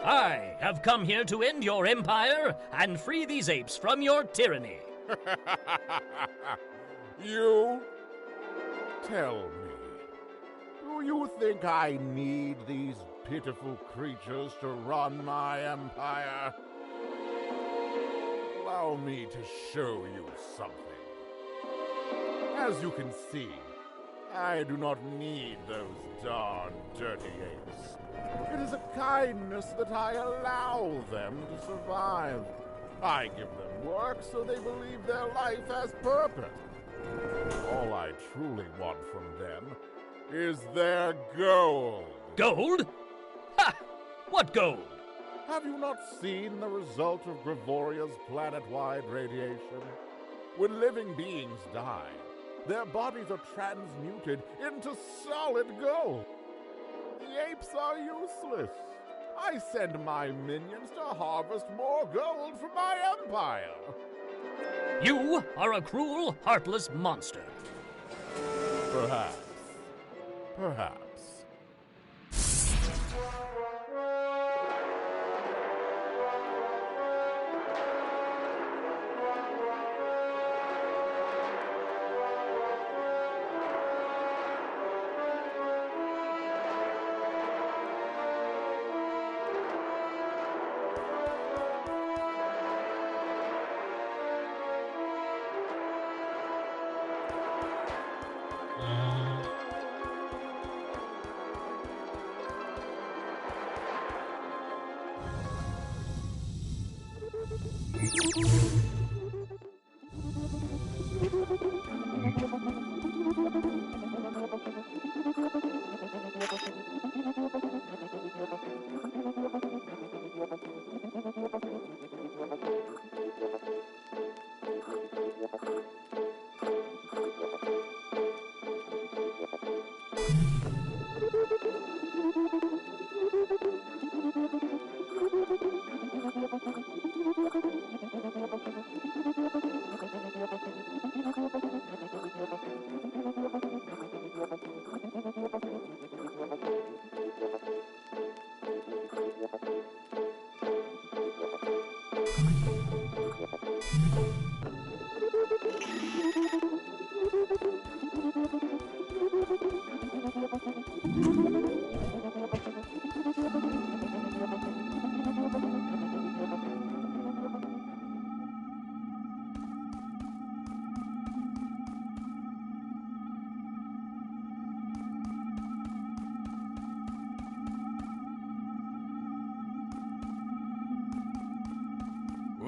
I have come here to end your empire and free these apes from your tyranny. You? Tell me, do you think I need these pitiful creatures to run my empire? Allow me to show you something. As you can see, I do not need those darn dirty apes. It is a kindness that I allow them to survive. I give them work so they believe their life has purpose. All I truly want from them is their gold. Gold? Ha! What gold? Have you not seen the result of Gregoria's planet-wide radiation? When living beings die, their bodies are transmuted into solid gold. The apes are useless. I send my minions to harvest more gold for my empire. You are a cruel, heartless monster. Perhaps. Perhaps.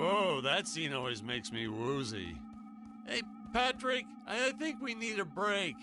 Whoa, that scene always makes me woozy. Hey, Patrick, I think we need a break.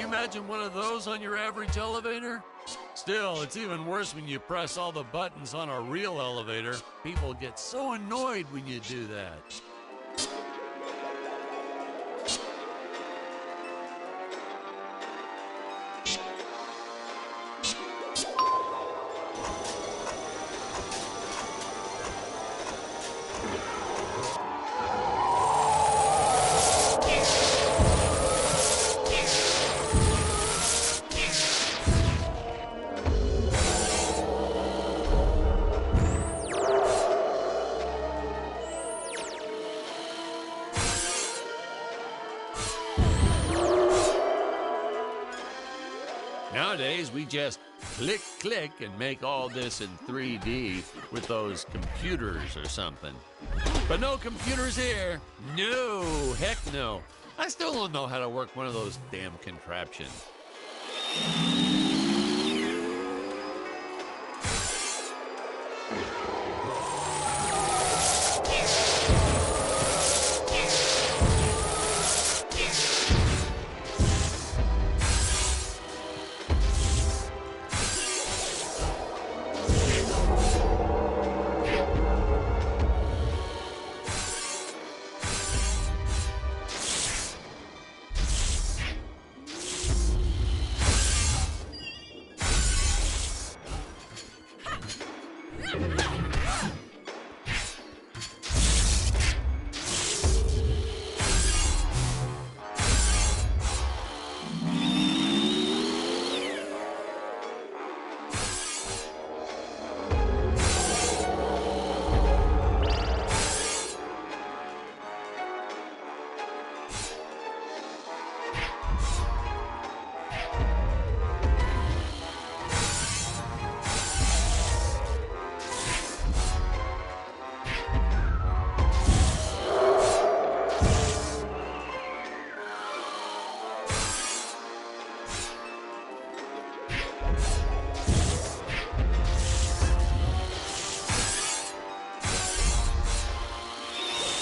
Imagine one of those on your average elevator? Still, it's even worse when you press all the buttons on a real elevator. People get so annoyed when you do that. Nowadays, we just click, click, and make all this in 3D with those computers or something. But no computers here. No, heck no. I still don't know how to work one of those damn contraptions.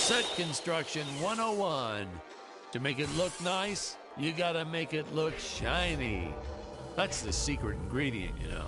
Set construction 101. To make it look nice, you gotta make it look shiny. That's the secret ingredient, you know.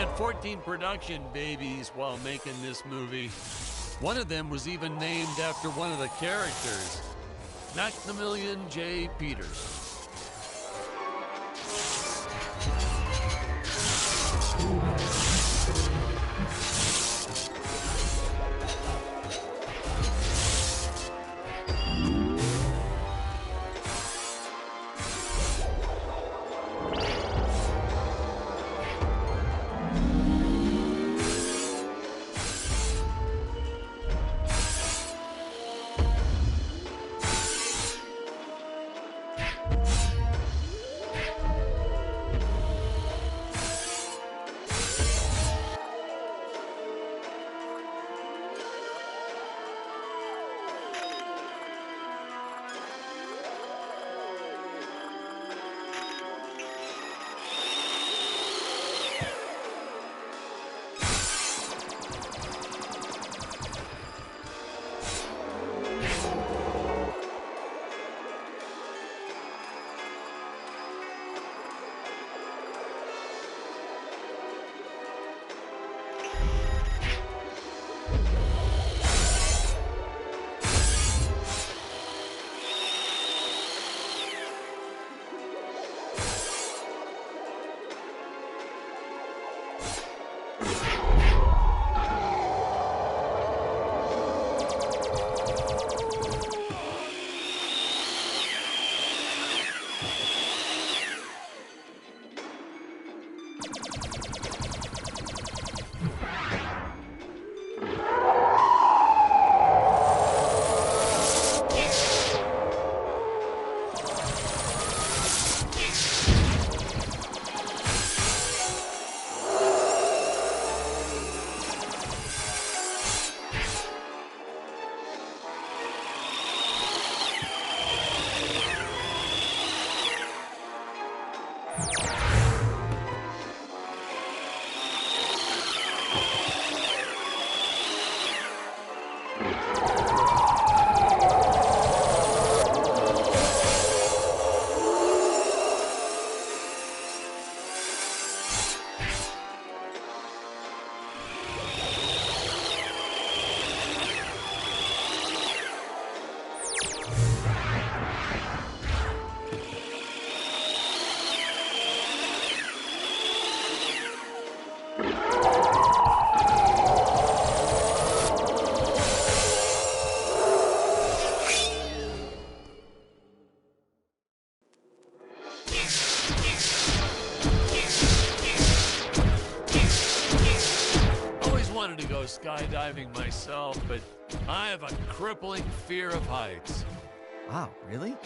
had 14 production babies while making this movie. One of them was even named after one of the characters, Maximilian J. Peters. Wanted to go skydiving myself, but I have a crippling fear of heights. Wow, really?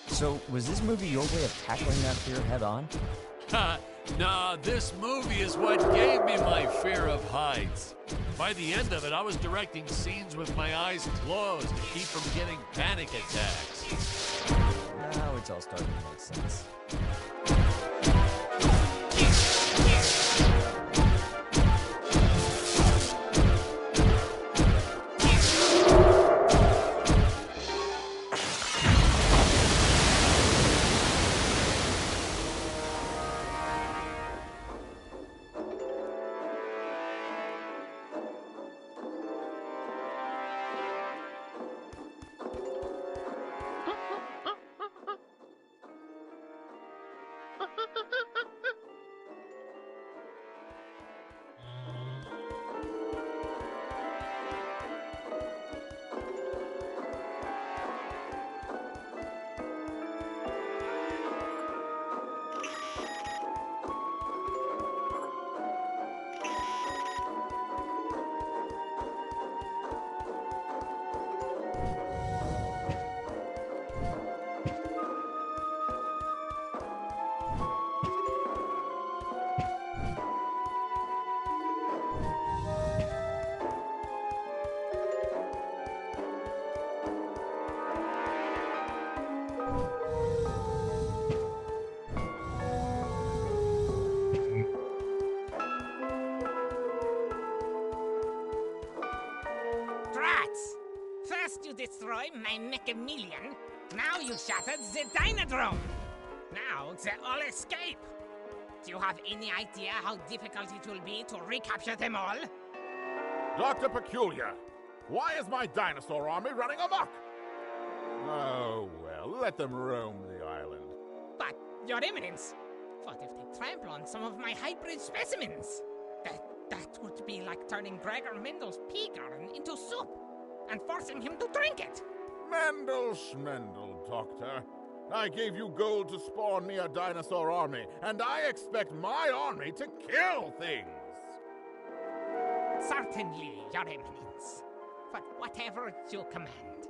So, was this movie your way of tackling that fear head on? Nah, this movie is what gave me my fear of heights. By the end of it, I was directing scenes with my eyes closed to keep from getting panic attacks. Now it's all starting to make sense. First you destroy my mechameleon, now you shattered the Dynodrome. Now they all escape. Do you have any idea how difficult it will be to recapture them all? Dr. Peculiar, why is my dinosaur army running amok? Oh, well, let them roam the island. But, Your Eminence, what if they trample on some of my hybrid specimens? That would be like turning Gregor Mendel's pea garden into soup and forcing him to drink it. Mendel Schmendel, Doctor. I gave you gold to spawn me a dinosaur army, and I expect my army to kill things. Certainly, Your Eminence. But whatever you command.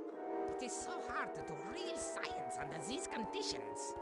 It is so hard to do real science under these conditions.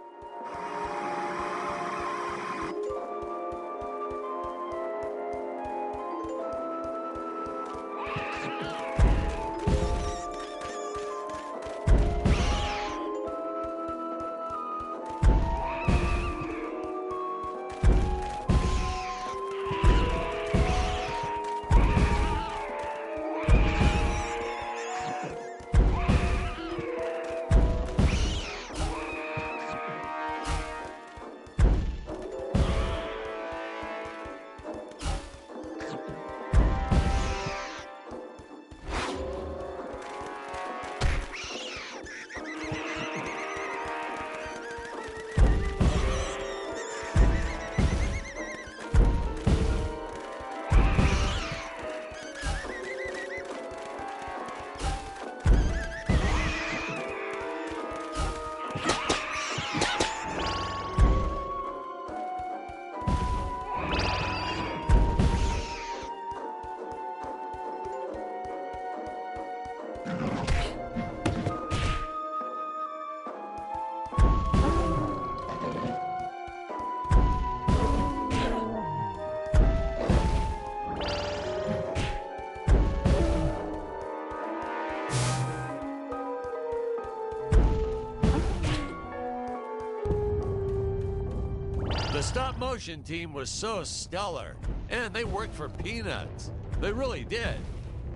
The stop-motion team was so stellar, and they worked for peanuts. They really did.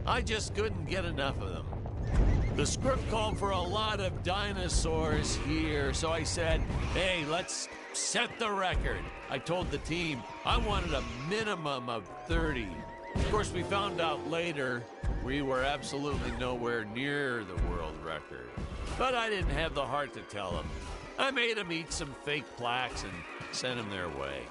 I just couldn't get enough of them. The script called for a lot of dinosaurs here, so I said, hey, let's set the record. I told the team I wanted a minimum of 30. Of course, we found out later we were absolutely nowhere near the world record. But I didn't have the heart to tell them. I made them eat some fake plaques and sent them their way.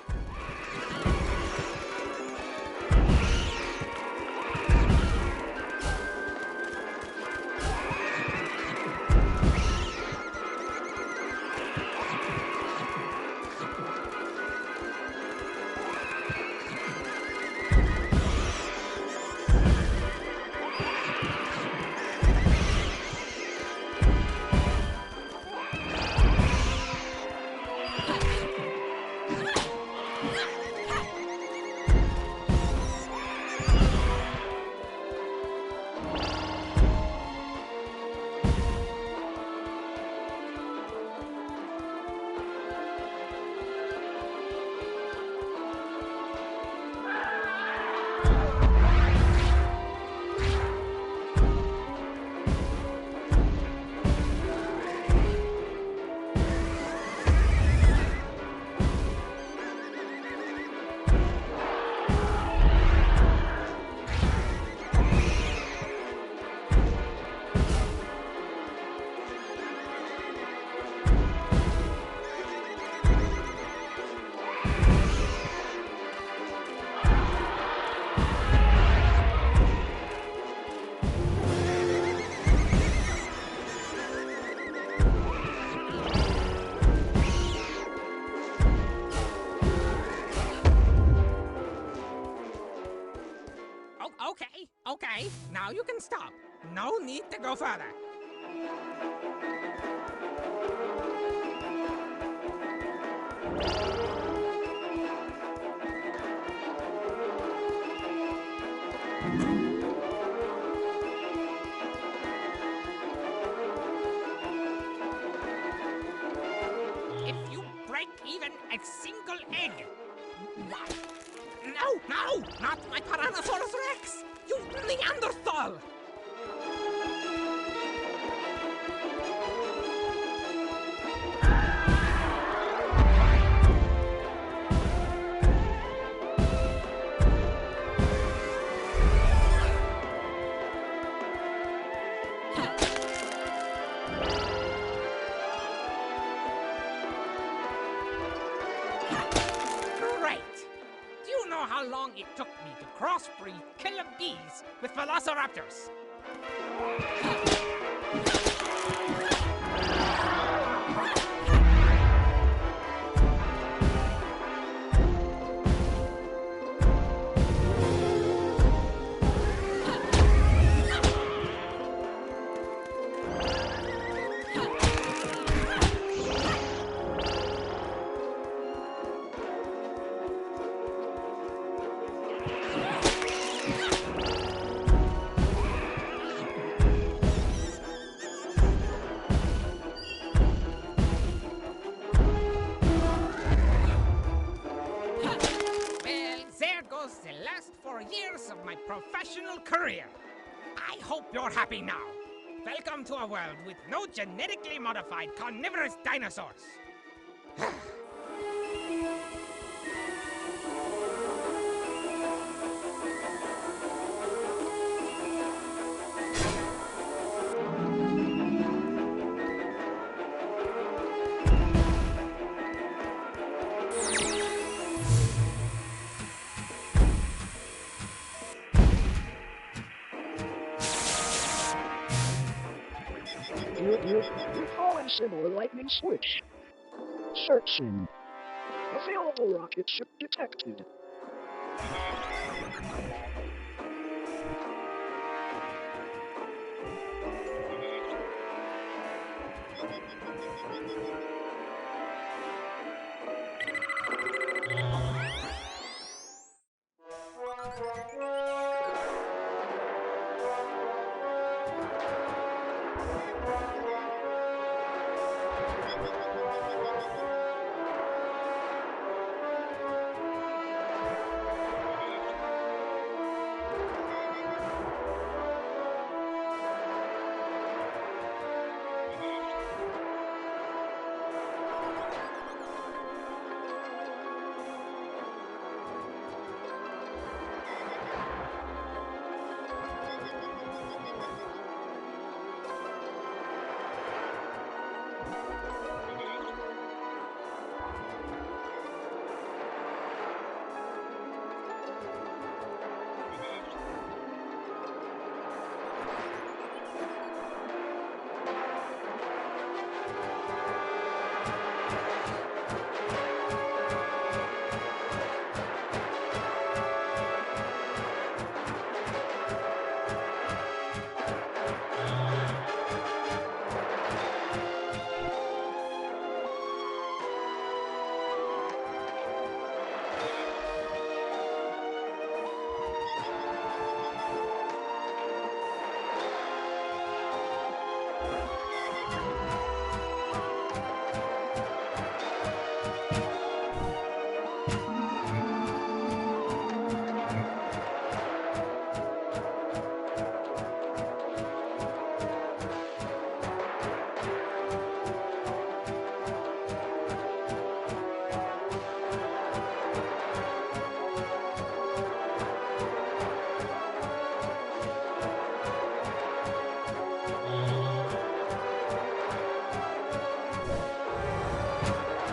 Okay, now you can stop. No need to go further. If you break even a single egg... No, not my Tyrannosaurus Rex! You Neanderthal! how long it took me to crossbreed killer bees with velociraptors. The last 4 years of my professional career. I hope you're happy now. Welcome to a world with no genetically modified carnivorous dinosaurs. You call in similar lightning switch. Searching. Available rocket ship detected.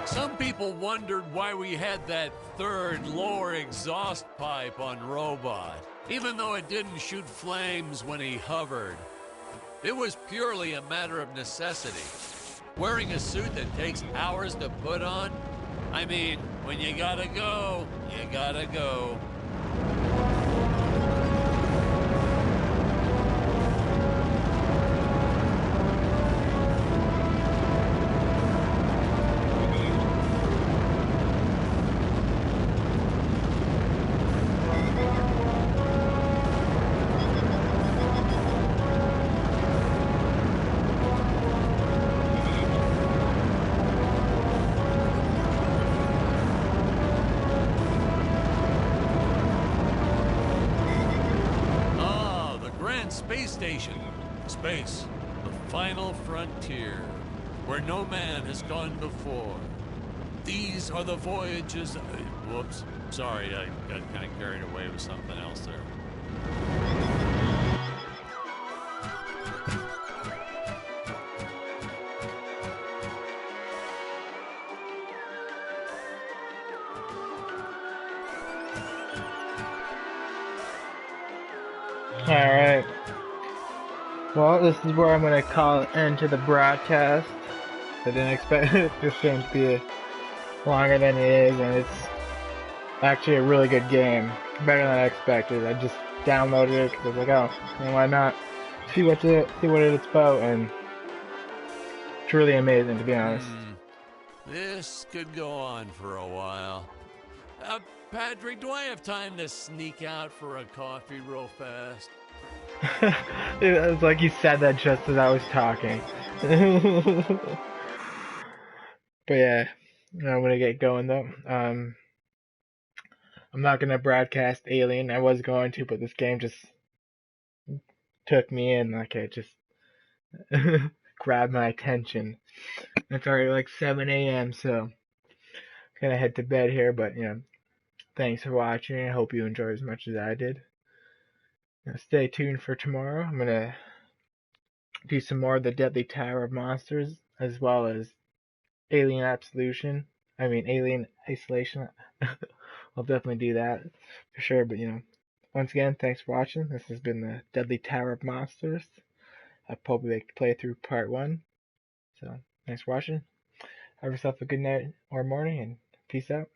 Some people wondered why we had that third lower exhaust pipe on Robot, even though it didn't shoot flames when he hovered. It was purely a matter of necessity. Wearing a suit that takes hours to put on? I mean, when you gotta go, you gotta go. Space station. Space, the final frontier, where no man has gone before. These are the voyages. Whoops. Sorry, I got kind of carried away with something else there. Alright. Well, this is where I'm going to call an end to the broadcast. I didn't expect this game to be longer than it is, and it's actually a really good game. Better than I expected. I just downloaded it because I was like, oh, why not? See what it's about, and it's really amazing, to be honest. This could go on for a while. Patrick, do I have time to sneak out for a coffee real fast? It was like you said that just as I was talking. But yeah, I'm gonna get going though. I'm not gonna broadcast Alien. I was going to, but this game just took me in. Like it just grabbed my attention. It's already like 7 a.m. So I'm gonna head to bed here. But thanks for watching. I hope you enjoyed as much as I did. Stay tuned for tomorrow. I'm gonna do some more of the Deadly Tower of Monsters, as well as Alien Alien Isolation. I'll definitely do that for sure. But once again, thanks for watching. This has been the Deadly Tower of Monsters, a PoboBaked playthrough part 1. So thanks for watching. Have yourself a good night or morning, and peace out.